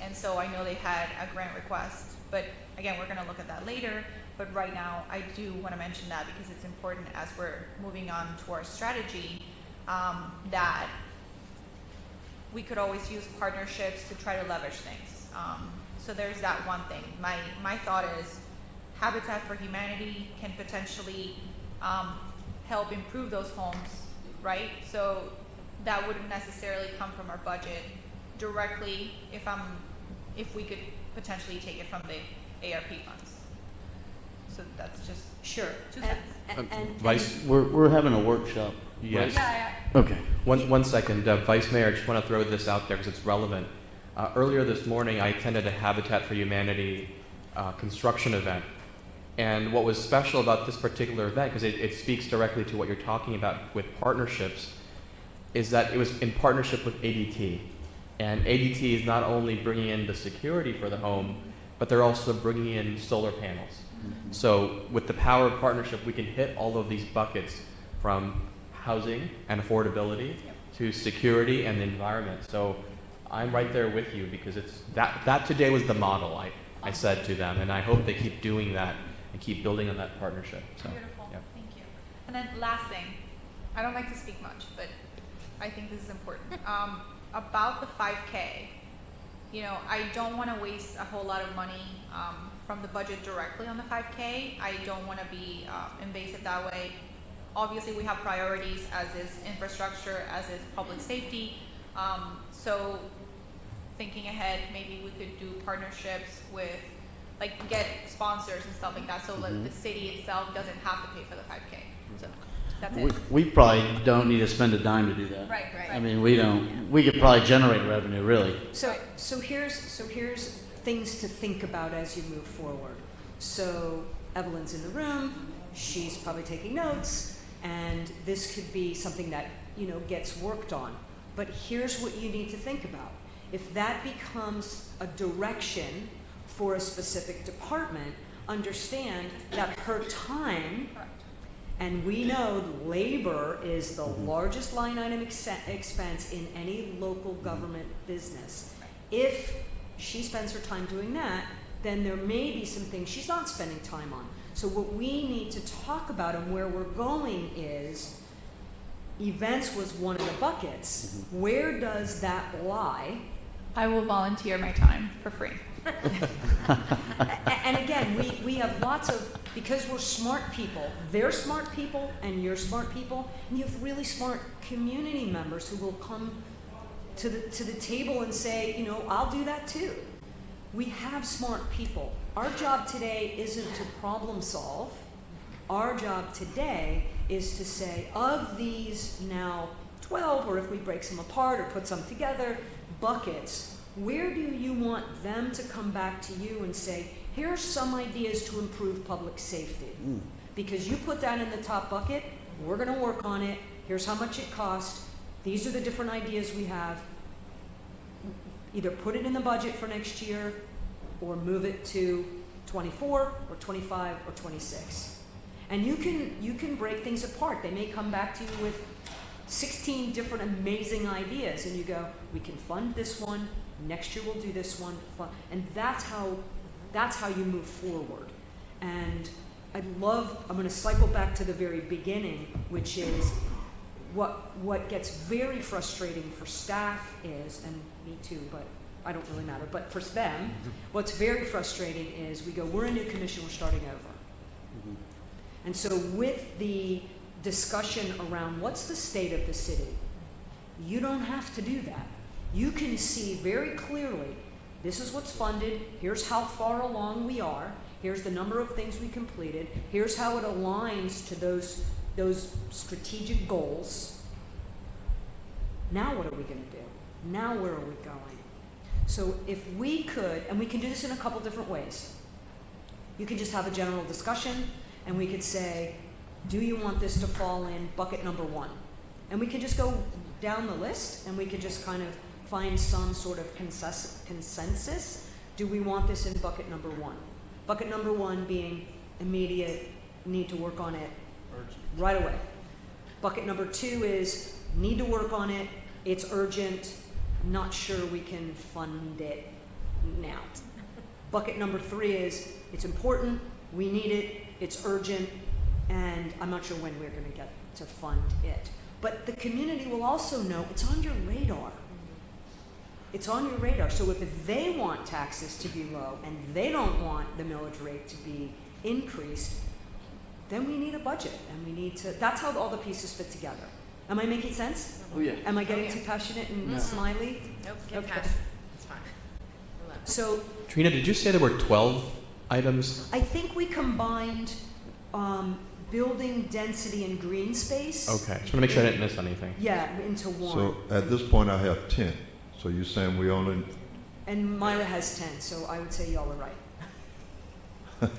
And so I know they had a grant request, but again, we're gonna look at that later. But right now, I do wanna mention that because it's important as we're moving on to our strategy, that we could always use partnerships to try to leverage things. So there's that one thing. My thought is Habitat for Humanity can potentially help improve those homes, right? So that wouldn't necessarily come from our budget directly if we could potentially take it from the ARP funds. So that's just Sure. 2 cents. Vice, We're having a workshop. yes. Yeah. Okay. One second, Vice Mayor, I just want to throw this out there because it's relevant. Earlier this morning, I attended a Habitat for Humanity construction event. And what was special about this particular event, because it speaks directly to what you're talking about with partnerships, is that it was in partnership with ADT. And ADT is not only bringing in the security for the home, but they're also bringing in solar panels. Mm-hmm. So with the power of partnership, we can hit all of these buckets, from housing and affordability to security and the environment. So I'm right there with you, because it's that today was the model I said to them, and I hope they keep doing that and keep building on that partnership. So, Beautiful. yeah. Thank you. And then last thing, I don't like to speak much, but I think this is important. About the 5K, you know, I don't want to waste a whole lot of money from the budget directly on the 5K. I don't want to be invasive that way. Obviously, we have priorities, as is infrastructure, as is public safety. So thinking ahead, maybe we could do partnerships with, like, get sponsors and stuff like that, so that the city itself doesn't have to pay for the 5K. So that's it. We probably don't need to spend a dime to do that. Right. I mean, we could probably generate revenue, really. So here's things to think about as you move forward. So Evelyn's in the room, she's probably taking notes, and this could be something that, you know, gets worked on. But here's what you need to think about. if that becomes a direction for a specific department, understand that her time, and we know labor is the largest line item expense in any local government business. If she spends her time doing that, then there may be some things she's not spending time on. So what we need to talk about and where we're going is, events was one of the buckets. Where does that lie? I will volunteer my time for free. And again, we have lots of, because we're smart people, they're smart people and you're smart people, and you have really smart community members who will come to the table and say, you know, I'll do that too. We have smart people. Our job today isn't to problem solve. Our job today is to say, of these now 12, or if we break some apart or put some together, buckets, where do you want them to come back to you and say, here's some ideas to improve public safety? Because you put that in the top bucket, we're gonna work on it, here's how much it costs, these are the different ideas we have. Either put it in the budget for next year or move it to 24 or 25 or 26. And you can break things apart. They may come back to you with 16 different amazing ideas, and you go, we can fund this one, next year we'll do this one, and that's how you move forward. And I'm going to cycle back to the very beginning, which is what gets very frustrating for staff is, and me too, but I don't really matter, but for them, what's very frustrating is we go, we're a new commission, we're starting over. And so with the discussion around what's the state of the city, you don't have to do that. You can see very clearly, this is what's funded, here's how far along we are, here's the number of things we completed, here's how it aligns to those strategic goals. Now what are we going to do? Now where are we going? So if we could, and we can do this in a couple different ways. You could just have a general discussion, and we could say, do you want this to fall in bucket number 1? And we could just go down the list, and we could just kind of find some sort of consensus. Do we want this in bucket number 1? Bucket number 1 being immediate, need to work on it right away. Bucket number 2 is need to work on it, it's urgent, not sure we can fund it now. Bucket number 3 is it's important, we need it, it's urgent, and I'm not sure when we're going to get to fund it. But the community will also know it's on your radar. It's on your radar. So if they want taxes to be low and they don't want the millage rate to be increased, then we need a budget, and we need to, that's how all the pieces fit together. Am I making sense? Oh, yeah. Am I getting too passionate and smiley? Nope, get past. It's fine. I love it. So, Trina, did you say there were 12 items? I think we combined building density and green space. Okay, just want to make sure I didn't miss anything. Yeah, into one. So at this point, I have 10. So you're saying we only, And Myra has 10, so I would say y'all are right.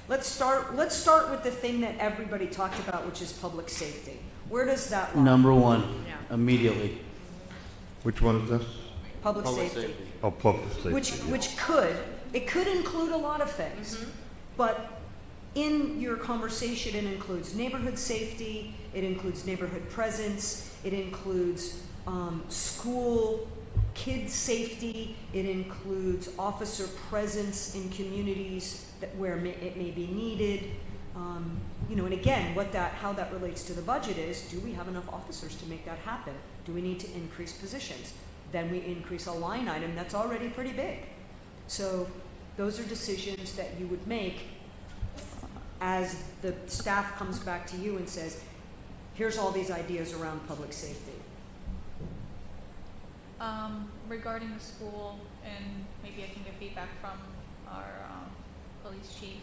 Let's start with the thing that everybody talked about, which is public safety. Where does that lie? Number 1, Yeah. immediately. which one is this? Public safety. Oh, public safety. Which could include a lot of things. But in your conversation, it includes neighborhood safety, it includes neighborhood presence, it includes school, kids safety, it includes officer presence in communities where it may be needed. And again, how that relates to the budget is, do we have enough officers to make that happen? Do we need to increase positions? Then we increase a line item that's already pretty big. So those are decisions that you would make as the staff comes back to you and says, here's all these ideas around public safety. Regarding the school, and maybe I can get feedback from our police chief.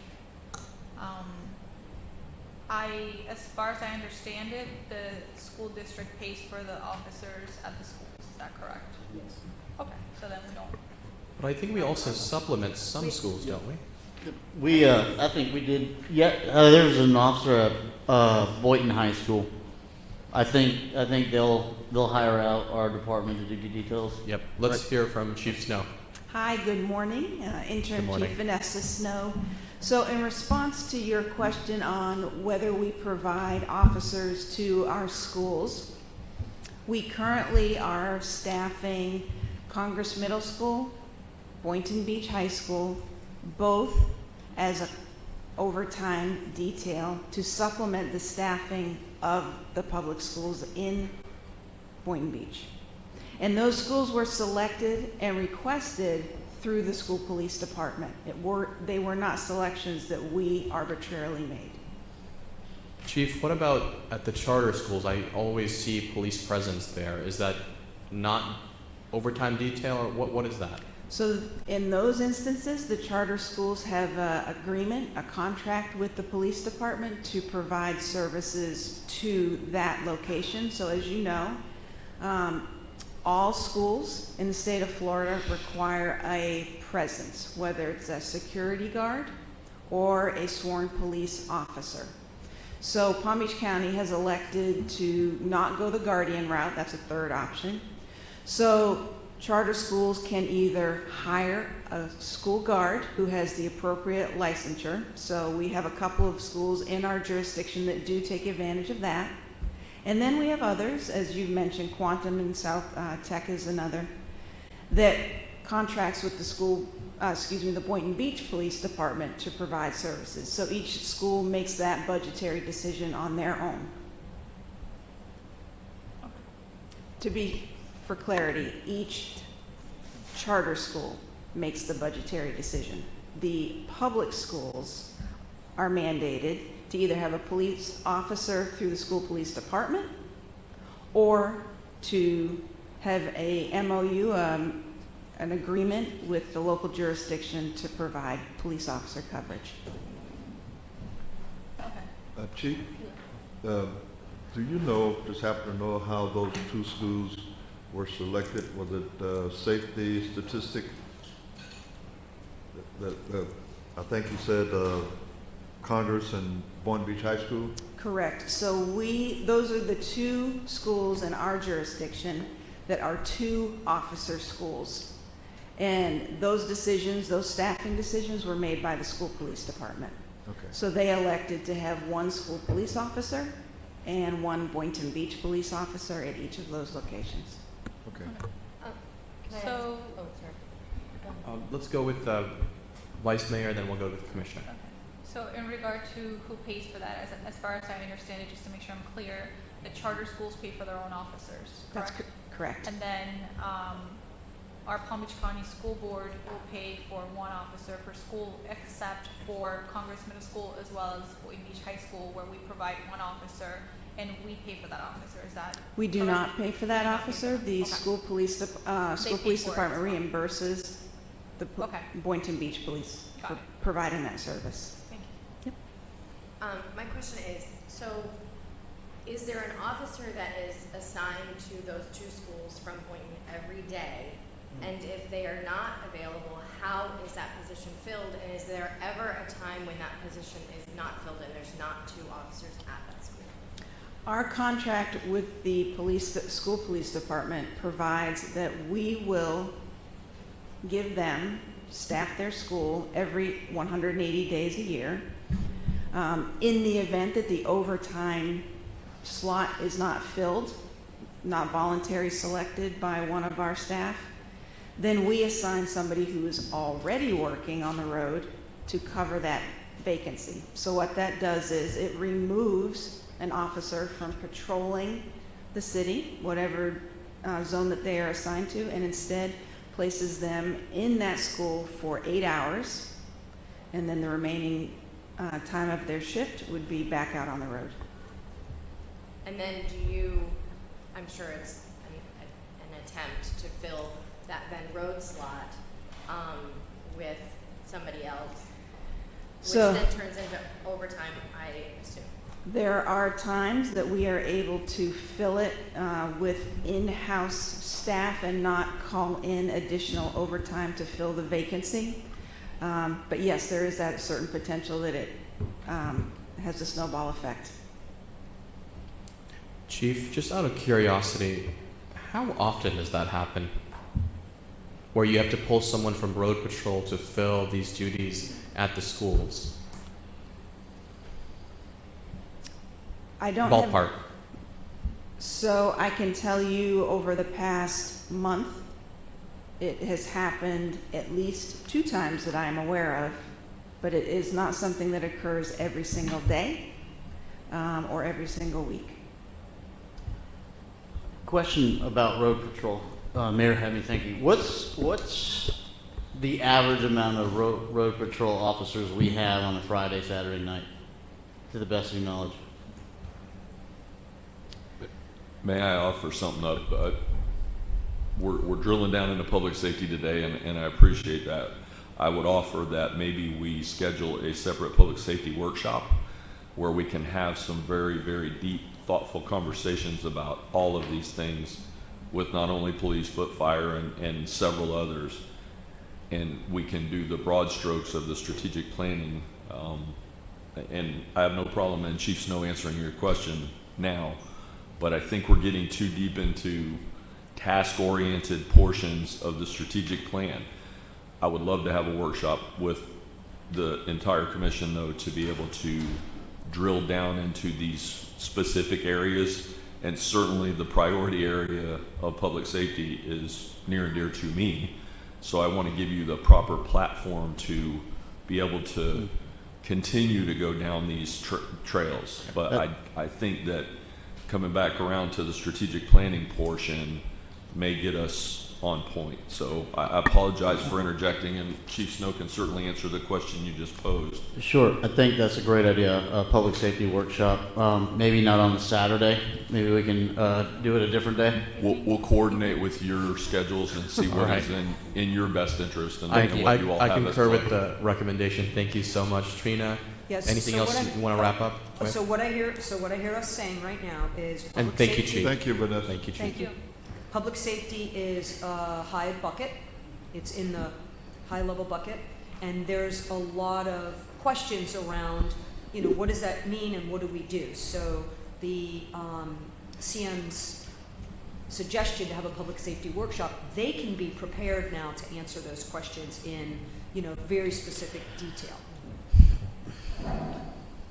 As far as I understand it, the school district pays for the officers at the schools. Is that correct? Yes. Okay, so then we don't. But I think we also supplement some schools, don't we? We, I think we did. Yeah, there was an officer at Boynton High School I think they'll hire out our department to do the details. Yep. Let's hear from Chief Snow. Hi, good morning. Interim Good morning. Chief Vanessa Snow. So in response to your question on whether we provide officers to our schools, we currently are staffing Congress Middle School, Boynton Beach High School, both as an overtime detail to supplement the staffing of the public schools in Boynton Beach. And those schools were selected and requested through the school police department. They were not selections that we arbitrarily made. Chief, what about at the charter schools? I always see police presence there. Is that not overtime detail, or what is that? So in those instances, the charter schools have an agreement, a contract with the police department to provide services to that location. So as you know, all schools in the state of Florida require a presence, whether it's a security guard or a sworn police officer. So Palm Beach County has elected to not go the guardian route. That's a third option. So charter schools can either hire a school guard who has the appropriate licensure. So we have a couple of schools in our jurisdiction that do take advantage of that. And then we have others, as you've mentioned, Quantum and South Tech is another, that contracts with the Boynton Beach Police Department to provide services. So each school makes that budgetary decision on their own. For clarity, each charter school makes the budgetary decision. The public schools are mandated to either have a police officer through the school police department or to have a MOU, an agreement with the local jurisdiction to provide police officer coverage. Chief, do you know, just happen to know how those two schools were selected? Was it safety statistic? I think you said Congress and Boynton Beach High School? Correct. So those are the two schools in our jurisdiction that are two officer schools. And those decisions, those staffing decisions were made by the school police department. Okay. So they elected to have one school police officer and one Boynton Beach police officer at each of those locations. Okay. So, Let's go with Vice Mayor, then we'll go with the Commissioner. okay. So in regard to who pays for that, as far as I understand it, just to make sure I'm clear, the charter schools pay for their own officers, correct? That's correct. And then our Palm Beach County School Board will pay for one officer per school, except for Congress Middle School as well as Boynton Beach High School, where we provide one officer and we pay for that officer. Is that We do correct? not pay for that officer. The Okay. school police pay for it department as well. reimburses the Okay. Boynton Beach Police Got for it. providing that service. Thank you. My question is, so is there an officer that is assigned to those two schools from Boynton every day? And if they are not available, how is that position filled? And is there ever a time when that position is not filled and there's not two officers at that school? Our contract with the school police department provides that we will give them, staff their school every 180 days a year. In the event that the overtime slot is not filled, not voluntarily selected by one of our staff, then we assign somebody who is already working on the road to cover that vacancy. So what that does is it removes an officer from patrolling the city, whatever zone that they are assigned to, and instead places them in that school for 8 hours, and then the remaining time of their shift would be back out on the road. And then I'm sure it's an attempt to fill that then road slot with somebody else, which then turns into overtime, I assume. There are times that we are able to fill it with in-house staff and not call in additional overtime to fill the vacancy. But yes, there is that certain potential that it has a snowball effect. Chief, just out of curiosity, how often does that happen? Where you have to pull someone from road patrol to fill these duties at the schools? I don't have- Ballpark. So I can tell you over the past month, it has happened at least 2 times that I am aware of, but it is not something that occurs every single day or every single week. Question about road patrol. Mayor had me thinking, what's the average amount of road patrol officers we have on a Friday, Saturday night, to the best of your knowledge? May I offer something up? We're drilling down into public safety today, and I appreciate that. I would offer that maybe we schedule a separate public safety workshop where we can have some very, very deep, thoughtful conversations about all of these things with not only police but fire and several others. And we can do the broad strokes of the strategic planning. And I have no problem in Chief Snow answering your question now, but I think we're getting too deep into task-oriented portions of the strategic plan. I would love to have a workshop with the entire commission, though, to be able to drill down into these specific areas. And certainly the priority area of public safety is near and dear to me. So I want to give you the proper platform to be able to continue to go down these trails. But I think that coming back around to the strategic planning portion may get us on point. So I apologize for interjecting, and Chief Snow can certainly answer the question you just posed. Sure, I think that's a great idea, a public safety workshop. Maybe not on a Saturday. Maybe we can do it a different day. We'll coordinate with your schedules and see what is in your best interest and what you all have. I concur with the recommendation. Thank you so much, Trina. Yes, Anything so else you want to wrap up with? So what I hear us saying right now is And public thank you, safety- Chief. Thank you, Vanessa. Thank you, Chief. Thank you. Public safety is a high bucket. It's in the high level bucket. And there's a lot of questions around, what does that mean and what do we do? So the CM's suggestion to have a public safety workshop, they can be prepared now to answer those questions in, very specific detail.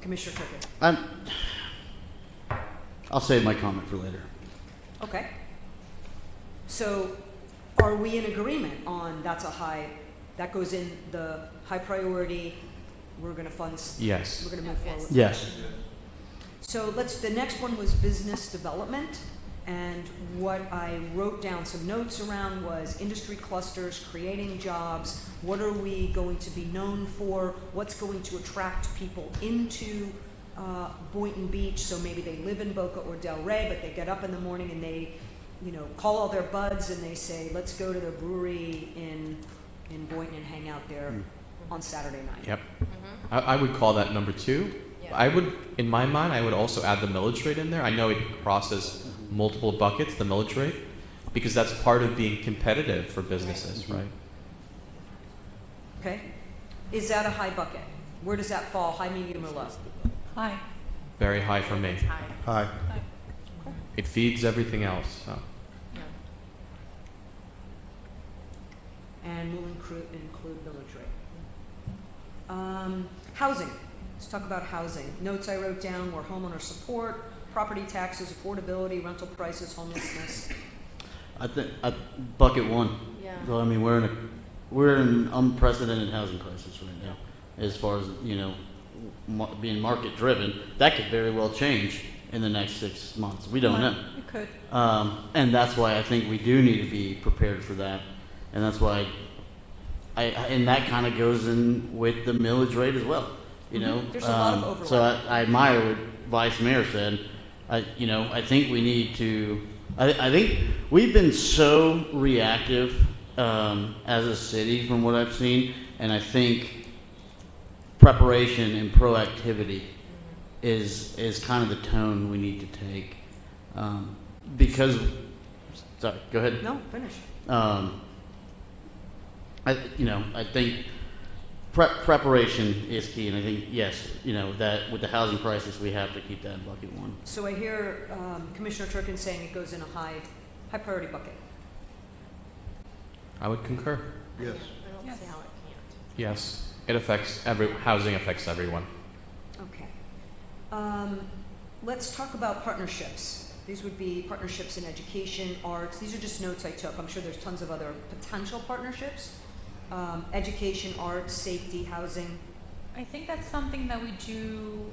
Commissioner Turkett. I'll save my comment for later. Okay. So are we in agreement on that goes in the high priority, we're going to fund, Yes. we're going to move forward? Yes. So the next one was business development, and what I wrote down some notes around was industry clusters, creating jobs, what are we going to be known for, what's going to attract people into Boynton Beach, so maybe they live in Boca or Del Rey, but they get up in the morning and they call all their buds and they say, let's go to the brewery in Boynton and hang out there on Saturday night. Yep. I would call that number 2. Yeah. In my mind, I would also add the millage rate in there. I know it crosses multiple buckets, the millage rate, because that's part of being competitive for businesses, right? Okay. Is that a high bucket? Where does that fall, high, medium, or low? Hi. Very high for me. It's high. Hi. It feeds everything else. So. Yeah. And we'll include millage rate. Housing. Let's talk about housing. Notes I wrote down were homeowner support, property taxes, affordability, rental prices, homelessness. I think bucket 1. Yeah. So I mean, we're in an unprecedented housing crisis right now, as far as being market driven. That could very well change in the next 6 months. We don't know. It could. And that's why I think we do need to be prepared for that, and that's why and that kind of goes in with the millage rate as well. There's a lot of overlap. So I admire what Vice Mayor said. I think we need to. I think we've been so reactive as a city, from what I've seen, and I think preparation and proactivity is kind of the tone we need to take. Because, sorry, go ahead. No, finish. I think preparation is key, and I think, yes, that with the housing crisis, we have to keep that in bucket one. So I hear Commissioner Turkin saying it goes in a high priority bucket. I would concur. Yes. I don't see how it can't. Yes, it affects housing affects everyone. Okay. Let's talk about partnerships. These would be partnerships in education, arts. These are just notes I took. I'm sure there's tons of other potential partnerships. Education, arts, safety, housing. I think that's something that we do,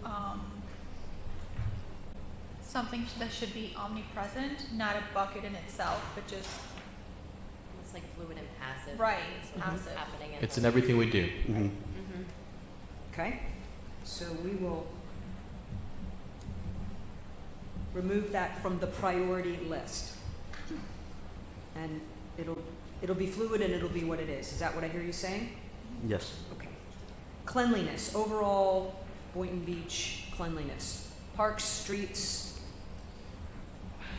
something that should be omnipresent, not a bucket in itself, but just It's like fluid and passive. Right, It's what's passive. happening in It's the- in everything we do. Mhm. Okay. So we will remove that from the priority list. And it'll be fluid and it'll be what it is. Is that what I hear you saying? Yes. Okay. Cleanliness, overall Boynton Beach cleanliness. Parks, streets.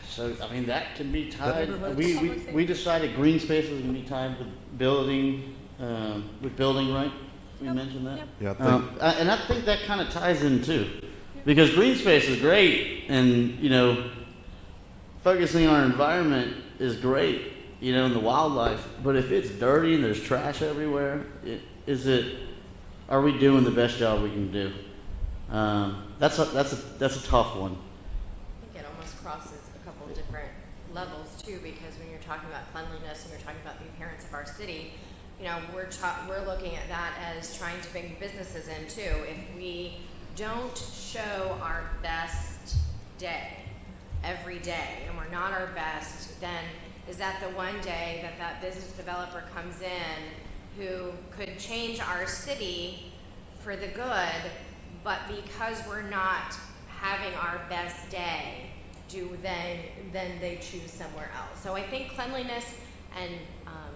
So, I mean, that can be tied, Neighborhoods. we decided green spaces can be tied with building, right? We Yep. mentioned that? Yep. Yeah, I think, And I think that kind of ties in too. Because green space is great, and, focusing on our environment is great, and the wildlife, but if it's dirty and there's trash everywhere, are we doing the best job we can do? That's a tough one. I think it almost crosses a couple of different levels too, because when you're talking about cleanliness and you're talking about the appearance of our city, we're looking at that as trying to bring businesses in too. If we don't show our best day every day, and we're not our best, then is that the one day that business developer comes in who could change our city for the good, but because we're not having our best day, then they choose somewhere else. So I think cleanliness and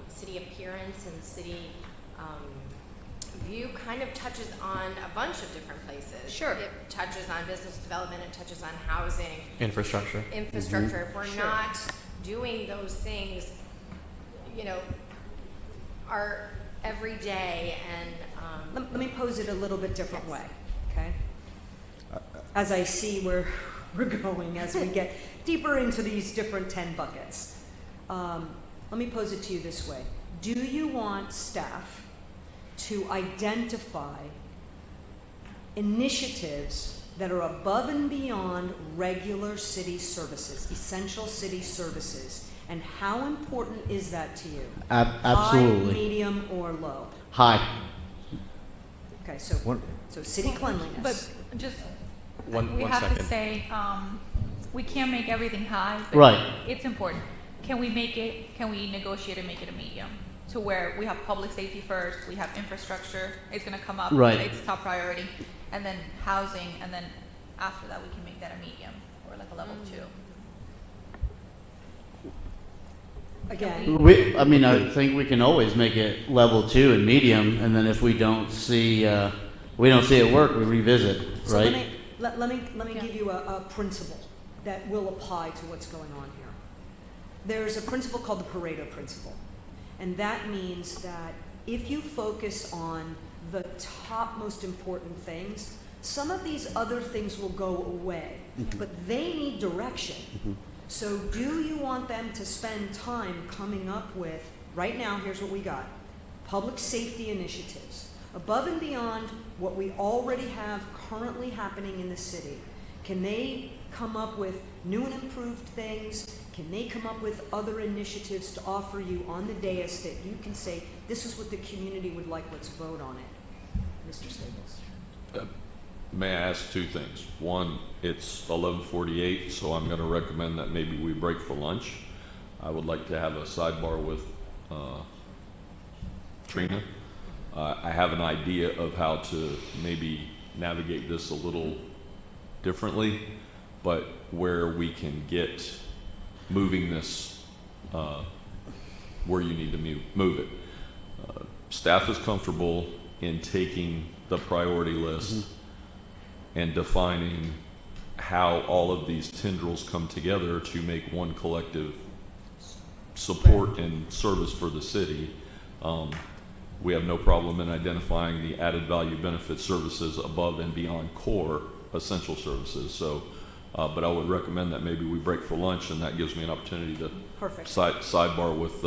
city appearance and city view kind of touches on a bunch of different places. Sure. It touches on business development, it touches on housing, Infrastructure. infrastructure. If we're Sure. not doing those things, our every day and Let me pose it a little bit different Yes. way, okay? As I see where we're going as we get deeper into these different 10 buckets. Let me pose it to you this way. Do you want staff to identify initiatives that are above and beyond regular city services, essential city services? And how important is that to you? Absolutely. High, medium, or low? High. Okay, so city cleanliness. but just, One we have second. to say, we can't make everything high, but Right. it's important. Can we negotiate and make it a medium? To where we have public safety first, we have infrastructure, it's gonna come up, Right. it's top priority, and then housing, and then after that, we can make that a medium, or like a level 2. Again, I think we can always make it level 2 and medium, and then if we don't see it work, we revisit, so right? let me give you a principle that will apply to what's going on here. There's a principle called the Pareto principle, and that means that if you focus on the top most important things, some of these other things will go away, but they need direction. So do you want them to spend time coming up with, right now, here's what we got, public safety initiatives, above and beyond what we already have currently happening in the city? Can they come up with new and improved things? Can they come up with other initiatives to offer you on the dais that you can say, this is what the community would like, let's vote on it? Mr. Staples. May I ask two things? One, it's 11:48, so I'm going to recommend that maybe we break for lunch. I would like to have a sidebar with Trina. I have an idea of how to maybe navigate this a little differently, but where we can get moving this where you need to move it. Staff is comfortable in taking the priority list and defining how all of these tendrils come together to make one collective support and service for the city. we have no problem in identifying the added value benefit services above and beyond core essential services. So, but I would recommend that maybe we break for lunch, and that gives me an opportunity to Perfect. sidebar with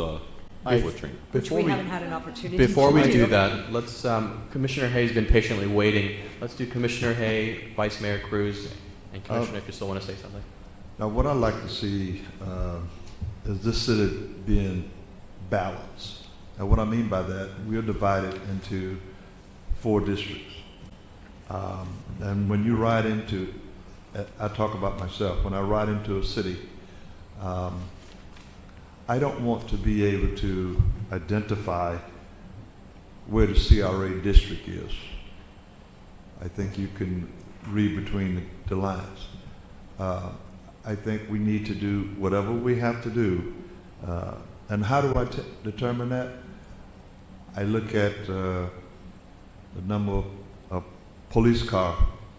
Trina. Which we haven't had an opportunity Before to we do. do that, let's, Commissioner Hay's been patiently waiting. Let's do Commissioner Hay, Vice Mayor Cruz, and Commissioner, if you still want to say something. Now, what I'd like to see is this city being balanced. And what I mean by that, we are divided into 4 districts. And when you ride into, I talk about myself, when I ride into a city, I don't want to be able to identify where the CRA district is. I think you can read between the lines. I think we need to do whatever we have to do. And how do I determine that? I look at the number of police car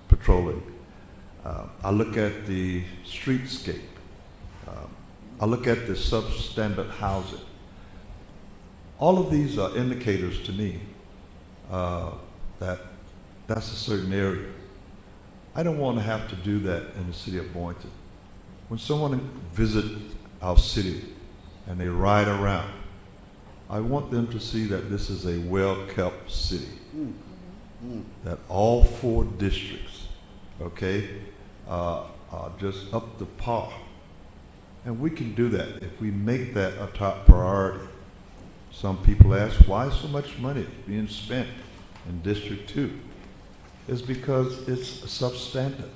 patrolling. I look at the streetscape. I look at the substandard housing. All of these are indicators to me that that's a certain area. I don't want to have to do that in the city of Boynton. When someone visits our city and they ride around, I want them to see that this is a well-kept city. That all 4 districts, okay, are just up to par. And we can do that if we make that a top priority. Some people ask, why so much money being spent in District 2? It's because it's substandard,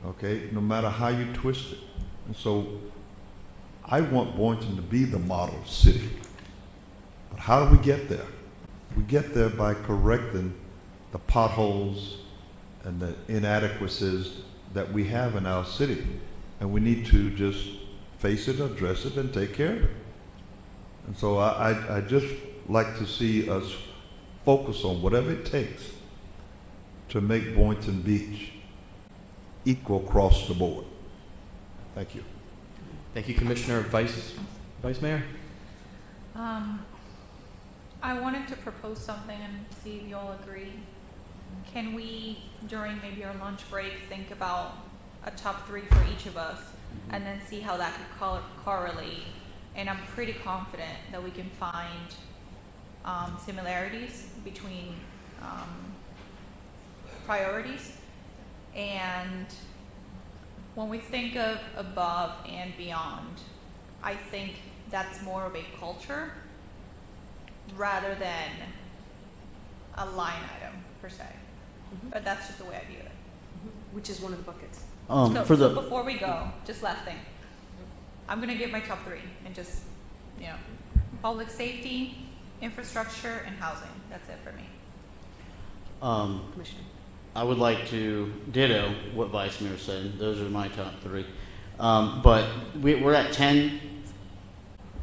okay, no matter how you twist it. And so I want Boynton to be the model city. But how do we get there? We get there by correcting the potholes and the inadequacies that we have in our city. And we need to just face it, address it, and take care of it. And so I just like to see us focus on whatever it takes to make Boynton Beach equal across the board. Thank you. Thank you, Commissioner. Vice Mayor? I wanted to propose something and see if you all agree. Can we, during maybe our lunch break, think about a top 3 for each of us, and then see how that could correlate? And I'm pretty confident that we can find similarities between priorities. And when we think of above and beyond, I think that's more of a culture rather than a line item per se. But that's just the way I view it. Which is one of the buckets. So before we go, just last thing. I'm going to give my top 3 and just, public safety, infrastructure, and housing. That's it for me. Commissioner. I would like to ditto what Vice Mayor said. Those are my top 3. But we're at 10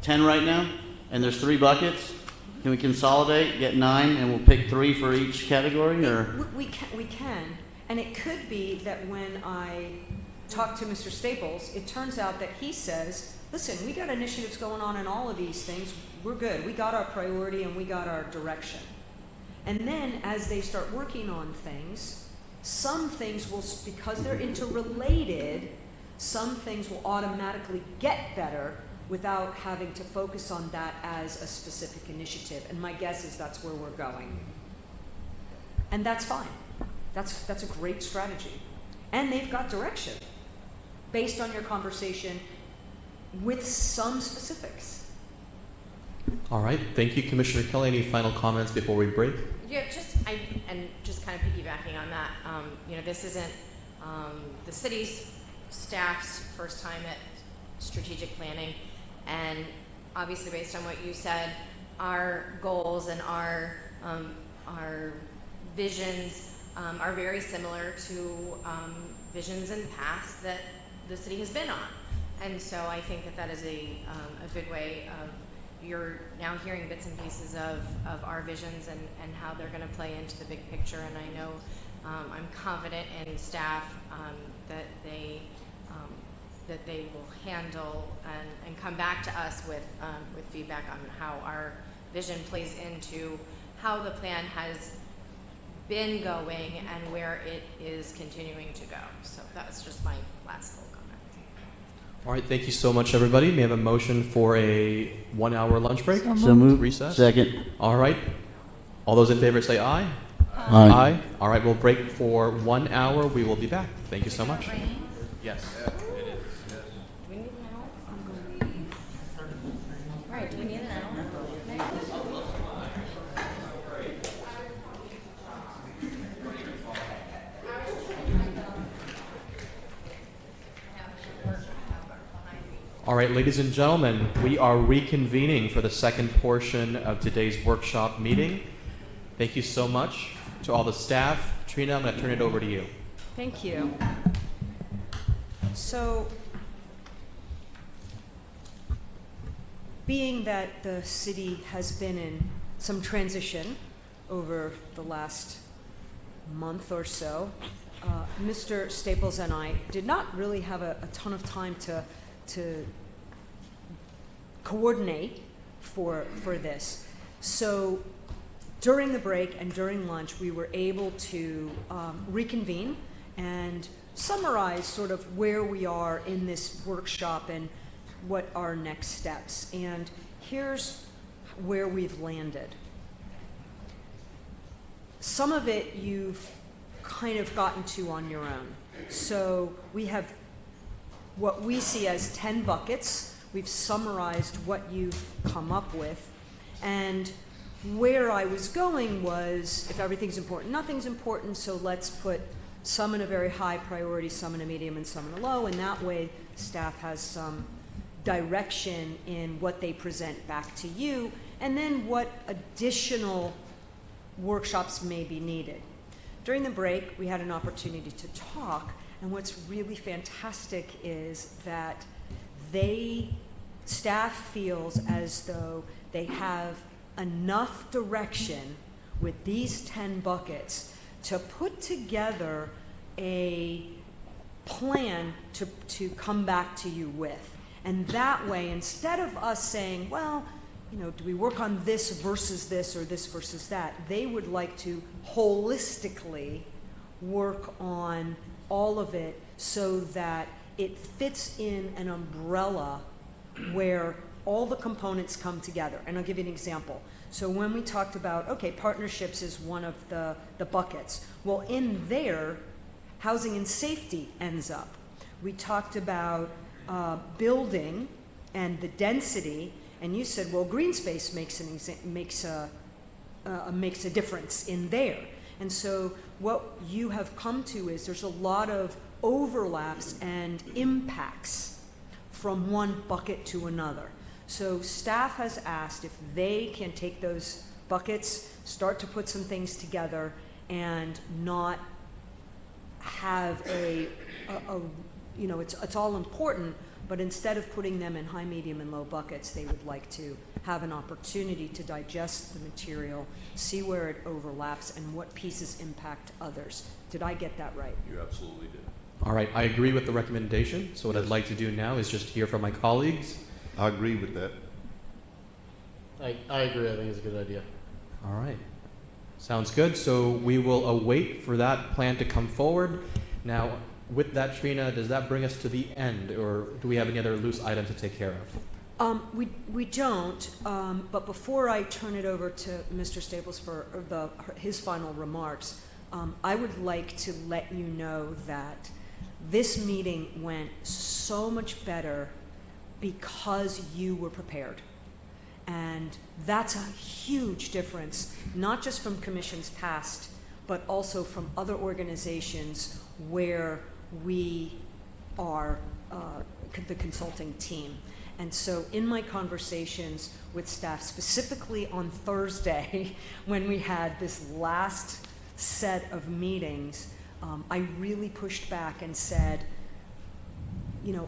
right now, and there's 3 buckets. Can we consolidate, get 9, and we'll pick 3 for each category, or? We can. And it could be that when I talk to Mr. Staples, it turns out that he says, listen, we got initiatives going on in all of these things. We're good. We got our priority and we got our direction. And then as they start working on things, some things will, because they're interrelated, some things will automatically get better without having to focus on that as a specific initiative. And my guess is that's where we're going. And that's fine. That's a great strategy. And they've got direction based on your conversation with some specifics. All right. Thank you, Commissioner Kelly. Any final comments before we break? Yeah, just kind of piggybacking on that. This isn't the city's staff's first time at strategic planning, and obviously, based on what you said, our goals and our visions are very similar to visions in the past that the city has been on. And so I think that is a good way of, you're now hearing bits and pieces of our visions and how they're going to play into the big picture. And I know I'm confident in staff that they will handle and come back to us with feedback on how our vision plays into how the plan has been going and where it is continuing to go. So that was just my last little comment. All right, thank you so much, everybody. May I have a motion for a 1 hour lunch break? So moved. Recess? Second. All right. All those in favor say aye. Aye. All right, we'll break for 1 hour. We will be back. Thank you so much. Yes. Do we need an hour? Right, do we need an hour? All right, ladies and gentlemen, we are reconvening for the second portion of today's workshop meeting. Thank you so much to all the staff. Trina, I'm going to turn it over to you. Thank you. So, being that the city has been in some transition over the last month or so, Mr. Staples and I did not really have a ton of time to coordinate for this. So during the break and during lunch, we were able to reconvene and summarize sort of where we are in this workshop and what our next steps. And here's where we've landed. Some of it you've kind of gotten to on your own. So we have what we see as 10 buckets. We've summarized what you've come up with. And where I was going was, if everything's important, nothing's important, so let's put some in a very high priority, some in a medium, and some in a low, and that way staff has some direction in what they present back to you, and then what additional workshops may be needed. During the break, we had an opportunity to talk, and what's really fantastic is that staff feels as though they have enough direction with these 10 buckets to put together a plan to come back to you with. And that way, instead of us saying, well, do we work on this versus this or this versus that, they would like to holistically work on all of it so that it fits in an umbrella where all the components come together. And I'll give you an example. So when we talked about, okay, partnerships is one of the buckets. Well, in there, housing and safety ends up. We talked about building and the density, and you said, well, green space makes a difference in there. And so what you have come to is there's a lot of overlaps and impacts from one bucket to another. So staff has asked if they can take those buckets, start to put some things together, and not have it's all important, but instead of putting them in high, medium, and low buckets, they would like to have an opportunity to digest the material, see where it overlaps, and what pieces impact others. Did I get that right? You absolutely did. All right, I agree with the recommendation. So what I'd like to do now is just hear from my colleagues. I agree with that. I agree. I think it's a good idea. All right. Sounds good. So we will await for that plan to come forward. Now, with that, Trina, does that bring us to the end, or do we have any other loose items to take care of? We don't, but before I turn it over to Mr. Staples for his final remarks, I would like to let you know that this meeting went so much better because you were prepared. And that's a huge difference, not just from commissions past, but also from other organizations where we are the consulting team. And so in my conversations with staff, specifically on Thursday, when we had this last set of meetings, I really pushed back and said,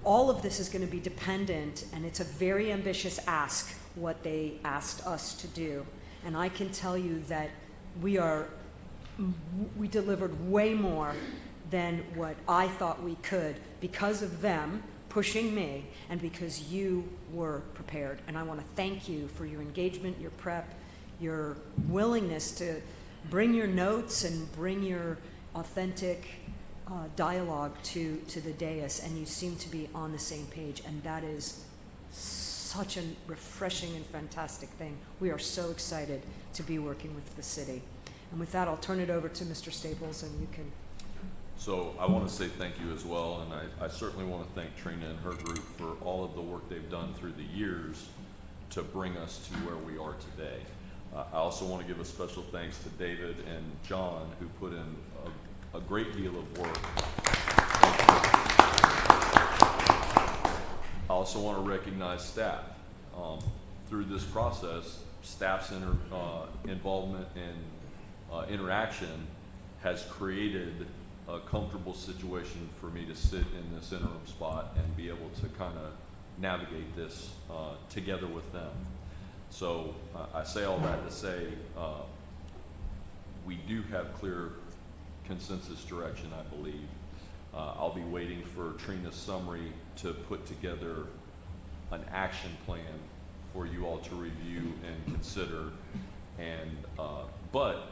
all of this is going to be dependent, and it's a very ambitious ask, what they asked us to do. And I can tell you that we delivered way more than what I thought we could because of them pushing me and because you were prepared. And I want to thank you for your engagement, your prep, your willingness to bring your notes and bring your authentic dialogue to the dais, and you seem to be on the same page, and that is such a refreshing and fantastic thing. We are so excited to be working with the city. And with that, I'll turn it over to Mr. Staples, and you can. So I want to say thank you as well, and I certainly want to thank Trina and her group for all of the work they've done through the years to bring us to where we are today. I also want to give a special thanks to David and John, who put in a great deal of work. I also want to recognize staff. Through this process, staff's involvement and interaction has created a comfortable situation for me to sit in this interim spot and be able to kind of navigate this together with them. So I say all that to say we do have clear consensus direction, I believe. I'll be waiting for Trina's summary to put together an action plan for you all to review and consider. And but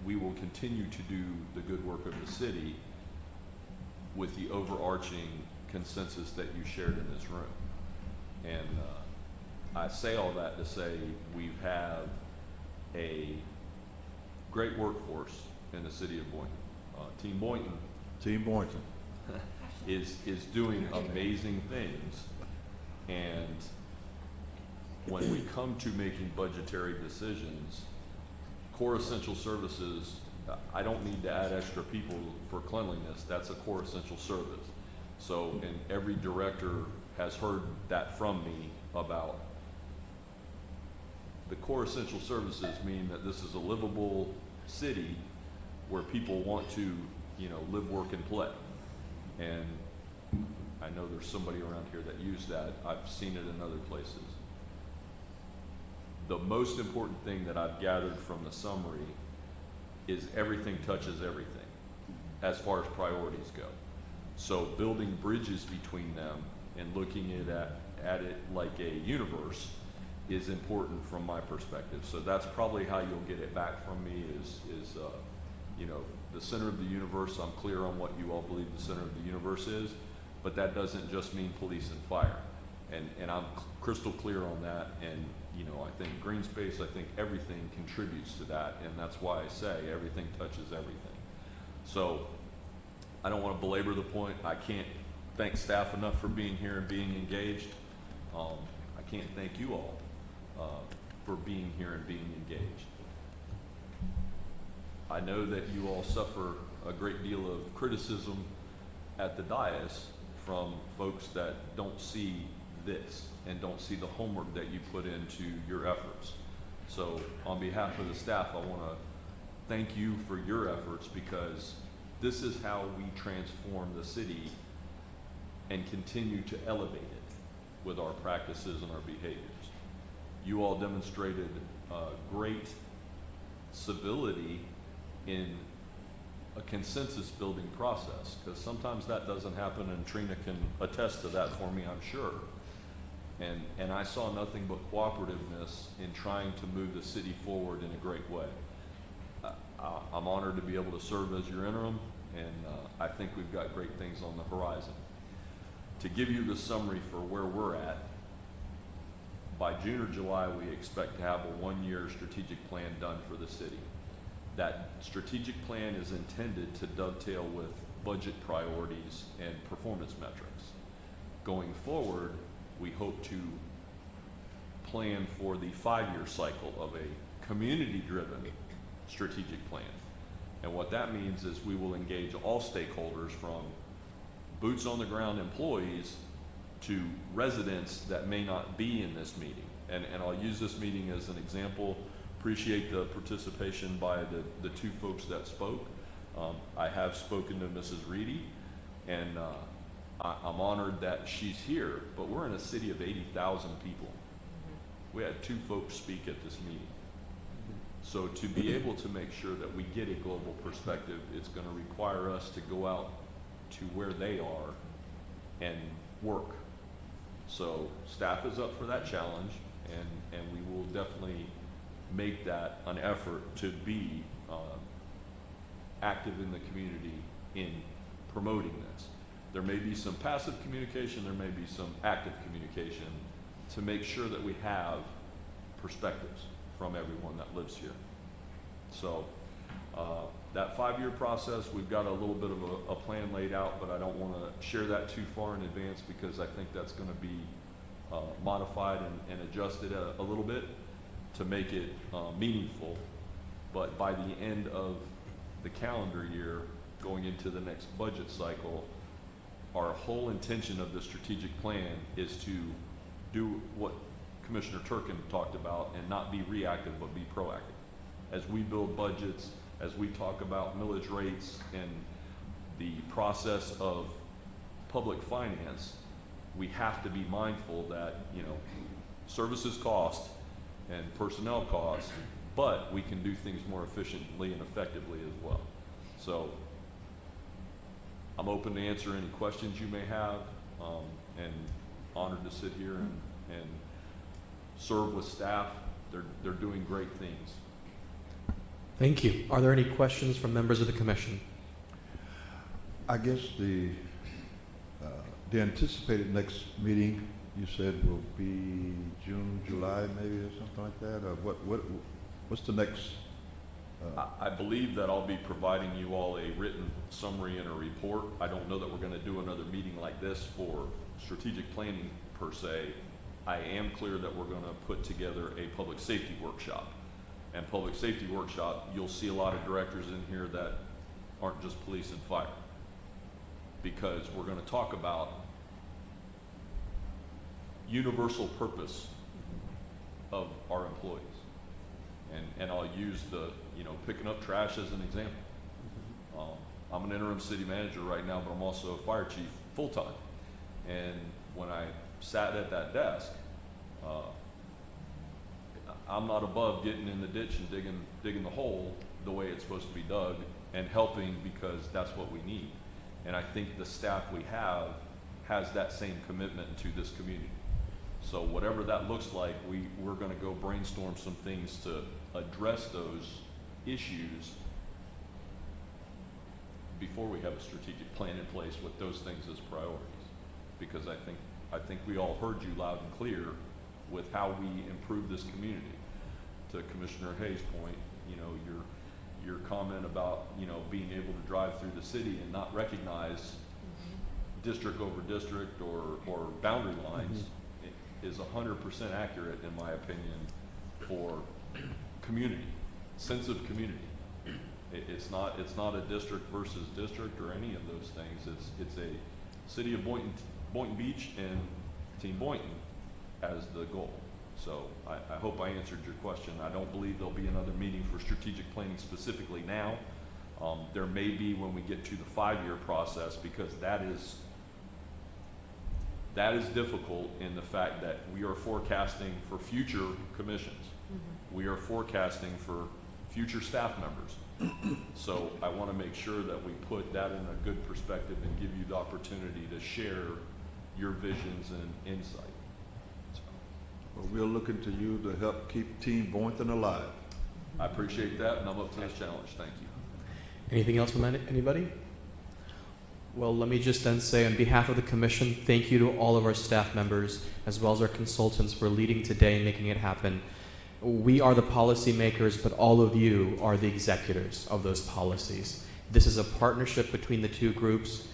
we will continue to do the good work of the city with the overarching consensus that you shared in this room. And I say all that to say we have a great workforce in the city of Boynton. Team Boynton is doing amazing things. And when we come to making budgetary decisions, core essential services, I don't need to add extra people for cleanliness. That's a core essential service. So, and every director has heard that from me about the core essential services mean that this is a livable city where people want to, live, work, and play. And I know there's somebody around here that used that. I've seen it in other places. The most important thing that I've gathered from the summary is everything touches everything as far as priorities go. So building bridges between them and looking at it like a universe is important from my perspective. So that's probably how you'll get it back from me is the center of the universe. I'm clear on what you all believe the center of the universe is, but that doesn't just mean police and fire. And I'm crystal clear on that. And I think green space, I think everything contributes to that. And that's why I say everything touches everything. So I don't want to belabor the point. I can't thank staff enough for being here and being engaged. I can't thank you all for being here and being engaged. I know that you all suffer a great deal of criticism at the dais from folks that don't see this and don't see the homework that you put into your efforts. So on behalf of the staff, I want to thank you for your efforts, because this is how we transform the city and continue to elevate it with our practices and our behaviors. You all demonstrated great civility in a consensus building process, because sometimes that doesn't happen, and Trina can attest to that for me, I'm sure. And I saw nothing but cooperativeness in trying to move the city forward in a great way. I'm honored to be able to serve as your interim, and I think we've got great things on the horizon. To give you the summary for where we're at, by June or July, we expect to have a one-year strategic plan done for the city. That strategic plan is intended to dovetail with budget priorities and performance metrics. Going forward, we hope to plan for the 5-year cycle of a community-driven strategic plan. And what that means is we will engage all stakeholders, from boots on the ground employees to residents that may not be in this meeting. And I'll use this meeting as an example. Appreciate the participation by the two folks that spoke. I have spoken to Mrs. Reedy, and I'm honored that she's here, but we're in a city of 80,000 people. We had 2 folks speak at this meeting. So to be able to make sure that we get a global perspective, it's going to require us to go out to where they are and work. So staff is up for that challenge, and we will definitely make that an effort to be active in the community in promoting this. There may be some passive communication, there may be some active communication to make sure that we have perspectives from everyone that lives here. So that 5-year process, we've got a little bit of a plan laid out, but I don't want to share that too far in advance because I think that's going to be modified and adjusted a little bit to make it meaningful. But by the end of the calendar year, going into the next budget cycle, our whole intention of the strategic plan is to do what Commissioner Turkin talked about and not be reactive but be proactive. As we build budgets, as we talk about millage rates and the process of public finance, we have to be mindful that, you know, services cost and personnel cost, but we can do things more efficiently and effectively as well. So I'm open to answer any questions you may have, and honored to sit here and serve with staff. They're doing great things. Thank you. Are there any questions from members of the commission? I guess the anticipated next meeting you said will be June, July, maybe, or something like that. Or what's the next? I believe that I'll be providing you all a written summary and a report. I don't know that we're going to do another meeting like this for strategic planning per se. I am clear that we're going to put together a public safety workshop. And public safety workshop, you'll see a lot of directors in here that aren't just police and fire, because we're going to talk about universal purpose of our employees. And I'll use the, you know, picking up trash as an example. I'm an interim city manager right now, but I'm also a fire chief full-time. And when I sat at that desk, I'm not above getting in the ditch and digging the hole the way it's supposed to be dug and helping, because that's what we need. And I think the staff we have has that same commitment to this community. So whatever that looks like, we're going to go brainstorm some things to address those issues before we have a strategic plan in place with those things as priorities. Because I think we all heard you loud and clear with how we improve this community. To Commissioner Hayes' point, you know, your comment about, you know, being able to drive through the city and not recognize district over district or boundary lines is 100% accurate in my opinion for community, sense of community. It's not a district versus district or any of those things. It's a city of Boynton Beach and Team Boynton as the goal. So I hope I answered your question. I don't believe there'll be another meeting for strategic planning specifically now. There may be when we get to the 5-year process, because that is difficult in the fact that we are forecasting for future commissions. We are forecasting for future staff members. So I want to make sure that we put that in a good perspective and give you the opportunity to share your visions and insight. Well, we're looking to you to help keep Team Boynton alive. I appreciate that, and I'm up to this challenge. Thank you. Anything else from anybody? Well, let me just then say on behalf of the commission, thank you to all of our staff members as well as our consultants for leading today and making it happen. We are the policymakers, but all of you are the executors of those policies. This is a partnership between the two groups.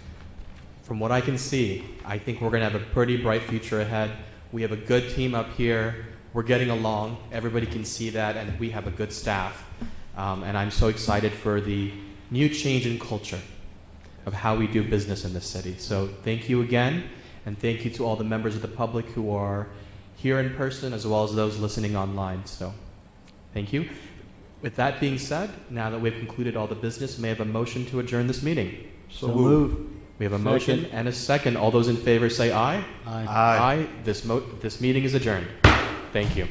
From what I can see, I think we're going to have a pretty bright future ahead. We have a good team up here. We're getting along. Everybody can see that, and we have a good staff. And I'm so excited for the new change in culture of how we do business in this city. So thank you again, and thank you to all the members of the public who are here in person as well as those listening online. So thank you. With that being said, now that we've concluded all the business, may I have a motion to adjourn this meeting? So moved. We have a motion and a second. All those in favor say aye. Aye. Aye. This meeting is adjourned. Thank you.